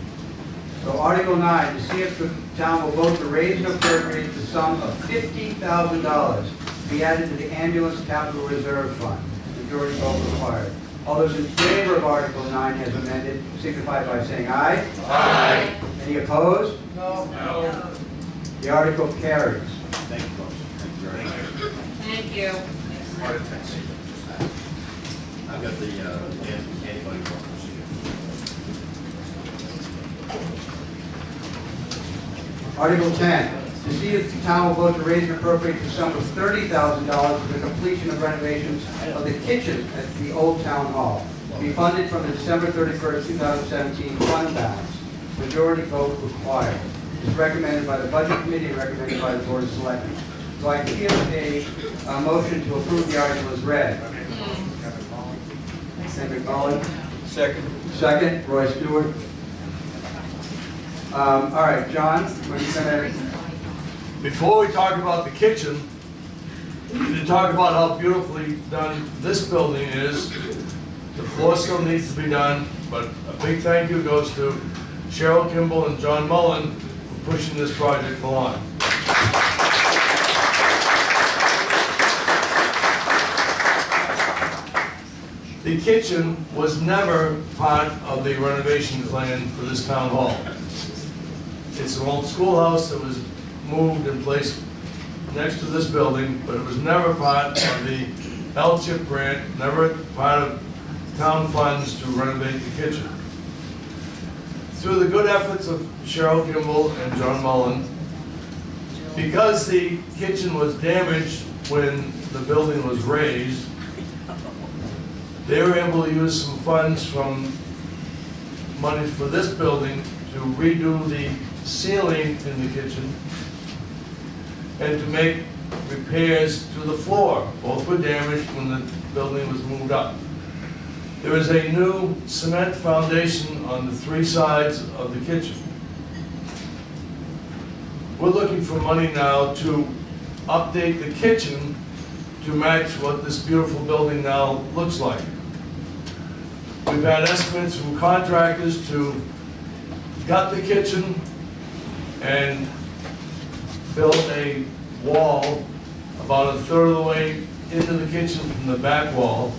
So Article 9, to see if the town will vote to raise and appropriate the sum of $50,000 to be added to the ambulance capital reserve fund. Majority vote required. All those in favor of Article 9 as amended signify by saying aye. Aye. Any opposed? No. The article carries. Thank you, folks. Thank you very much. Thank you. I've got the anybody want to proceed. Article 10, to see if the town will vote to raise and appropriate the sum of $30,000 for the completion of renovations of the kitchen at the Old Town Hall, to be funded from the December 31st, 2017 fund balance. Majority vote required. Is recommended by the Budget Committee and recommended by the Board of Selectmen. So I give a motion to approve the article as read. Senator Mullen. Second. Second, Roy Stewart. All right, John, what are you going to... Before we talk about the kitchen, we need to talk about how beautifully done this building is. The floor still needs to be done, but a big thank you goes to Cheryl Kimball and John Mullen for pushing this project along. The kitchen was never part of the renovation plan for this town hall. It's an old schoolhouse that was moved and placed next to this building, but it was never part of the L-chip grant, never part of town funds to renovate the kitchen. Through the good efforts of Cheryl Kimball and John Mullen, because the kitchen was damaged when the building was raised, they were able to use some funds from money for this building to redo the ceiling in the kitchen and to make repairs to the floor. Both were damaged when the building was moved up. There is a new cement foundation on the three sides of the kitchen. We're looking for money now to update the kitchen to match what this beautiful building now looks like. We've had estimates from contractors to gut the kitchen and build a wall about a third of the way into the kitchen from the back wall.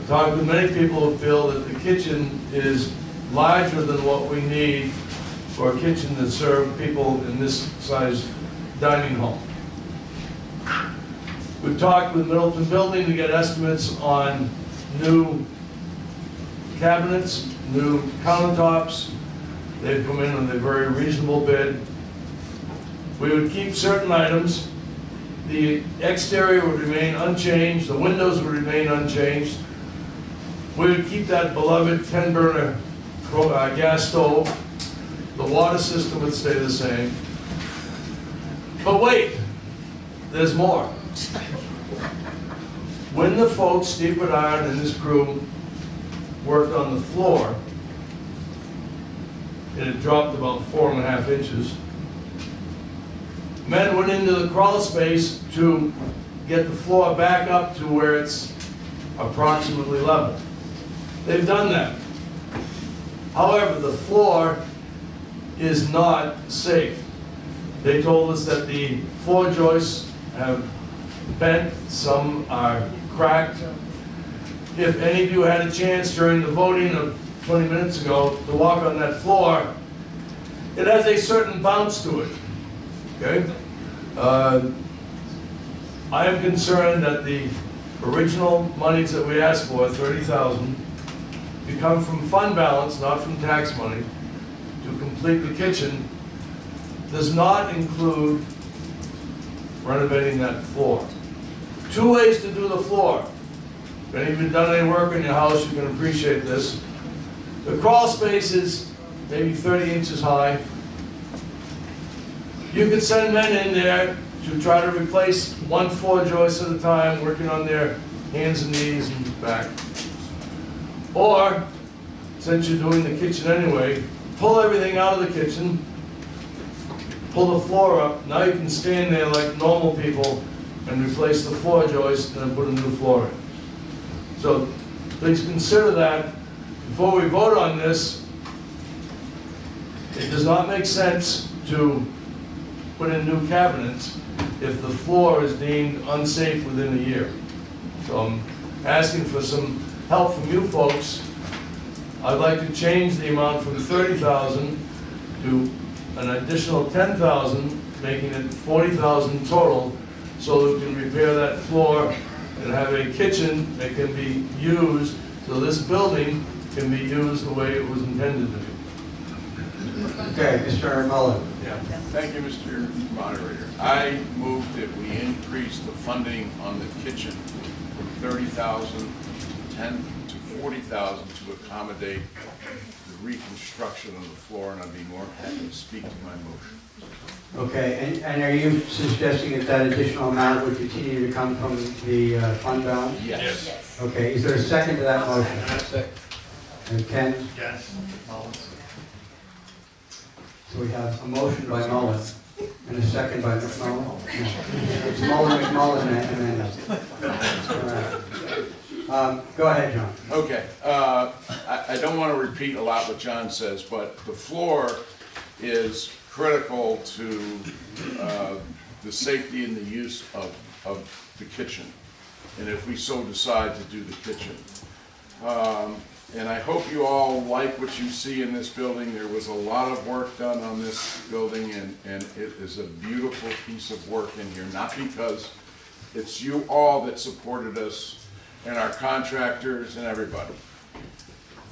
Talked with many people who feel that the kitchen is larger than what we need for a kitchen that serves people in this size dining hall. We've talked with Middleton Building to get estimates on new cabinets, new countertops. They've come in with a very reasonable bid. We would keep certain items. The exterior would remain unchanged, the windows would remain unchanged. We would keep that beloved 10-burner gas stove. The water system would stay the same. But wait, there's more. When the folks, Steve Bedard and his crew, worked on the floor, it had dropped about 4.5 inches. Men went into the crawl space to get the floor back up to where it's approximately level. They've done that. However, the floor is not safe. They told us that the floor joists have bent, some are cracked. if any of you had a chance during the voting of 20 minutes ago to walk on that floor, it has a certain bounce to it, okay? I am concerned that the original monies that we asked for, 30,000, to come from fund balance, not from tax money, to complete the kitchen, does not include renovating that floor. 2 ways to do the floor. If any of you have done any work in your house, you can appreciate this. The crawl space is maybe 30 inches high. You could send men in there to try to replace one floor joist at a time, working on their hands and knees and back. Or, since you're doing the kitchen anyway, pull everything out of the kitchen, pull the floor up. Now you can stand there like normal people and replace the floor joist and then put a new floor in. So please consider that before we vote on this. It does not make sense to put in new cabinets if the floor is deemed unsafe within a year. So I'm asking for some help from you folks. I'd like to change the amount from 30,000 to an additional 10,000, making it 40,000 total, so we can repair that floor and have a kitchen that can be used, so this building can be used the way it was intended to be. Okay, Mr. Mullen. Yeah, thank you, Mr. Moderator. I move that we increase the funding on the kitchen from 30,000 to 10 to 40,000 to accommodate the reconstruction of the floor, and I'd be more happy to speak to my motion. Okay, and are you suggesting that that additional amount would continue to come from the fund balance? Yes. Okay, is there a second to that motion? And Ken? Yes. So we have a motion by Mullen and a second by McMullen. It's Mullen, McMullen, and then. Go ahead, John. Okay, I don't want to repeat a lot what John says, but the floor is critical to the safety and the use of the kitchen, and if we so decide to do the kitchen. And I hope you all like what you see in this building. There was a lot of work done on this building, and it is a beautiful piece of work in here, not because it's you all that supported us and our contractors and everybody.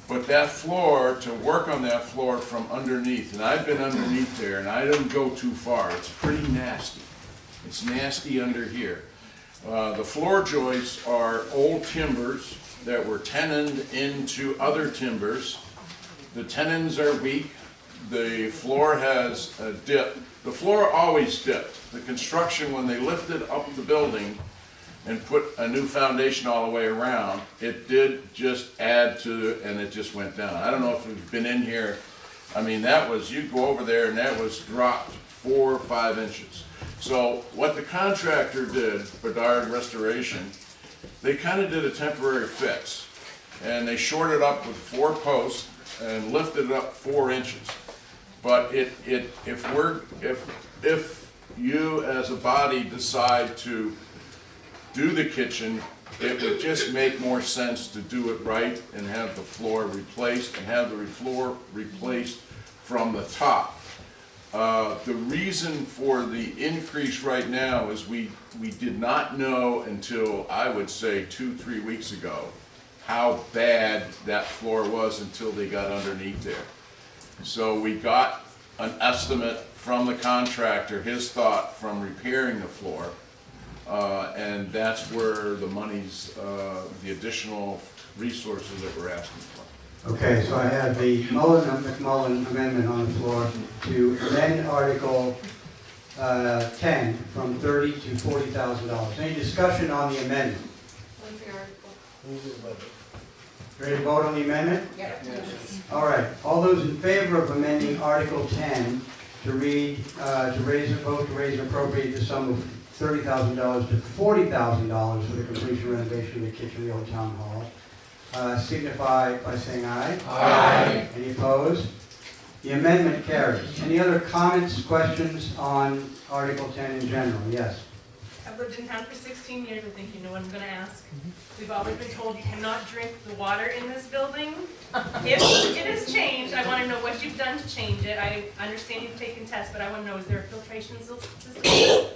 But that floor, to work on that floor from underneath, and I've been underneath there, and I didn't go too far. It's pretty nasty. It's nasty under here. The floor joists are old timbers that were tenoned into other timbers. The tenons are weak. The floor has a dip. The floor always dipped. The construction, when they lifted up the building and put a new foundation all the way around, it did just add to it, and it just went down. I don't know if you've been in here. I mean, that was, you go over there and that was dropped 4 or 5 inches. So what the contractor did, Bedard Restoration, they kind of did a temporary fix, and they shorted up with 4 posts and lifted it up 4 inches. But if you as a body decide to do the kitchen, it would just make more sense to do it right and have the floor replaced and have the floor replaced from the top. The reason for the increase right now is we did not know until, I would say, 2-3 weeks ago, how bad that floor was until they got underneath there. So we got an estimate from the contractor, his thought from repairing the floor, and that's where the money's, the additional resources that we're asking for. Okay, so I have the Mullen and McMullen amendment on the floor to amend Article 10 from $30,000 to $40,000. Any discussion on the amendment? Ready to vote on the amendment? Yep. All right, all those in favor of amending Article 10 to read, to raise a vote to raise and appropriate the sum of $30,000 to $40,000 for the completion renovation of the kitchen of the old town hall, signify by saying aye. Aye. Any opposed? The amendment carries. Any other comments, questions on Article 10 in general? Yes. I've lived in town for 16 years, I think you know what I'm gonna ask. We've always been told you cannot drink the water in this building. If it has changed, I wanna know what you've done to change it. I understand you've taken tests, but I wanna know, is there a filtration system?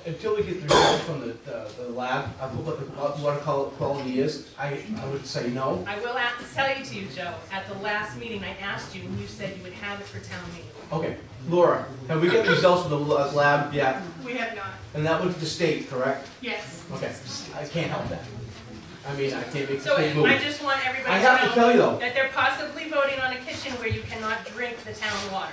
Until we get the results from the lab, I put what the water quality is, I would say no. I will tell you to you, Joe, at the last meeting, I asked you, and you said you would have it for town meeting. Okay, Laura, have we got results from the lab yet? We have not. And that went to the state, correct? Yes. Okay, I can't help that. I mean, I can't make the So state move. I just want everybody I have to tell you to though. know that they're possibly voting on a kitchen where you cannot drink the town water.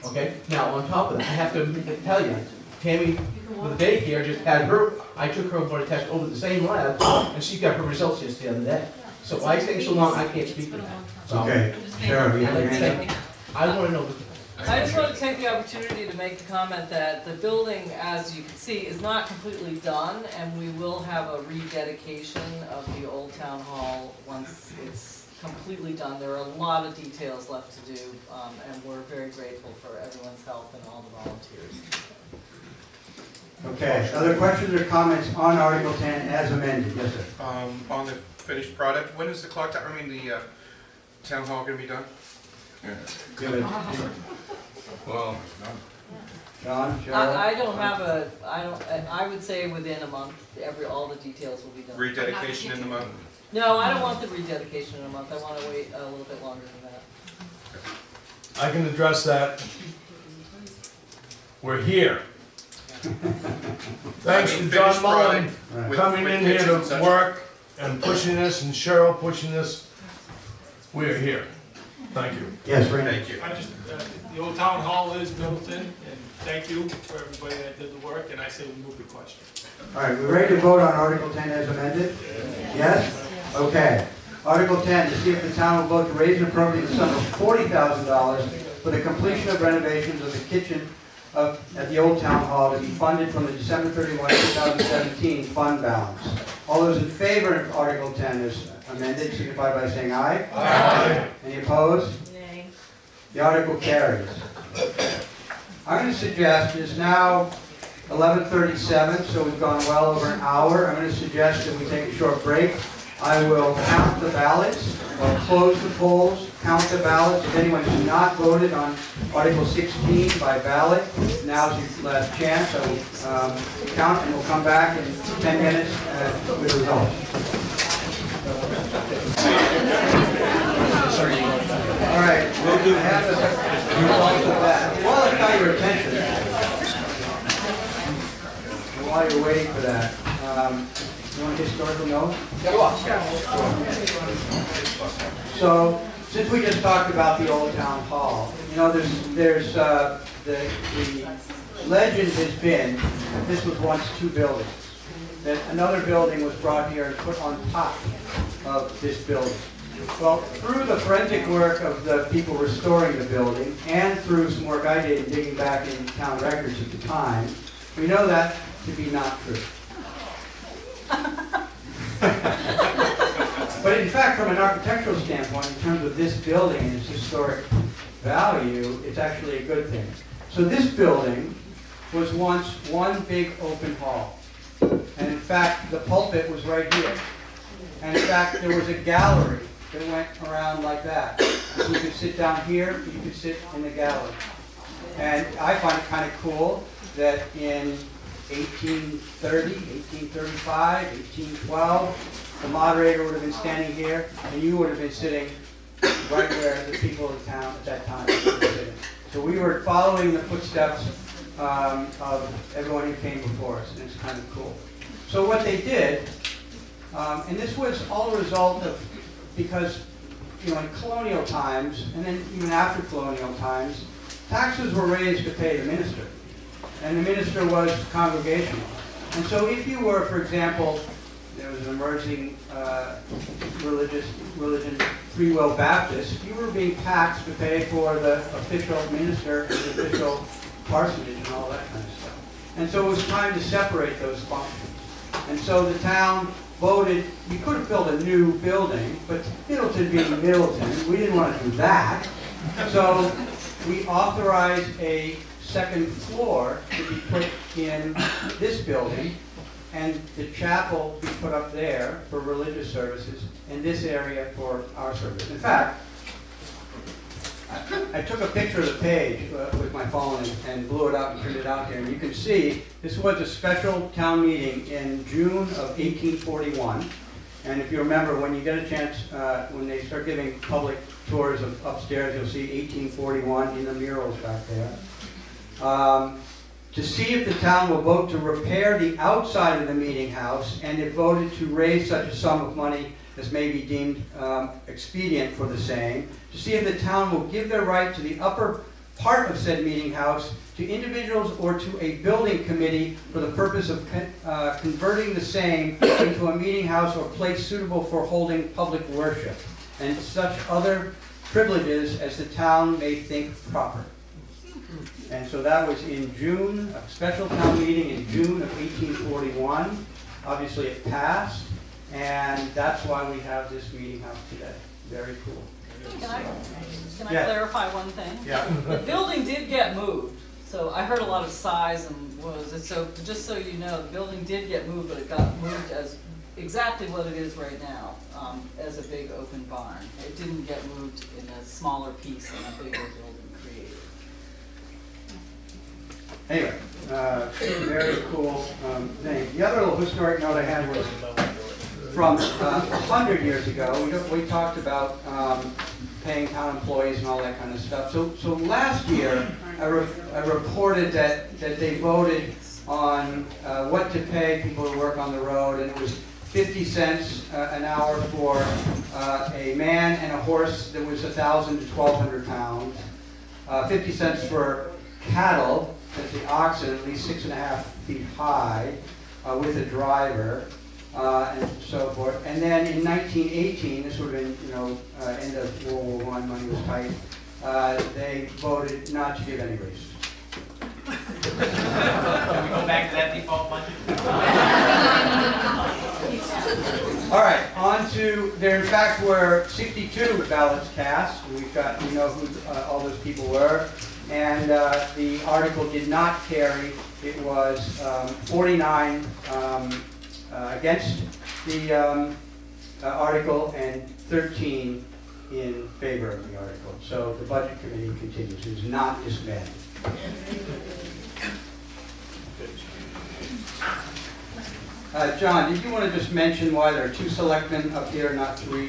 Okay, now on top of that, I have to tell you, Tammy, with the daycare, just had her, I took her blood test over the same lab, and she got her results just the other day. So why it's taking so long, I can't speak to that. So, Okay, Sheriff, you have your hand up? I want to know. I just want to take the opportunity to make the comment that the building, as you can see, is not completely done, and we will have a rededication of the old town hall once it's completely done. There are a lot of details left to do, and we're very grateful for everyone's help and all the volunteers. Okay, other questions or comments on Article 10 as amended? Yes, sir. On the finished product, when is the clock tower, the town hall gonna be done? Give it. Well, John, Cheryl? I don't have I would say within a month, all the details will be done. rededication in the month? No, I don't want the rededication in a month, I want to wait a little bit longer than that. I can address that. We're here. Thanks to John Finished Mullen product coming with in here kitchen and to such. work and pushing this, and Cheryl pushing this. We're here. Thank you. Yes, Randy. Thank you. I just, the old town hall is built in, and thank you for everybody that did the work, and I say we move the question. All right, we ready to vote on Article 10 as amended? Yes? Okay. Article 10, to see if the town will vote to raise and appropriate the sum of $40,000 for the completion of renovations of the kitchen at the Old Town Hall to be funded from the December 31, 2017 fund balance. All those in favor of Article 10 as amended, signify by saying aye. Aye. Any opposed? Nay. The article carries. I'm going to suggest, it's now 11:37, so we've gone well over an hour. I'm going to suggest that we take a short break. I will count the ballots, I'll close the polls, count the ballots. If anyone has not voted on Article 16 by ballot, now's your last chance. I will count and we'll come back in 10 minutes with the results. All right, we'll do have the results of that. While I got your attention, while you're waiting for that, you want a historical note? So, since we just talked about the Old Town Hall, you know, there's the legend has been that this was once two buildings. That another building was brought here and put on top of this building. Well, through the forensic work of the people restoring the building, and through some work I did in digging back in town records at the time, we know that to be not true. But in fact, from an architectural standpoint, in terms of this building and its historic value, it's actually a good thing. So this building was once one big open hall. And in fact, the pulpit was right here. And in fact, there was a gallery that went around like that. So you could sit down here, you could sit in the gallery. And I find it kind of cool that in 1830, 1835, 1812, the moderator would have been standing here, and you would have been sitting right where the people of the town at that time were sitting. So we were following the footsteps of everyone who came before us, and it's kind of cool. So what they did, and this was all a result of, because you know, in colonial times, and then even after colonial times, taxes were raised to pay the minister. And the minister was congregational. And so if you were, for example, there was an emerging religion, Free Will Baptist, you were being taxed to pay for the official minister and the official parsonage and all that kind of stuff. And so it was time to separate those functions. And so the town voted, we could have built a new building, but Middleton being Middleton, we didn't want to do that. So we authorized a second floor to be put in this building, and the chapel be put up there for religious services, and this area for our service. In fact, I took a picture of the page with my phone and blew it up and printed it out here, and you can see this was a special town meeting in June of 1841. And if you remember, when you get a chance, when they start giving public tours of upstairs, you'll see 1841 in the murals back there. To see if the town will vote to repair the outside of the meeting house, and if voted to raise such a sum of money as may be deemed expedient for the same, to see if the town will give their right to the upper part of said meeting house to individuals or to a building committee for the purpose of converting the same into a meeting house or place suitable for holding public worship, and such other privileges as the town may think proper. And so that was in June, a special town meeting in June of 1841. Obviously it passed, and that's why we have this meeting house today. Very cool. Can I Yeah. clarify one thing? Yeah. The building did get moved, so I heard a lot of sighs and woes, and so, just so you know, the building did get moved, but it got moved as exactly what it is right now, as a big open barn. It didn't get moved in a smaller piece than a bigger building created. Anyway, very cool thing. The other little historic note I had was from 100 years ago. We talked about paying town employees and all that kind of stuff. So last year, I reported that they voted on what to pay people who work on the road, and it was 50 cents an hour for a man and a horse that was 1,000 to 1,200 pounds, 50 cents for cattle, that's the oxen, at least 6.5 feet high, with a driver, and so forth. And then in 1918, this would have been, end of World War I, money was tight, they voted not to give any raises. Can we go back to that default budget? All right, on to, there in fact were 62 ballots cast. We know who all those people were. And the article did not carry. It was 49 against the article and 13 in favor of the article. So the Budget Committee continues. It is not disbanded. John, did you want to just mention why there are 2 selectmen up here, not 3?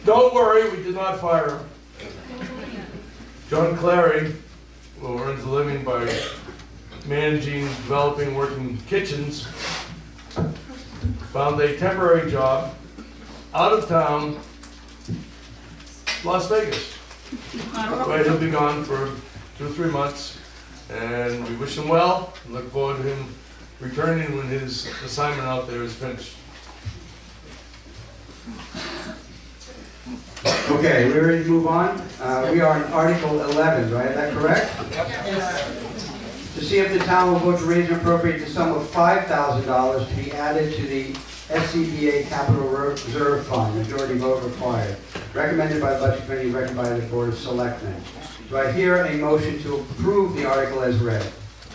Don't worry, we did not fire him. John Clary, who earns a living by managing, developing, working kitchens, found a temporary job out of town, Las Vegas. But he'll be gone for 2 or 3 months, and we wish him well and look forward to him returning when his assignment out there is finished. Okay, we're ready to move on. We are in Article 11, right? Is that correct? To see if the town will vote to raise and appropriate the sum of $5,000 to be added to the SCBA Capital Reserve Fund, majority vote required. Recommended by the Budget Committee, recommended by the Board of Selectmen. Do I hear a motion to approve the article as read?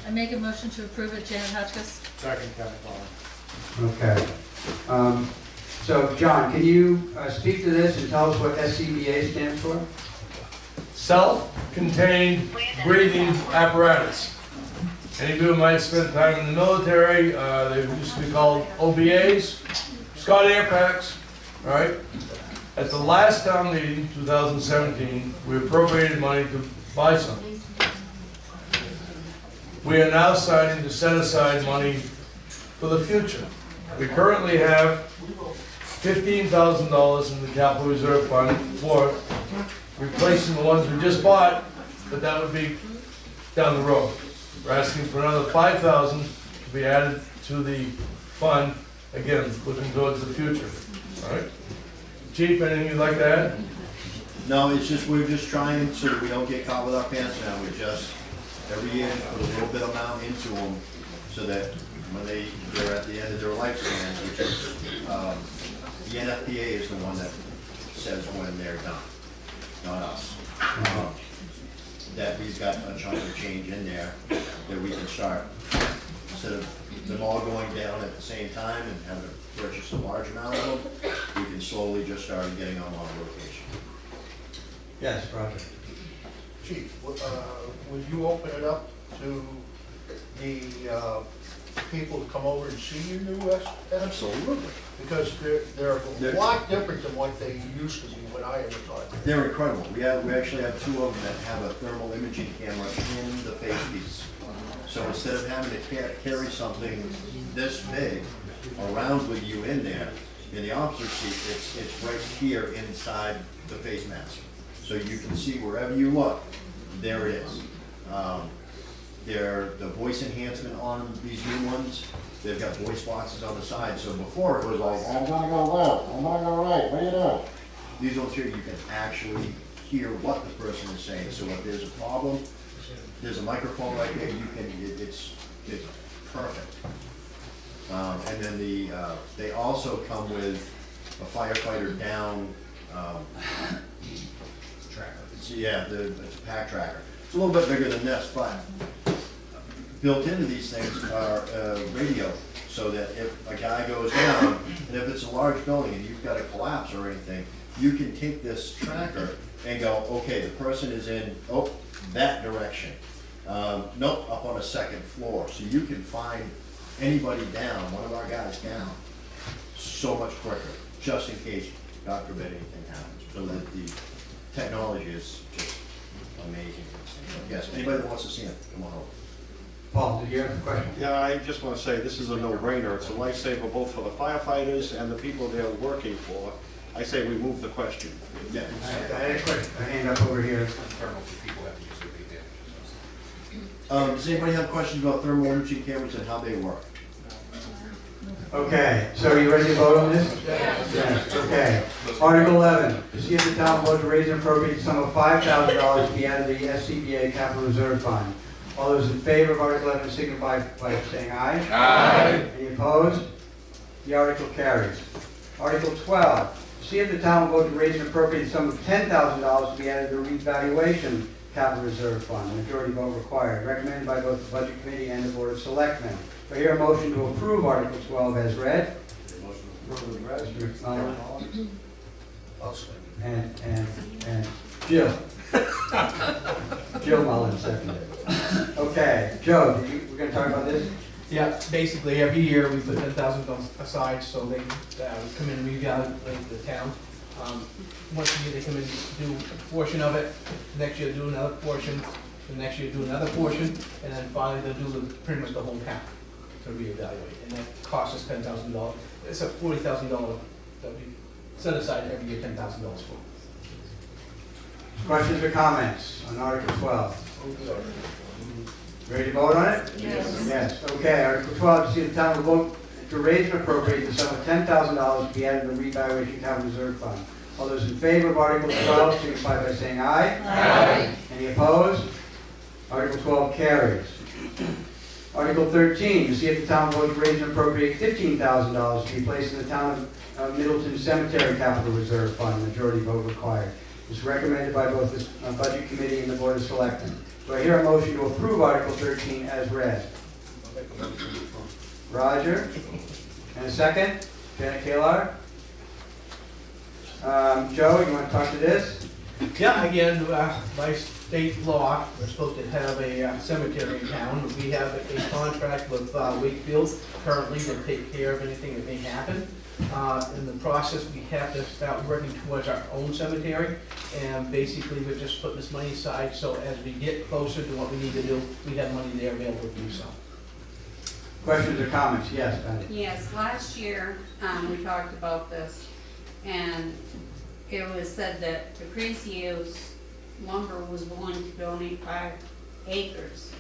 I make a motion to approve it, Janet Hotchkiss. Second, Kevin Fowler. Okay. So, John, can you speak to this and tell us what SCBA stands for? Self-contained breathing apparatus. Any of you might spend time in the military, they used to be called OBAs, Scott Air Packs, right? At the last town meeting, 2017, we appropriated money to buy some. We are now starting to set aside money for the future. We currently have $15,000 in the capital reserve fund for replacing the ones we just bought, but that would be down the road. We're asking for another $5,000 to be added to the fund, again, looking towards the future. All right? Chief, anything you'd like to add? No, it's just, we're just trying so that we don't get caught with our pants down. We just, every year, put a little bit amount into them so that when they're at the end of their lifespan, which is, the NFPA is the one that says when they're done, not us. that we've got a chunk of change in there that we can start. Instead of them all going down at the same time and having to purchase a large amount of them, we can slowly just start getting them on rotation. Yes, Roger. Chief, would you open it up to the people to come over and see your new Absolutely. Because they're a lot different than what they used to be when I ever taught them. They're incredible. We actually have two of them that have a thermal imaging camera in the face piece. So instead of having to carry something this big around with you in there, in the officer's seat, it's right here inside the face mask. So you can see wherever you look, there it is. They're the voice enhancement on these new ones. They've got voice boxes on the side. So before it was like, I'm gonna go left, I'm gonna go right, what do you know? These ones here, you can actually hear what the person is saying. So if there's a problem, there's a microphone right there, you can, it's perfect. And then they also come with a firefighter down, tracker. It's a pack tracker. It's a little bit bigger than this, but built into these things are radio, so that if a guy goes down, and if it's a large building and you've got a collapse or anything, you can take this tracker and go, okay, the person is in, that direction. Nope, up on a second floor. So you can find anybody down, one of our guys down, so much quicker, just in case, God forbid, anything happens. So that the technology is just amazing. Yes, anybody that wants to see it, come on over. Paul, did you have a question? Yeah, I just want to say, this is a no-brainer. It's a lifesaver both for the firefighters and the people they're working for. I say we move the question. Yeah. I had a question, a hand up over here. Does anybody have questions about thermal imaging cameras and how they work? Okay, so are you ready to vote on this? Yes. Okay. Article 11, to see if the town vote to raise and appropriate the sum of $5,000 to be added to the SCBA Capital Reserve Fund. All those in favor of Article 11 signify by saying aye. Aye. Any opposed? The article carries. Article 12, to see if the town will vote to raise and appropriate the sum of $10,000 to be added to the revaluation Capital Reserve Fund. Majority vote required. Recommended by both the Budget Committee and the Board of Selectmen. Do I hear a motion to approve Article 12 as read? Mr. McMillan. And Jill. Jill Mullin seconded. Okay, Joe, we're going to talk about this? Yeah, basically, every year we put $10,000 aside so they come in and revalue the town. Once a year they come in and do a portion of it, next year do another portion, the next year do another portion, and then finally they'll do pretty much the whole town to reevaluate. And that costs us $10,000. It's a $40,000 that we set aside every year, $10,000 for. Questions or comments on Article 12? Ready to vote on it? Yes. Yes. Okay, Article 12, to see if the town will vote to raise and appropriate the sum of $10,000 to be added to the revaluation capital reserve fund. All those in favor of Article 12 signify by saying aye. Aye. Any opposed? Article 12 carries. Article 13, to see if the town will vote to raise and appropriate $15,000 to be placed in the town of Middleton Cemetery Capital Reserve Fund. Majority vote required. It's recommended by both the Budget Committee and the Board of Selectmen. Do I hear a motion to approve Article 13 as read? Roger. And a second? Janet Kalar? Joe, you want to talk to this? Yeah, again, by state law, we're supposed to have a cemetery in town. We have a contract with Wakefield currently to take care of anything that may happen. In the process, we have to start working towards our own cemetery, and basically we're just putting this money aside so as we get closer to what we need to do, we have money there available to do so. Questions or comments? Yes, Patty. Yes, last year, we talked about this, and it was said that the Crazios Lumber was willing to donate 5 acres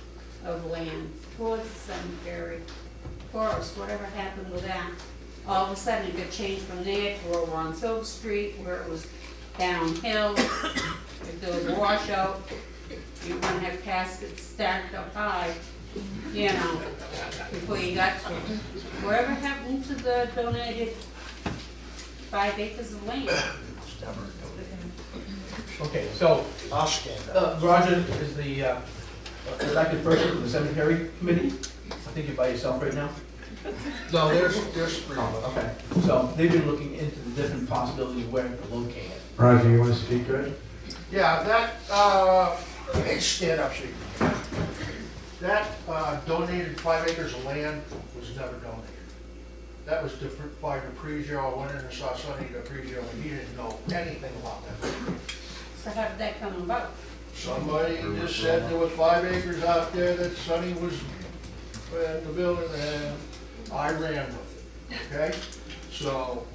of land towards the cemetery, forest, whatever happened with that. All of a sudden, it got changed from there to over on Silver Street, where it was downhill. If there was a washout, you were gonna have caskets stacked up high, you know, before you got to it. Whatever happened to the donated 5 acres of land? Okay, so, I'll scan that. Roger is the elected person for the cemetery committee. I think you're by yourself right now. No, there's three of us. Okay, so they've been looking into the different possibilities of where to locate it. Roger, you want to speak to it? Yeah, that, hey, stand up, Chief. That donated 5 acres of land was never donated. That was by DePrizio. I went in and saw Sonny DePrizio, and he didn't know anything about that. So how did that come about? Somebody just said there was 5 acres out there that Sonny was in the building, and I ran with it, okay? So,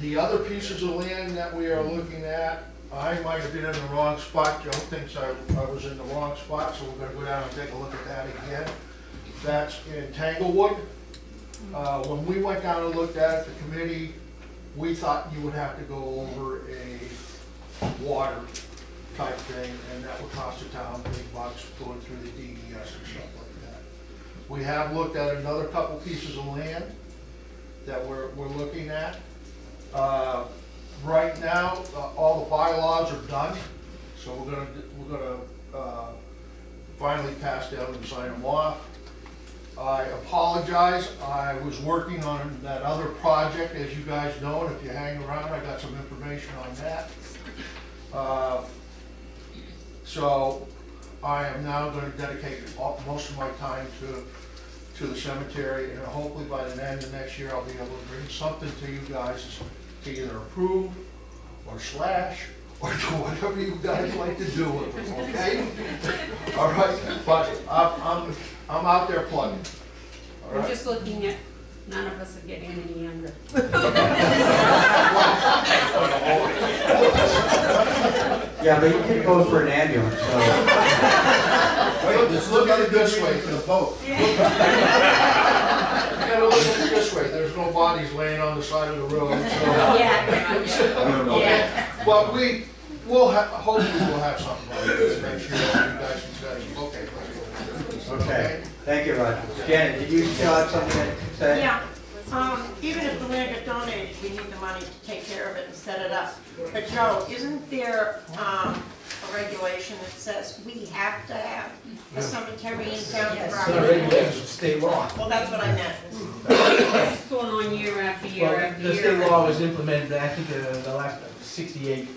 the other pieces of land that we are looking at, I might have been in the wrong spot. Joe thinks I was in the wrong spot, so we're gonna go down and take a look at that again. That's in Tanglewood. When we went down and looked at it, the committee, we thought you would have to go over a water type thing, and that would cost the town big bucks going through the DES and stuff like that. We have looked at another couple pieces of land that we're looking at. Right now, all the bylaws are done, so we're gonna finally pass them and sign them off. I apologize, I was working on that other project, as you guys know, and if you hang around, I got some information on that. So I am now going to dedicate most of my time to the cemetery, and hopefully by the end of next year, I'll be able to bring something to you guys to either approve or slash or do whatever you guys like to do with them, okay? All right, but I'm out there plugging. All I'm right? just looking at, none of us are getting any younger. Yeah, but you can vote for an ambulance, so. Wait, let's look at it this way for the vote. You gotta look at it this way, there's no bodies laying on the side of the road, so. Yeah. Okay, but we'll have, hopefully we'll have something like this next year, so you guys can say, okay, let's go. Okay, thank you, Roger. Janet, did you still have something to say? Yeah, even if the land got donated, we need the money to take care of it and set it up. But Joe, isn't there, a regulation that says we have to have a cemetery in town? It's not a regulation, it's state law. Well, that's what I meant. It's going on year after year Well, after the year. state law was implemented, I think, the last 68.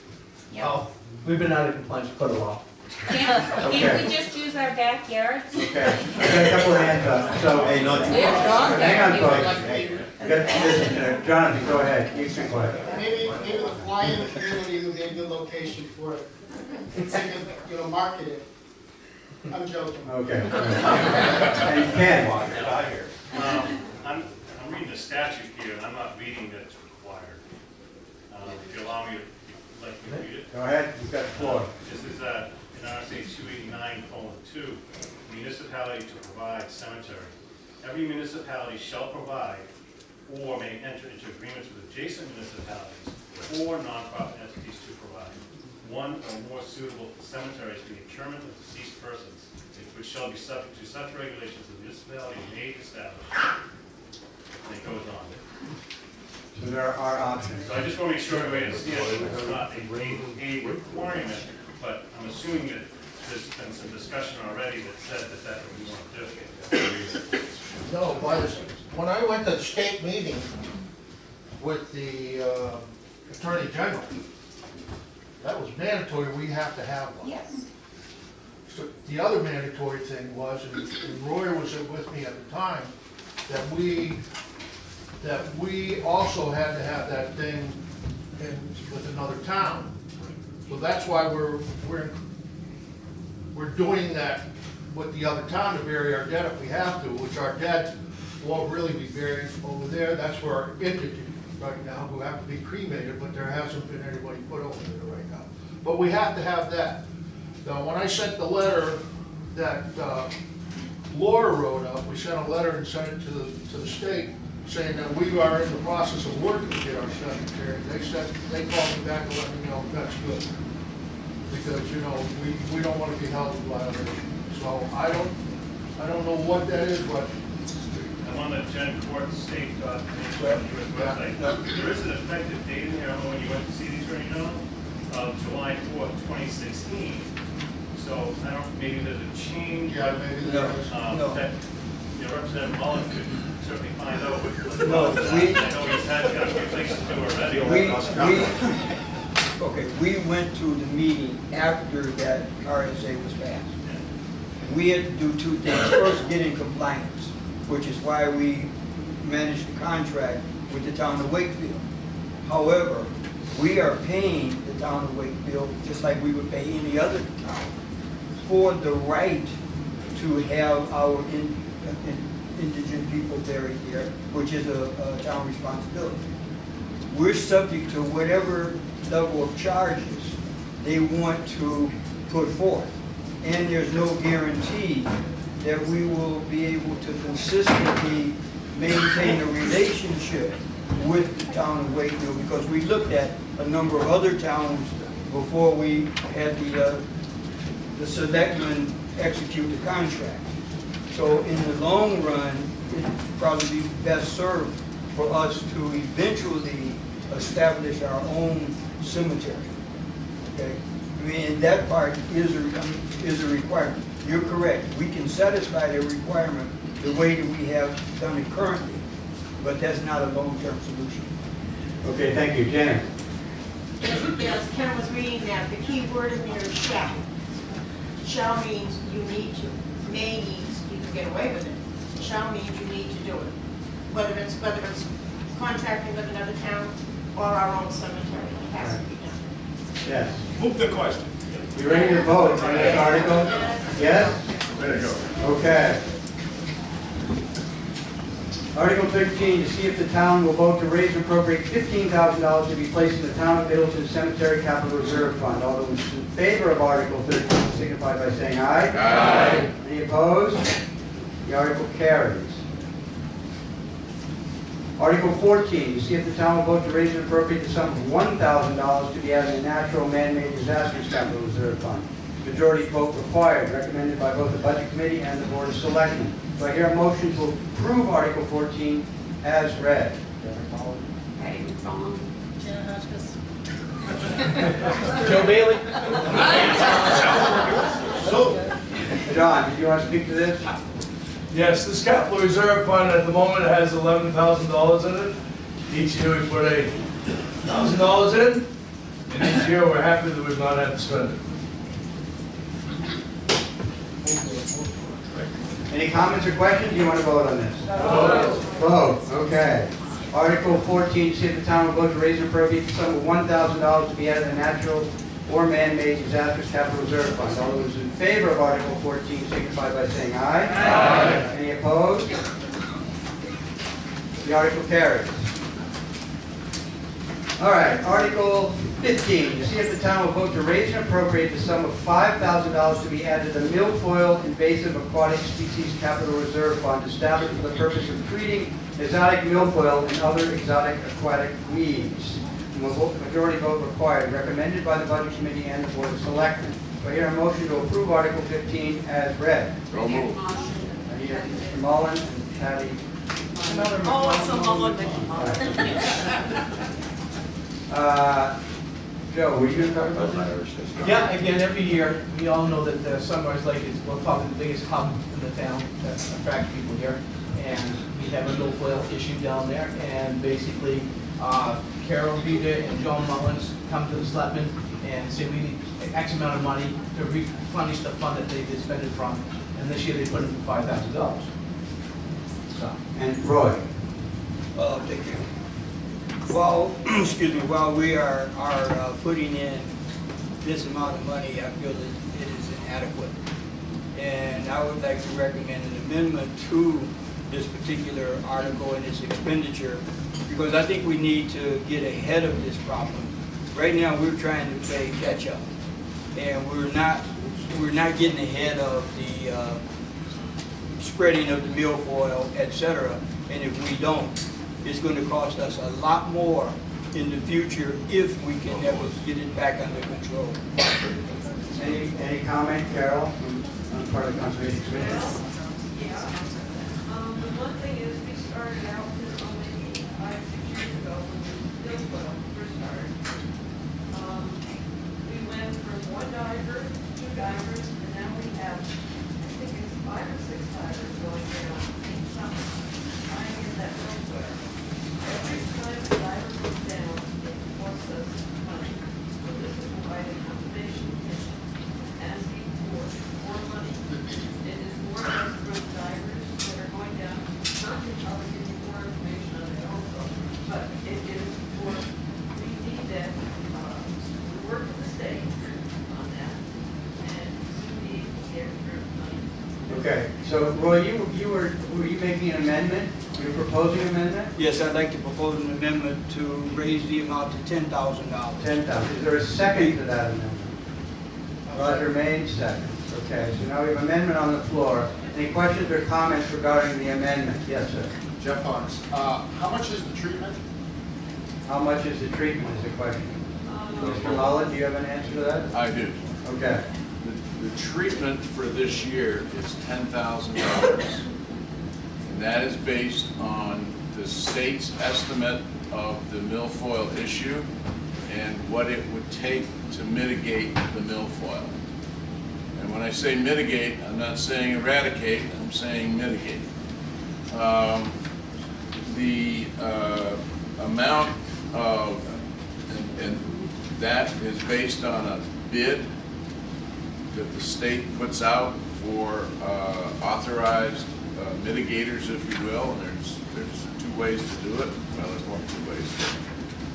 Yeah. Oh, we've been out of compliance for quite a while. Can't we just use our backyards? Okay, I got a couple of hands up, so. Hey, not too Yeah, John, Hang on, people folks. like to- I got this, Jonathan, go ahead, you can go ahead. Maybe the fly-in community would be a good location for it. They could, market it. I'm joking. Okay. And Ken? I'm reading the statute here, and I'm not reading that it's required. If you allow me to, like me to read it. Go ahead, you've got the floor. This is in RSA 289:2, municipality to provide cemetery. Every municipality shall provide or may enter into agreements with adjacent municipalities or nonprofit entities to provide one or more suitable cemeteries for the interment of deceased persons, which shall be subject to such regulations as the municipality may establish. And it goes on. So there are options. So I just want to make sure everybody understands that it's not a requirement, but I'm assuming that there's been some discussion already that said that that's what we want to do. No, when I went to the state meeting with the Attorney General, that was mandatory, we have to have one. Yes. So the other mandatory thing was, and Roy was with me at the time, that we also had to have that thing with another town. So that's why we're doing that with the other town to bury our dead if we have to, which our dead won't really be buried over there. That's where our indigent right now, who have to be cremated, but there hasn't been anybody put over there right now. But we have to have that. Now, when I sent the letter that Laura wrote up, we sent a letter and sent it to the state saying that we are in the process of working to get our cemetery. They called me back and let me know that's good. Because, we don't want to be held in violation. So I don't know what that is, but I'm on the Gen Court State website. There is an effective date in there when you went to see the Attorney General. of July 4th, 2016. So I don't, maybe there's a change. Yeah, maybe there is. No. That, you know, Representative Mullin could certainly find out what the No, process we- is. I know he's had got a few things to do already. We went to the meeting after that RSA was passed. We had to do two things. First, get in compliance, which is why we managed the contract with the town of Wakefield. However, we are paying the town of Wakefield, just like we would pay any other town, for the right to have our indigent people buried here, which is a town responsibility. We're subject to whatever level of charges they want to put forth. And there's no guarantee that we will be able to consistently maintain a relationship with the town of Wakefield, because we looked at a number of other towns before we had the selectmen execute the contract. So in the long run, it'd probably be best served for us to eventually establish our own cemetery. Okay? I mean, and that part is a requirement. You're correct. We can satisfy the requirement the way that we have done it currently, but that's not a long-term solution. Okay, thank you. Janet? Yes, Ken was reading that, the key word in there is shall. Shall means you need to. May means you can get away with it. Shall means you need to do it. Whether it's contracting with another town or our own cemetery, it has to be done. Yes. Move the question. You ready to vote on this article? Yes? There you go. Okay. Article 13, to see if the town will vote to raise and appropriate $15,000 to be placed in the Town of Middleton Cemetery Capital Reserve Fund. All those in favor of Article 13 signify by saying aye. Aye. Any opposed? The article carries. Article 14, to see if the town will vote to raise and appropriate the sum of $1,000 to be added in the Natural Man-Made Disasters Capital Reserve Fund. Majority vote required, recommended by both the Budget Committee and the Board of Selectmen. Do I hear a motion to approve Article 14 as read? Patty McFawn. Janet Hotchkiss. Joe Bailey? John, did you want to speak to this? Yes, this capital reserve fund at the moment has $11,000 in it. Each year we put $1,000 in, and each year we're happy that we've not had to spend it. Any comments or questions? Do you want to vote on this? Vote, okay. Article 14, to see if the town will vote to raise and appropriate the sum of $1,000 to be added to the Natural or Man-Made Disasters Capital Reserve Fund. All those in favor of Article 14 signify by saying aye. Aye. Any opposed? The article carries. All right, Article 15, to see if the town will vote to raise and appropriate the sum of $5,000 to be added to the Milfoil Invasive Aquatic Species Capital Reserve Fund established for the purpose of treating exotic milfoil and other exotic aquatic weeds. Majority vote required, recommended by the Budget Committee and the Board of Selectmen. Do I hear a motion to approve Article 15 as read? So moved. I need Mr. Mullen and Patty. Joe, were you going to talk about that? Yeah, again, every year, we all know that Sunrise Lake is probably the biggest hub in the town that attracts people here. And we have a milfoil issue down there, and basically, Carol Vita and John Mullins come to the selectmen and say we need X amount of money to replenish the fund that they did spend it from. And this year they put in $5,000. So. And Roy? Thank you. While, excuse me, while we are putting in this amount of money, I feel that it is inadequate. And I would like to recommend an amendment to this particular article and its expenditure, because I think we need to get ahead of this problem. Right now, we're trying to play catch up, and we're not getting ahead of the spreading of the milfoil, etc. And if we don't, it's going to cost us a lot more in the future if we can never get it back under control. Any comment, Carol, on part of the Conservation Committee? Yeah. The one thing is, we started out this maybe 5-6 years ago when the milfoil first started. Okay, so Roy, were you making an amendment? You were proposing an amendment? Yes, I'd like to propose an amendment to raise the amount to $10,000. 10,000. Is there a second to that amendment? Roger Main, second. Okay, so now we have an amendment on the floor. Any questions or comments regarding the amendment? Yes, sir. Jeff Fox, how much is the treatment? How much is the treatment is the question. Mr. Mullen, do you have an answer to that? I do. Okay. The treatment for this year is $10,000. And that is based on the state's estimate of the milfoil issue and what it would take to mitigate the milfoil. And when I say mitigate, I'm not saying eradicate, I'm saying mitigate. The amount of, and that is based on a bid that the state puts out for authorized mitigators, if you will. And there's two ways to do it. Well, there's more than two ways.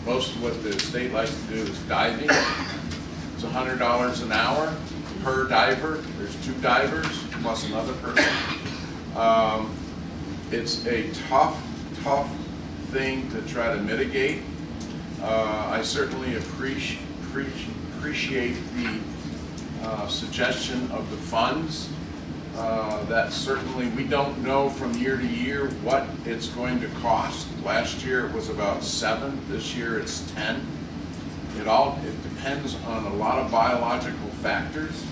Most of what the state likes to do is diving. It's $100 an hour per diver. There's 2 divers plus another person. It's a tough thing to try to mitigate. I certainly appreciate the suggestion of the funds. That certainly, we don't know from year to year what it's going to cost. Last year it was about 7, this year it's 10. It depends on a lot of biological factors.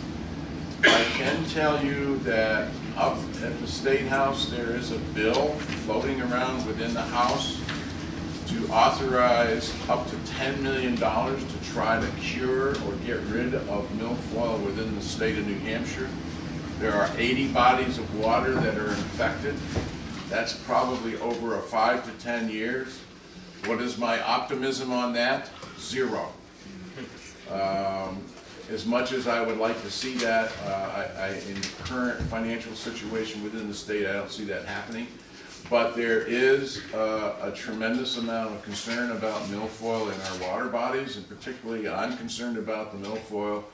I can tell you that up at the State House there is a bill floating around within the House to authorize up to $10 million to try to cure or get rid of milfoil within the state of New Hampshire. There are 80 bodies of water that are infected. That's probably over a 5 to 10 years. What is my optimism on that? 0. As much as I would like to see that, in the current financial situation within the state, I don't see that happening. But there is a tremendous amount of concern about milfoil in our water bodies, and particularly I'm concerned about the milfoil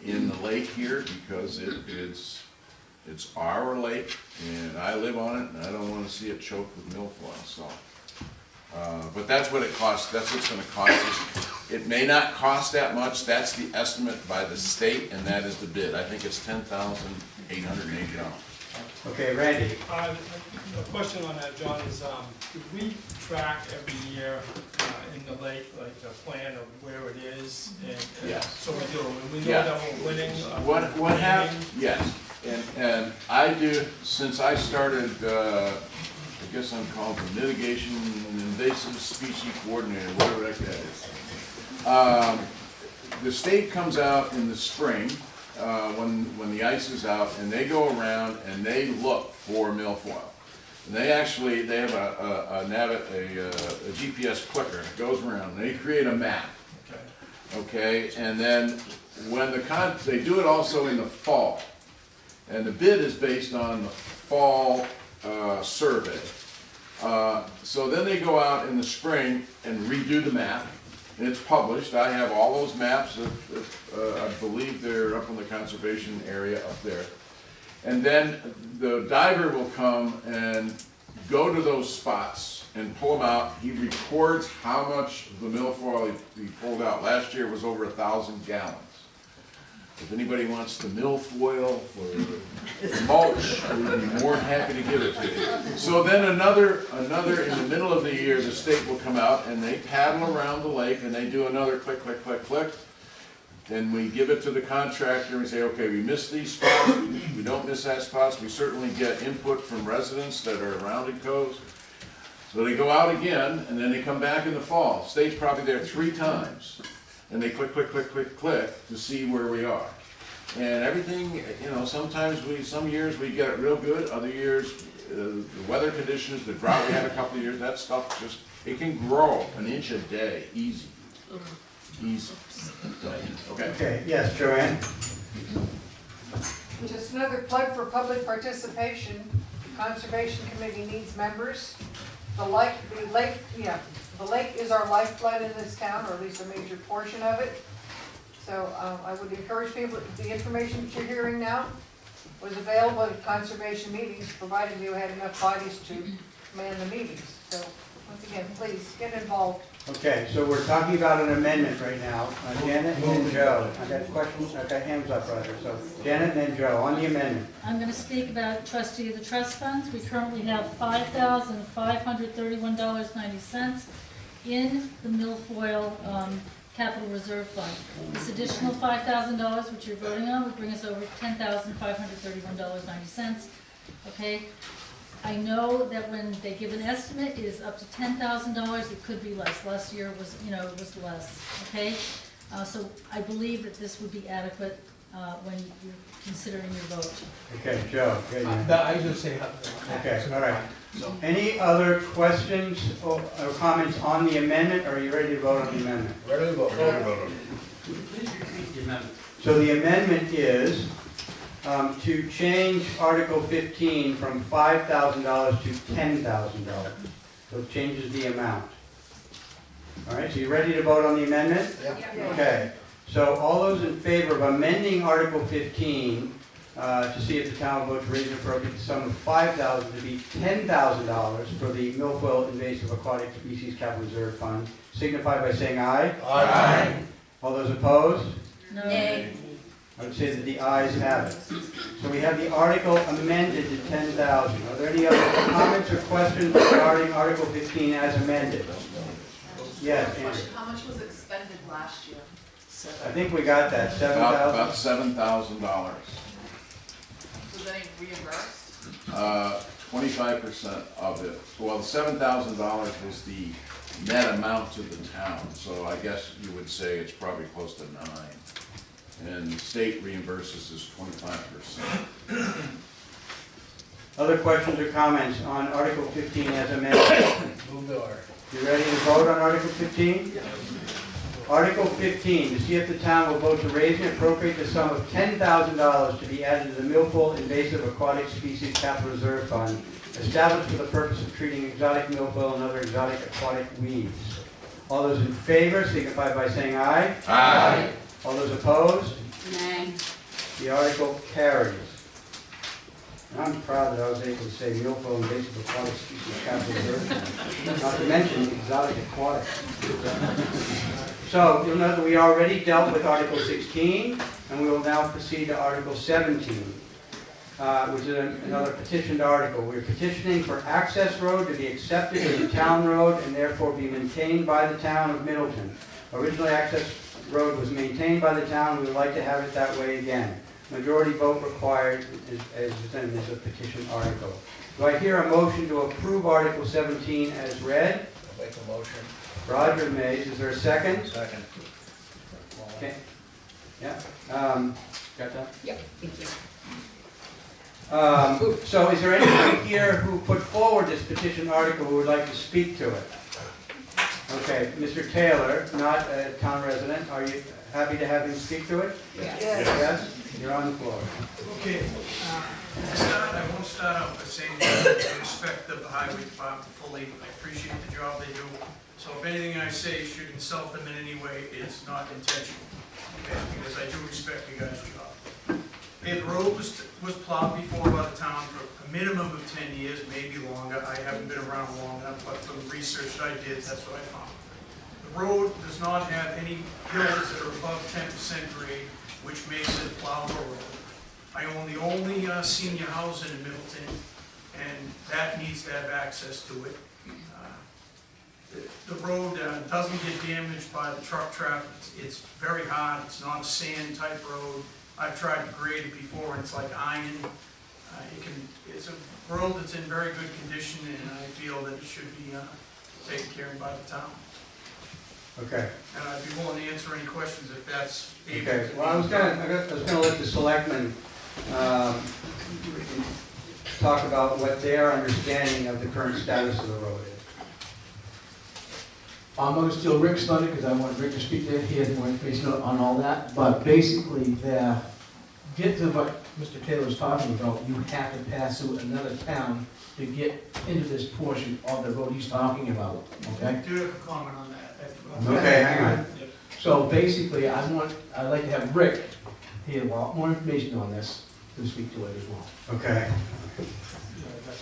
in the lake here because it's our lake and I live on it and I don't want to see it choked with milfoil. So, but that's what it costs. That's what's going to cost us. It may not cost that much. That's the estimate by the state, and that is the bid. I think it's $10,880. Okay, Randy. The question on that, John, is do we track every year in the lake, like the plan of where it is? And Yes. So we do, and we know Yeah. that we're winning. What happened? Yes, and I do, since I started, I guess I'm called the Mitigation and Invasive Species Coordinator, whatever that is. The state comes out in the spring when the ice is out, and they go around and they look for milfoil. And they have a GPS clicker that goes around and they create a map. Okay, and then when they do it also in the fall, and the bid is based on the fall survey. So then they go out in the spring and redo the map, and it's published. I have all those maps. I believe they're up in the conservation area up there. And then the diver will come and go to those spots and pull them out. He records how much of the milfoil he pulled out. Last year it was over 1,000 gallons. If anybody wants the milfoil or mulch, we'd be more than happy to give it to you. So then another in the middle of the year, the state will come out and they paddle around the lake and they do another click, click, click, click. Then we give it to the contractor and we say, okay, we missed these spots, we don't miss that spots. We certainly get input from residents that are around in Coves. So they go out again and then they come back in the fall. State's probably there 3 times. And they click, click, click, click, click to see where we are. And everything, sometimes some years we get it real good, other years, the weather conditions, the drought we had a couple of years, that stuff it can grow an inch a day, easy. Easy. Okay, yes, Joanne? Just another plug for public participation. Conservation Committee needs members. The lake is our lifeblood in this town, or at least a major portion of it. So I would encourage people, the information that you're hearing now, was available at conservation meetings, provided you had enough bodies to man the meetings. So, once again, please get involved. Okay, so we're talking about an amendment right now. Janet and then Joe. I got questions, I got hands up, brother. So Janet and then Joe, on the amendment. I'm gonna speak about trustee of the trust funds. We currently have $5,531.90 in the milfoil capital reserve fund. This additional $5,000, which you're voting on, would bring us over $10,531.90. Okay? I know that when they give an estimate, it is up to $10,000. It could be less. Last year was, it was less. Okay? So I believe that this would be adequate when you're considering your vote. Okay, Joe. I was gonna say. Okay, all right. Any other questions or comments on the amendment, or are you ready to vote on the amendment? Ready to vote. Please repeat the amendment. So the amendment is to change Article 15 from $5,000 to $10,000. So it changes the amount. All right, so you ready to vote on the amendment? Yeah. Okay. So all those in favor of amending Article 15 to see if the town will vote to raise and appropriate the sum of $5,000 to be $10,000 for the milfoil invasive aquatic species capital reserve fund, signify by saying aye. Aye. All those opposed? No. I would say that the ayes have it. So we have the article amended to 10,000. Are there any other comments or questions regarding Article 15 as amended? Yes, Andrew. How much was expended last year? I think we got that, About $7,000. $7,000. Was any reimbursed? 25% of it. Well, $7,000 was the net amount to the town, so I guess you would say it's probably close to 9. And the state reimburses us 25%. Other questions or comments on Article 15 as amended? Move the order. You ready to vote on Article 15? Article 15, to see if the town will vote to raise and appropriate the sum of $10,000 to be added to the milfoil invasive aquatic species capital reserve fund, established for the purpose of treating exotic milfoil and other exotic aquatic weeds. All those in favor signify by saying aye. Aye. All those opposed? Nay. The article carries. And I'm proud that I was able to say milfoil invasive aquatic species capital reserve fund, not to mention exotic aquatic. So you'll note that we already dealt with Article 16, and we will now proceed to Article 17, which is another petitioned article. We're petitioning for access road to be accepted as a town road and therefore be maintained by the town of Middleton. Originally, access road was maintained by the town. We would like to have it that way again. Majority vote required as written as a petition article. Do I hear a motion to approve Article 17 as read? I'll make a motion. Roger Mays, is there a second? Second. Okay. Yeah. Got that? Yep, thank you. So is there anyone here who put forward this petition article who would like to speak to it? Okay, Mr. Taylor, not a town resident, are you happy to have him speak to it? Yes. Yes? You're on the floor. Okay, I won't start out by saying that I respect the highway department fully. I appreciate the job they do. So if anything I say should insult them in any way, it's not intentional. Okay, because I do respect you guys' job. The road was plowed before by the town for a minimum of 10 years, maybe longer. I haven't been around long enough, but from the research that I did, that's what I found. The road does not have any hills that are above 10% grade, which makes it a plowable road. I own the only senior housing in Middleton, and that needs to have access to it. The road doesn't get damaged by the truck traffic. It's very hard. It's not a sand type road. I've tried to grade it before, and it's like iron. It's a road that's in very good condition, and I feel that it should be taken care of by the town. Okay. And I'd be willing to answer any questions if that's able Okay. to be. Well, I was gonna let the selectmen talk about what their understanding of the current status of the road is. I'm going to steal Rick's thunder because I want Rick to speak there. He has more information on all that. But basically, get to what Mr. Taylor was talking about, you have to pass through another town to get into this portion of the road he's talking about, okay? I do have a comment on that. I forgot. Okay, hang on. So basically, I'd like to have Rick, he had a lot more information on this, can speak to it as well. Okay.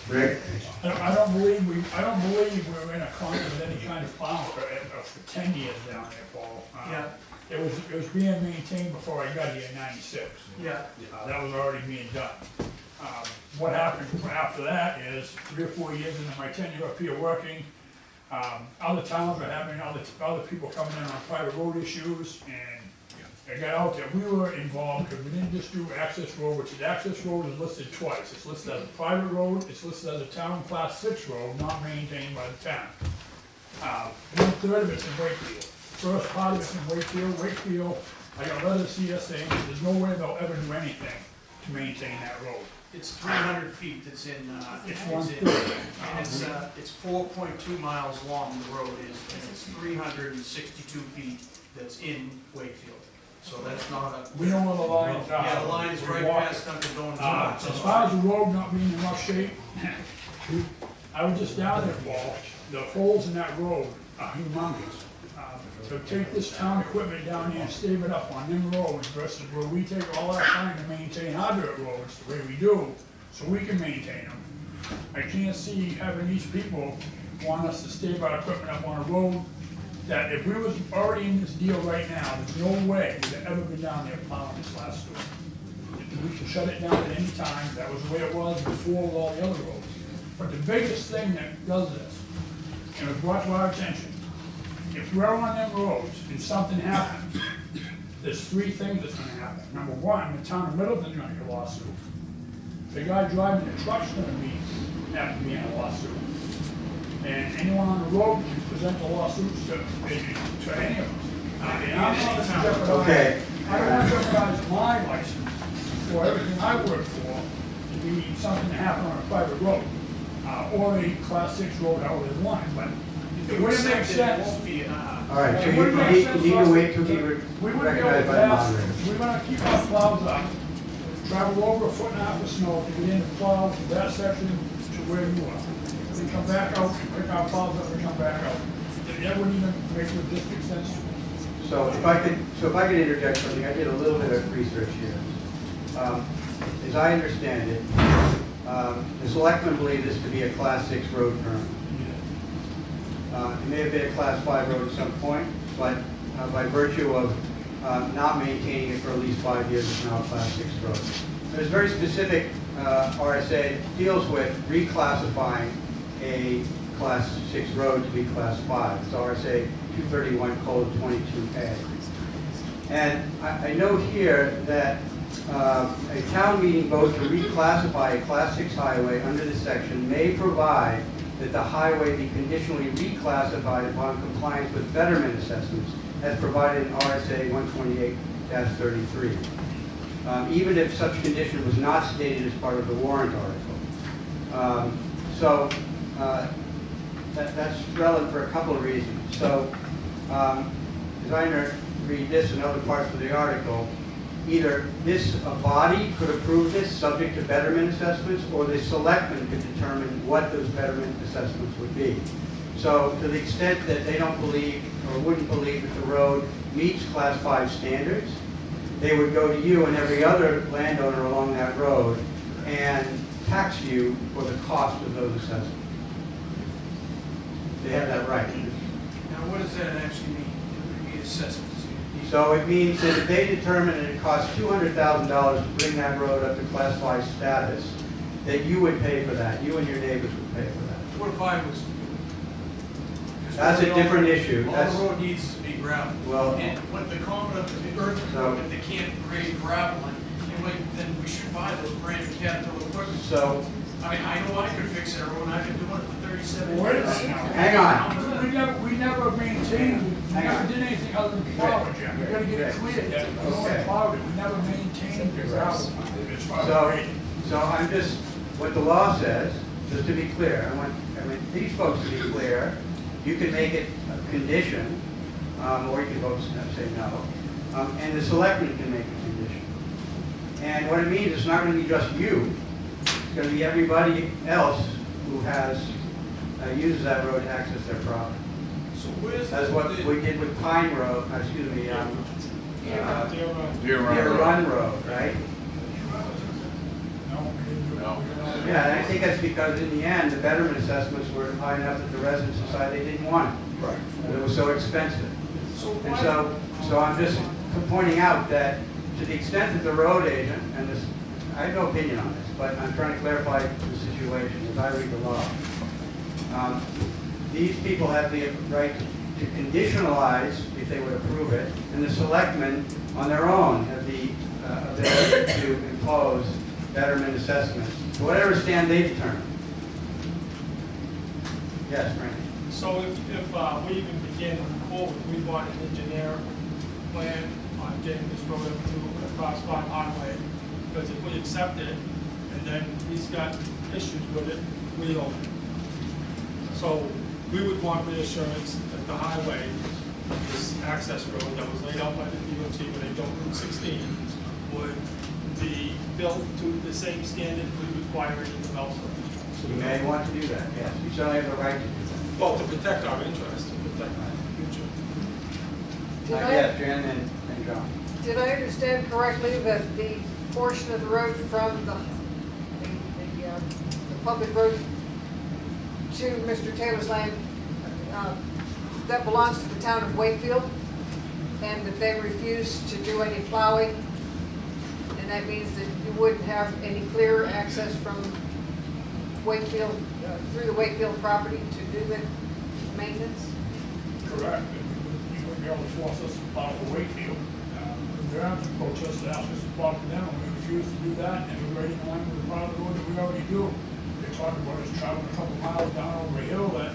Rick? I don't believe we're in a contract with any kind of plowing for 10 years down there, Paul. Yeah. It was being maintained before I got here in '96. Yeah. That was already being done. What happened after that is 3 or 4 years into my tenure up here working, other towns were having other people coming in on private road issues, and it got out there. We were involved because we didn't just do access road, which is access road is listed twice. It's listed as a private road, it's listed as a town class 6 road, not maintained by the town. 1/3 of it's in Wakefield. First part of it's in Wakefield. Wakefield, I got letters here saying that there's no way they'll ever do anything to maintain that road. It's 300 feet that's in, It's and it's 4.2 miles long, the road is, and it's 362 feet that's in Wakefield. So that's not a. We know where the lines are. Yeah, the line is right past Dunkin' Donuts. As far as the road not being in rough shape, I was just down there, Paul. The holes in that road are humongous. So take this town equipment down there and stave it up on them roads versus where we take all our time to maintain our dirt roads the way we do, so we can maintain them. I can't see having these people want us to stave our equipment up on a road that if we was already in this deal right now, there's no way we'd have ever been down there plowing this last storm. We can shut it down at any time. That was the way it was before with all the other roads. But the biggest thing that does this, and it was brought to our attention, if we're on them roads and something happens, there's 3 things that's gonna happen. Number one, the town of Middleton's gonna get a lawsuit. The guy driving the truck's gonna have to be in a lawsuit. And anyone on the road can present the lawsuits to any of us. And I'm not gonna jeopardize, Okay. I don't wanna jeopardize my license for everything I work for to be something to happen on a private road, or a class 6 road, however they want it, but it wouldn't make sense. All right, so you need to wait till he We wouldn't be able recognized to by the pass, moderator. we're gonna keep our plows up, travel over 1.5 foot of snow to get in the plow from that section to where you are. We come back out, pick our plows up and come back out. That wouldn't even make logistic sense. So if I could interject something, I did a little bit of research here. As I understand it, the selectmen believe this to be a class 6 road currently. It may have been a class 5 road at some point, but by virtue of not maintaining it for at least 5 years, it's now a class 6 road. There's very specific RSA that deals with reclassifying a class 6 road to be class 5. It's RSA 231:22A. And I note here that a town meeting vote to reclassify a class 6 highway under this section may provide that the highway be conditionally reclassified upon compliance with betterment assessments as provided in RSA 128-33, even if such condition was not stated as part of the warrant article. That's relevant for a couple of reasons. So, as I read this and other parts of the article, either a body could approve this subject to betterment assessments, or the selectmen could determine what those betterment assessments would be. So to the extent that they don't believe or wouldn't believe that the road meets class 5 standards, they would go to you and every other landowner along that road and tax you for the cost of those assessments. They have that right. Now, what does that actually mean, the assessments? So it means that if they determine that it costs $200,000 to bring that road up to class 5 status, that you would pay for that. You and your neighbors would pay for that. What if I was? That's a different issue. All the road needs to be gravel. Well, and when the common of the earth, if they can't grade gravel, then we should buy those brand new Caterpillar equipment. So, I mean, I know I could fix that road, and I've been doing it for 37 Wait a years. minute. Hang on. We never maintained, we never did anything other than plow it, Jim. We gotta get it clear that we only plowed it, we never maintained the gravel as far as grading. So I'm just, what the law says, just to be clear, I want these folks to be clear, you can make it a condition, or you can vote say no, and the selectmen can make a condition. And what it means, it's not going to be just you, it's going to be everybody else who has, uses that road to access their property. So where's That's what we did with Pine Road, excuse me, Deer Deer Run Road, right? Yeah, and I think that's because in the end, the betterment assessments were high enough that the residents decided they didn't want it. Right. It was so expensive. So And why, so I'm just pointing out that to the extent that the road agent, and this, I have no opinion on this, but I'm trying to clarify the situation as I read the law. These people have the right to conditionalize, if they would approve it, and the selectmen on their own have the ability to impose betterment assessments, to whatever stand they determine. Yes, Frank? so if we even begin to move forward, we want an engineer plan on getting this road up to a class 5 highway, because if we accept it, and then he's got issues with it, we own it. So we would want reassurance that the highway, this access road that was laid out by the DOT when they built Route 16, would be built to the same standard we require in development. You may want to do that, yes. You certainly have the right to do that. Well, to protect our interests, to protect our future. Yes, Jan and John. Did I understand correctly that the portion of the road from the public road to Mr. Taylor's land, that belongs to the town of Wakefield, and that they refuse to do any plowing, and that means that you wouldn't have any clear access from Wakefield, through the Wakefield property to do the maintenance? Correct. You wouldn't be able to force us to plow for Wakefield. The grounds approach us to ask us to plow for them, and we refuse to do that, and we're right in line with the part of the road that we already do. They're talking about us traveling a couple miles down over a hill that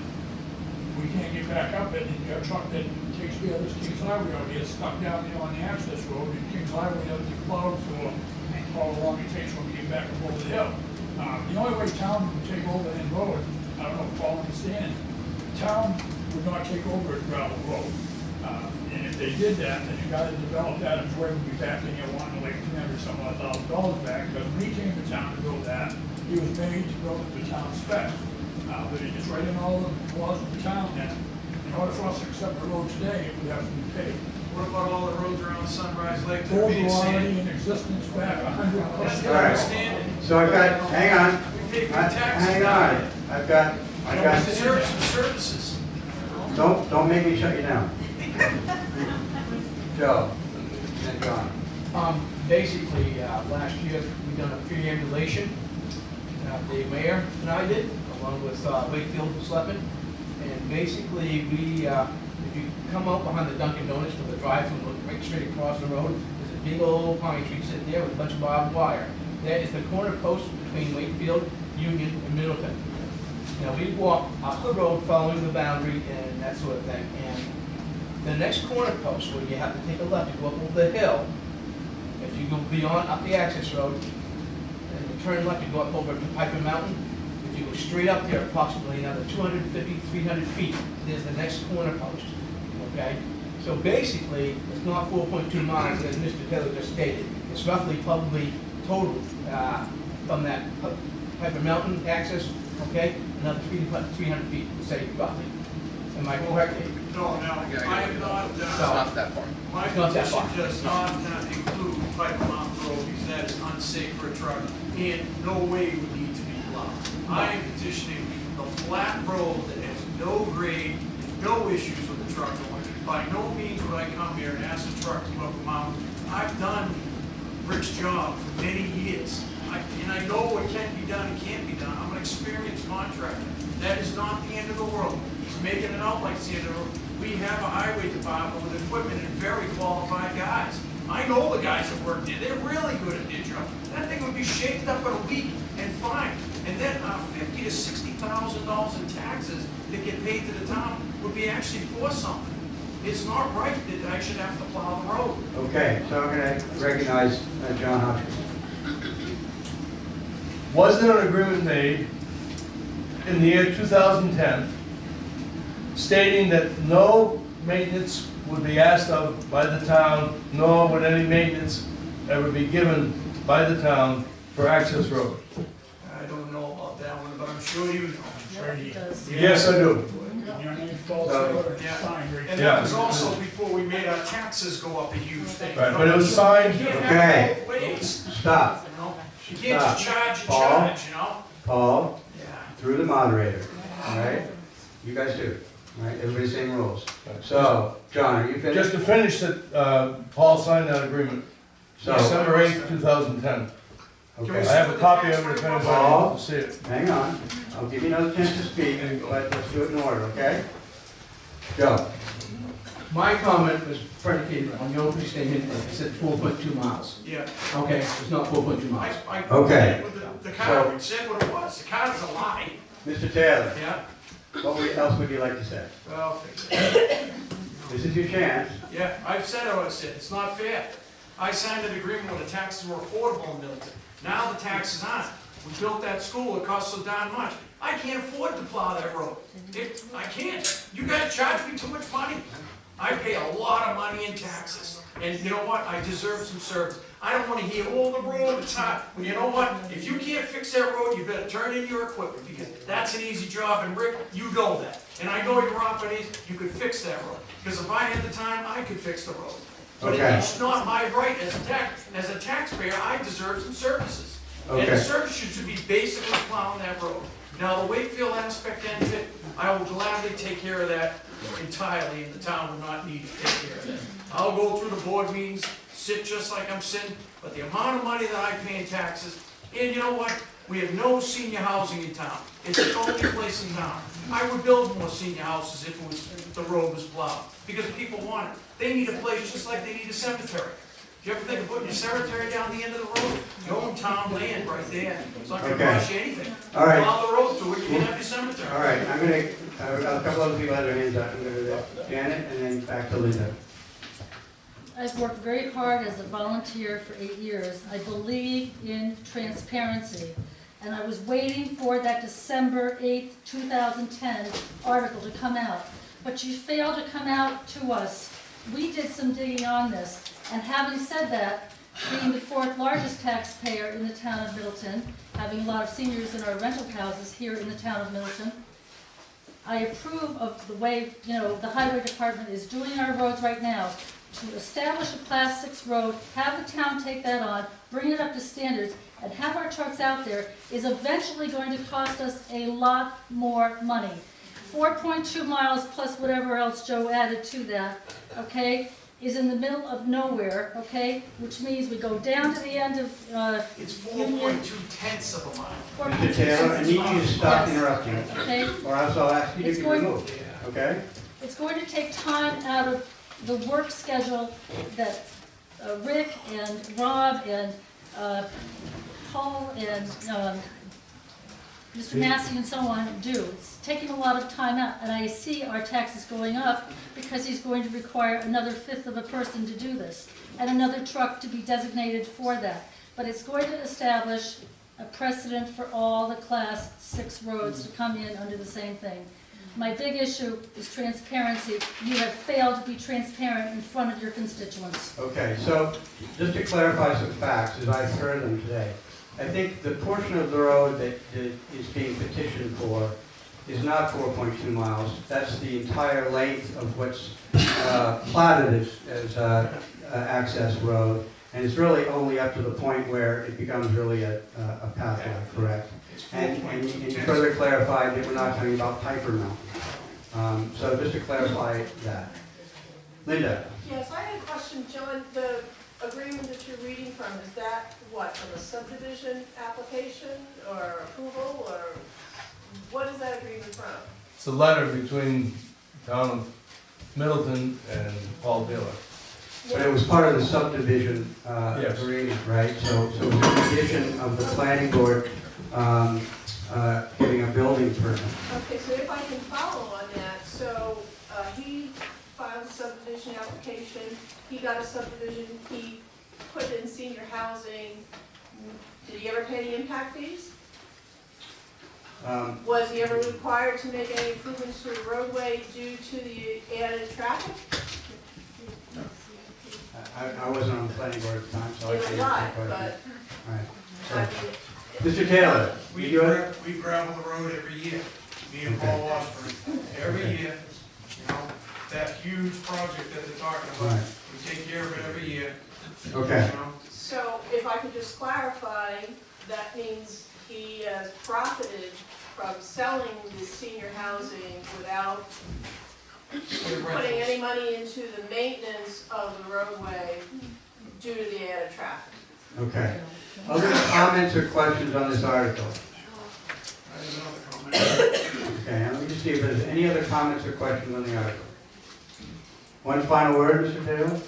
we can't get back up it, and you got a truck that takes me on this Kings Highway out here, stuck down there on the access road, and Kings Highway doesn't get plowed for how long it takes when we get back up over the hill. The only way town would take over End Road, I don't know if Paul understands, town would not take over a gravel road. And if they did that, then you gotta develop that, and Dwayne would be back in here wanting like $300,000 back, because when he came to town to build that, he was made to build it to town specs. But it's right in all the laws of the town, and in order for us to accept the road today, it would have to be paid. What about all the roads around Sunrise Lake that are Those being were already sanded? in existence back 100 That's plus not years. understanding. So I've got, hang on, We pay good taxes. hang down on. there. I've got, Serve some services. don't make me shut you down. Joe and John. Basically, last year, we done a preambulation, the mayor and I did, along with Wakefield Selectmen. And basically, we, if you come out behind the Dunkin' Donuts from the drive-thru and look right straight across the road, there's a big old pine tree sitting there with a bunch of barbed wire. That is the corner post between Wakefield, Union, and Middleton. Now, we walk up the road following the boundary and that sort of thing. And the next corner post, where you have to take a left to go up over the hill, if you go beyond, up the access road, and you turn left, you go up over to Piper Mountain. If you go straight up there, approximately another 250, 300 feet, there's the next corner post, okay? So basically, it's not 4.2 miles, as Mr. Taylor just stated. It's roughly probably total from that Piper Mountain access, okay? Another 300 feet, say roughly. Am I correct? No, now, I am not, Not that far. my Not that petition far. does not include Piper Mountain Road because that is unsafe for a truck and no way would need to be plowed. I am petitioning the flat road that has no grade, no issues with the truck going. By no means would I come here and ask the truck to go up the mountain. I've done Rick's job for many years. And I know what can be done and can't be done. I'm an experienced contractor. That is not the end of the world. He's making it out like it's the end of the world. We have a highway department with equipment and very qualified guys. I know the guys that work there. They're really good at their job. That thing would be shaped up in a week and fine. And then $50,000 to $60,000 in taxes that get paid to the town would be actually for something. It's not right that I should have to plow the road. Okay, so I'm going to recognize John Hopkins. Wasn't an agreement made in the year 2010 stating that no maintenance would be asked of by the town, nor would any maintenance ever be given by the town for access road? I don't know about that one, but I'm sure you know. Yes, I do. Your name falls over, Yeah. signed right And there. that was also before we made our taxes go up a huge thing. Right, but it was signed. You can't Okay. have it both ways, Stop. you know? You can't just charge and Paul? charge, you know? Paul, through the moderator, all right? You guys do, all right? Everybody same rules. So, John, are you finished? Just to finish that, Paul signed that agreement, So- December 8th, 2010. Okay. I have a copy of it if anybody wants to see it. Hang on, I'll give you another chance to speak, but let's do it in order, okay? Joe? My comment was predicated on your opening statement that said 4.2 miles. Yeah. Okay, it's not 4.2 miles. Okay. The card said what it was. The card is a lie. Mr. Taylor? Yeah. What else would you like to say? Well, fix it. This is your chance. Yeah, I've said what I said. It's not fair. I signed an agreement where the taxes were affordable in Middleton. Now the taxes aren't. We built that school. It cost so darn much. I can't afford to plow that road. I can't. You guys charge me too much money. I pay a lot of money in taxes. And you know what? I deserve some service. I don't want to hear, oh, the road, it's hot. Well, you know what? If you can't fix that road, you better turn in your equipment because that's an easy job. And Rick, you know that. And I know your opportunities, you could fix that road. Because if I had the time, I could fix the road. But Okay. it's not my right as a taxpayer. I deserve some services. And Okay. the services should be basically plowing that road. Now, the Wakefield aspect end of it, I will gladly take care of that entirely, and the town will not need to take care of that. I'll go through the board meetings, sit just like I'm sitting, but the amount of money that I pay in taxes, and you know what? We have no senior housing in town. It's the only place in town. I would build more senior houses if the road was plowed, because people want it. They need a place just like they need a cemetery. Do you ever think of putting your cemetery down the end of the road? You own town land right there. It's not gonna Okay. cost you anything. All right. Plow the road through it, you can have your cemetery. All right, I've got a couple other people have their hands up. I'm gonna do Janet and then back to Linda. I've worked very hard as a volunteer for 8 years. I believe in transparency. And I was waiting for that December 8th, 2010 article to come out. But you failed to come out to us. We did some digging on this. And having said that, being the fourth largest taxpayer in the town of Middleton, having a lot of seniors in our rental houses here in the town of Middleton, I approve of the way, the highway department is doing our roads right now to establish a class 6 road, have the town take that on, bring it up to standards, and have our trucks out there is eventually going to cost us a lot more money. 4.2 miles plus whatever else Joe added to that, okay, is in the middle of nowhere, okay, which means we go down to the end of, It's Union. 4.2 tenths of a mile. Mr. Taylor, I need you to stop Yes. interrupting, Okay. or else I'll ask you to It's be going- removed, okay? It's going to take time out of the work schedule that Rick and Rob and Paul and Mr. Massey and so on do. It's taking a lot of time out, and I see our taxes going up because he's going to require another fifth of a person to do this, and another truck to be designated for that. But it's going to establish a precedent for all the class 6 roads to come in under the same thing. My big issue is transparency. You have failed to be transparent in front of your constituents. Okay, so just to clarify some facts, as I've heard them today, I think the portion of the road that is being petitioned for is not 4.2 miles. That's the entire length of what's platted as access road, and it's really only up to the point where it becomes really a pathway, correct? And you further clarified that we're not talking about Piper Mountain. So just to clarify that. Linda? Yes, I had a question, John. The agreement that you're reading from, is that what, from a subdivision application or approval, or what is that agreement from? It's a letter between the town of Middleton and Paul Diller. But it was part of the subdivision Yes. agreement, right? So it was a condition of the planning board getting a building permit. Okay, so if I can follow on that, so he filed a subdivision application, he got a subdivision, he put in senior housing. Did he ever pay the impact fees? Was he ever required to make any improvements to the roadway due to the added traffic? I wasn't on the planning board at the time, so I He was can't not, answer that but, question. I mean, Mr. Taylor, We you have- we gravel the road every year, me and Paul Osborne, every year, that huge project that they're talking about. Right. We take care of it every year. Okay. You know? so if I could just clarify, that means he has profited from selling the senior housing without putting any money into the maintenance of the roadway due to the added traffic. Okay. Other comments or questions on this article? I have another comment. Okay, now let me just see if there's any other comments or questions on the article. One final word, Mr. Taylor?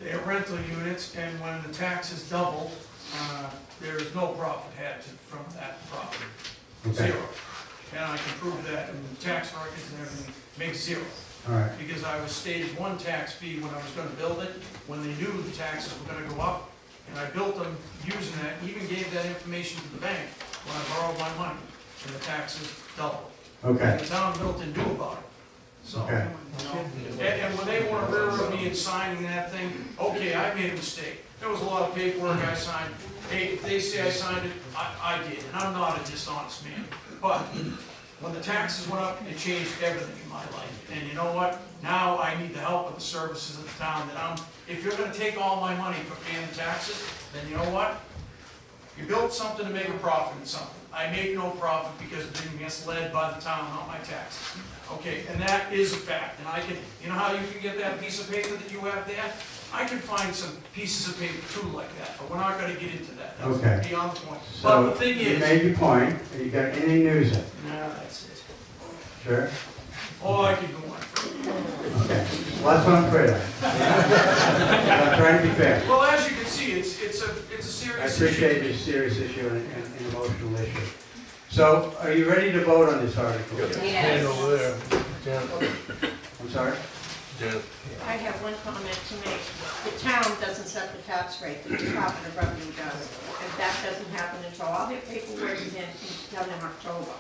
They are rental units, and when the taxes doubled, there is no profit had from that property. Okay. Zero. And I can prove that in the tax records and everything, makes zero. All right. Because I was stated one tax fee when I was gonna build it, when they knew the taxes were gonna go up, and I built them using that, even gave that information to the bank when I borrowed my money, and the taxes doubled. Okay. And the town of Middleton knew about it, so. Okay. You know, and when they wanna railroad me in signing that thing, okay, I made a mistake. There was a lot of paperwork I signed. Hey, if they say I signed it, I did, and I'm not a dishonest man. But when the taxes went up, it changed everything in my life. And you know what? Now I need the help of the services of the town that if you're gonna take all my money for paying the taxes, then you know what? You built something to make a profit in something. I make no profit because of being misled by the town on my taxes. Okay, and that is a fact, and I can, you know how you can get that piece of paper that you have there? I can find some pieces of paper too like that, but we're not gonna get into that. Okay. That's beyond the point. But So, the thing you is. made your point. You got anything new to say? No, that's it. Sure? Oh, I could go on. Okay. Well, that's what I'm afraid of. I'm trying to be fair. Well, as you can see, it's a I serious appreciate issue. it's a serious issue and an emotional issue. So, are you ready to vote on this article? Yes. I'm sorry? I have one comment to make. The town doesn't set the tax rate, the Department of Revenue does. And that doesn't happen until all their paperwork is in October.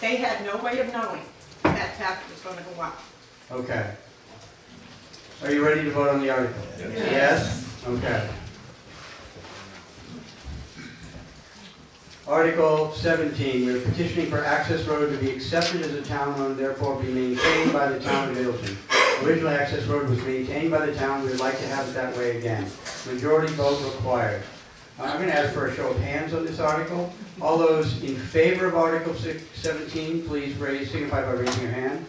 They had no way of knowing that tax was gonna go up. Okay. Are you ready to vote on the article? Yes? Okay. Article 17, we're petitioning for Access Road to be accepted as a town road, therefore be maintained by the town of Middleton. Originally, Access Road was maintained by the town, we would like to have it that way again. Majority vote required. I'm going to ask for a show of hands on this article. All those in favor of Article 17, please signify by raising your hand.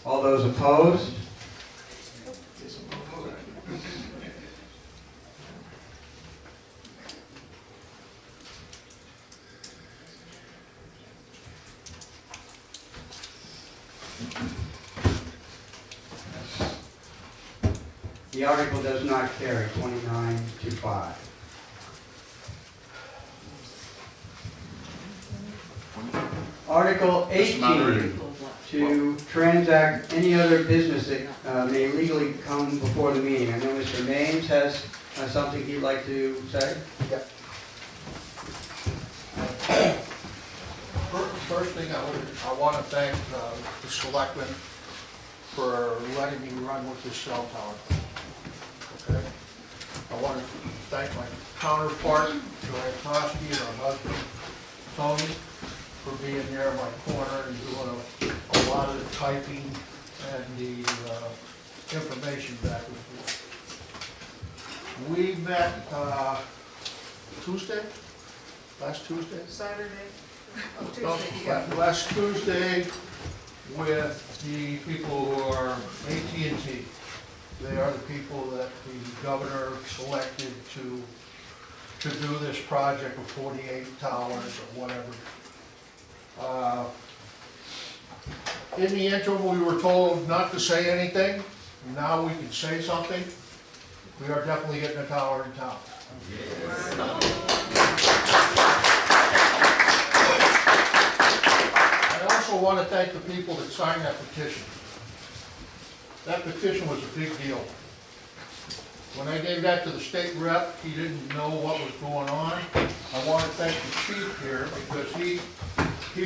All those opposed? The article does not carry 29 to 5. Article 18, to transact any other business that may legally come before the meeting. I know Mr. Maines has something he'd like to say. Yep. First thing I want to thank the selectmen for letting me run with this cell tower. Okay? I want to thank my counterpart, Joanne Kosky, and her husband, Tony, for being there in my corner and doing a lot of the typing and the information back and forth. We met Tuesday? Last Tuesday? Saturday. Oh, No, Tuesday, yeah. last Tuesday with the people who are AT&T. They are the people that the governor selected to do this project of 48 towers or whatever. In the interim, we were told not to say anything. Now we can say something. We are definitely getting a tower in town. I also want to thank the people that signed that petition. That petition was a big deal. When I gave that to the state rep, he didn't know what was going on. I want to thank the chief here because he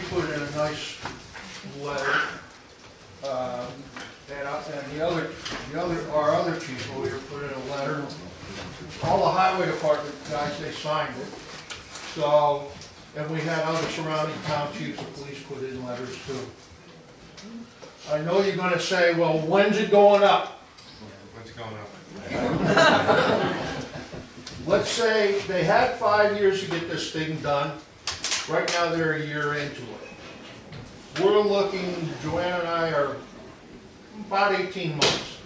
put in a nice letter. And our other chief over here put in a letter. All the highway department guys, they signed it. So, and we had other surrounding town chiefs and police put in letters too. I know you're gonna say, well, when's it going up? What's going up? Let's say they had 5 years to get this thing done. Right now, they're a year into it. We're looking, Joanna and I are about 18 months.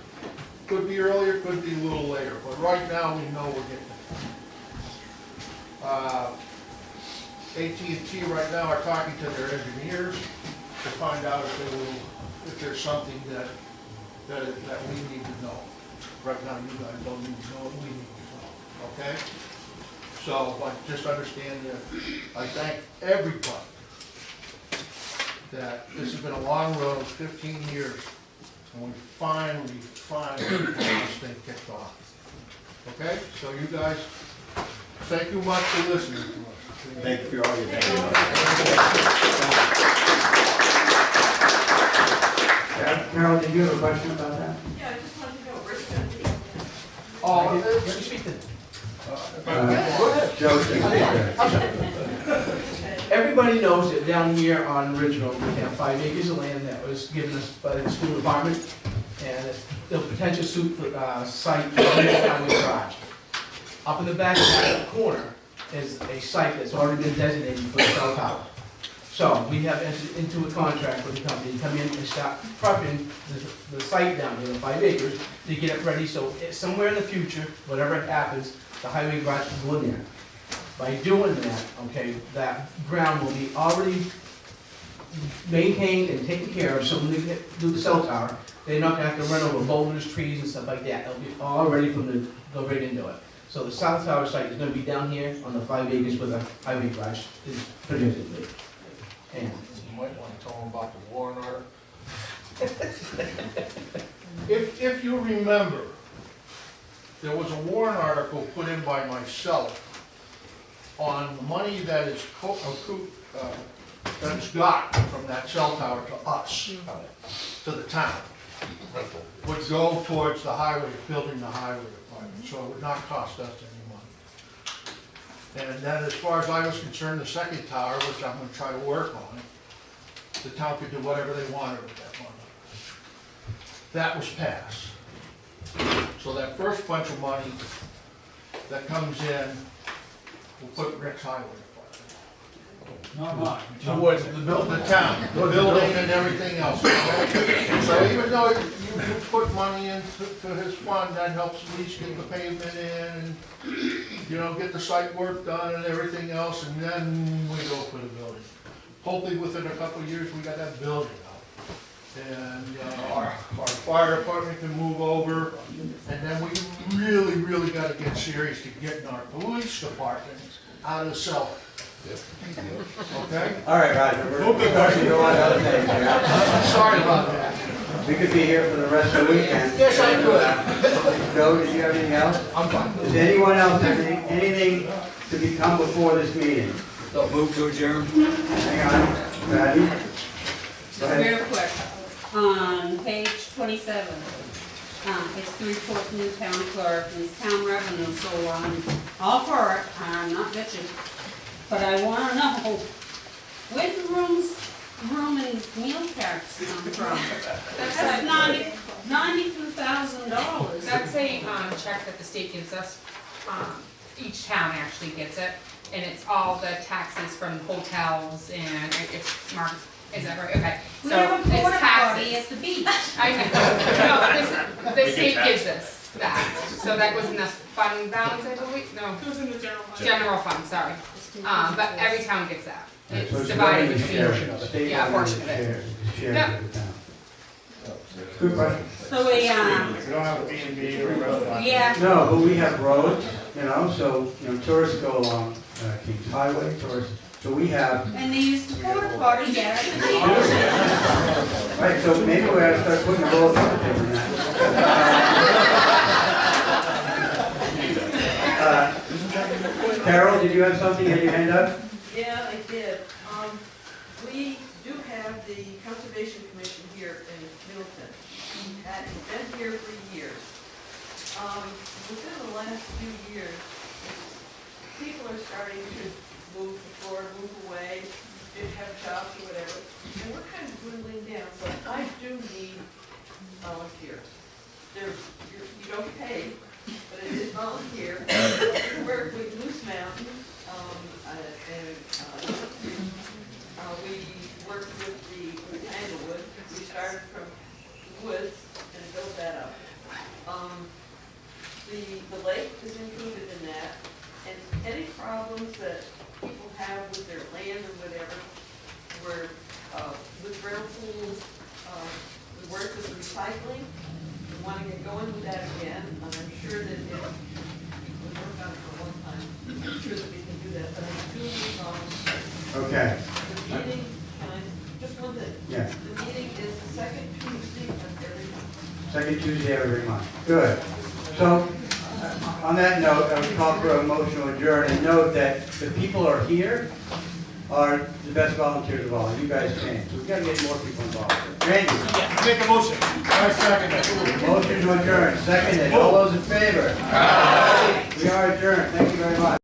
Could be earlier, could be a little later, but right now, we know we're getting it. AT&T right now are talking to their engineers to find out if there's something that we need to know. Right now, you guys don't need to know what we need to know, okay? So, but just understand that I thank everybody that this has been a long road, 15 years, and we finally got this thing kicked off. Okay, so you guys, thank you much for listening to us. Thank you for all your Carol, did you have a question about that? Yeah, I just wanted to know where it's gonna be. Oh, Let me speak to. Everybody knows that down here on Ridge Road, we have 5 acres of land that was given us by the school department, and it's the potential site for the highway garage. Up in the back of that corner is a site that's already been designated for the cell tower. So we have entered into a contract with the company to come in and start prepping the site down here, the 5 acres, to get it ready, so somewhere in the future, whatever happens, the highway garage can go in there. By doing that, okay, that ground will be already maintained and taken care of, so when they do the cell tower, they're not gonna have to run over boulders, trees, and stuff like that. It'll be all ready from the, go right into it. So the cell tower site is gonna be down here on the 5 acres where the highway garage is projected to be. And you might want to tell them about the warrant article. If you remember, there was a warrant article put in by myself on the money that is that is got from that cell tower to us, to the town, would go towards the highway, building the highway department, so it would not cost us any money. And then as far as I was concerned, the second tower, which I'm gonna try to work on, the town could do whatever they wanted with that money. That was passed. So that first bunch of money that comes in, we'll put Rick's highway department. Not mine. towards the building. The town, the building and everything else. Okay? So even though you put money into his fund, that helps at least get the pavement in, and, get the site work done and everything else, and then we go for the building. Hopefully within a couple of years, we got that building out. And our fire department can move over, and then we really gotta get serious to getting our police department out of the cellar. Okay? All right, Roger, we're going to go on to other things here. Sorry about that. We could be here for the rest of the weekend. Yes, I could. Joe, did you have anything else? I'm fine. Does anyone else have anything to become before this meeting? Don't move to adjourn. Hang on, Patty. Go Just ahead. real quick, on page 27, it's the report from the town clerk, and it's town revenue, so I'm all for it, I'm not bitching. But I wanna know, where'd the room and meal tax come from? That's $92,000. That's a check that the state gives us. Each town actually gets it, and it's all the taxes from hotels and it's marked. Is that right? Okay. We So have a porta it's potty taxes. at the beach. I know. No, the state gives us that. So that was in the fund balance, I believe. No. It was in the general fund. General fund. Sorry. But every town gets that. Right, so It's divided revenue between. sharing. The state Yeah, a revenue portion of it. shares Yep. with the town. Good question. So we, You don't have a B&B or a restaurant. yeah. No, but we have roads, so, tourists go along Kings Highway, tourists, so we have, And they used the porta potty, yeah. right, so maybe we ought to start putting a road on that. Carol, did you have something in your hand up? Yeah, I did. We do have the Conservation Commission here in Middleton. It's been here for years. Within the last few years, people are starting to move forward, move away, didn't have jobs or whatever, and we're kind of dwindling down, so I do need volunteers. You don't pay, but it is volunteer. We work with Moose Mountain, we work with the Tanglewood. We started from the woods and built that up. The lake is included in that, and any problems that people have with their land or whatever, we're, with rail pools, we work with recycling. We want to get going with that again, and I'm sure that if, we've worked on it for a long time, I'm sure that we can do that, but I do, Okay. the meeting, just one thing. Yeah. The meeting is the second Tuesday of every month. Second Tuesday of every month. Good. So, on that note, I would call for a motion to adjourn, and note that the people who are here are the best volunteers of all. You guys can. So we've got to get more people involved. Randy? Yeah, make a motion. I second it. Motion to adjourn, seconded. All those in favor? Aye. We are adjourned. Thank you very much.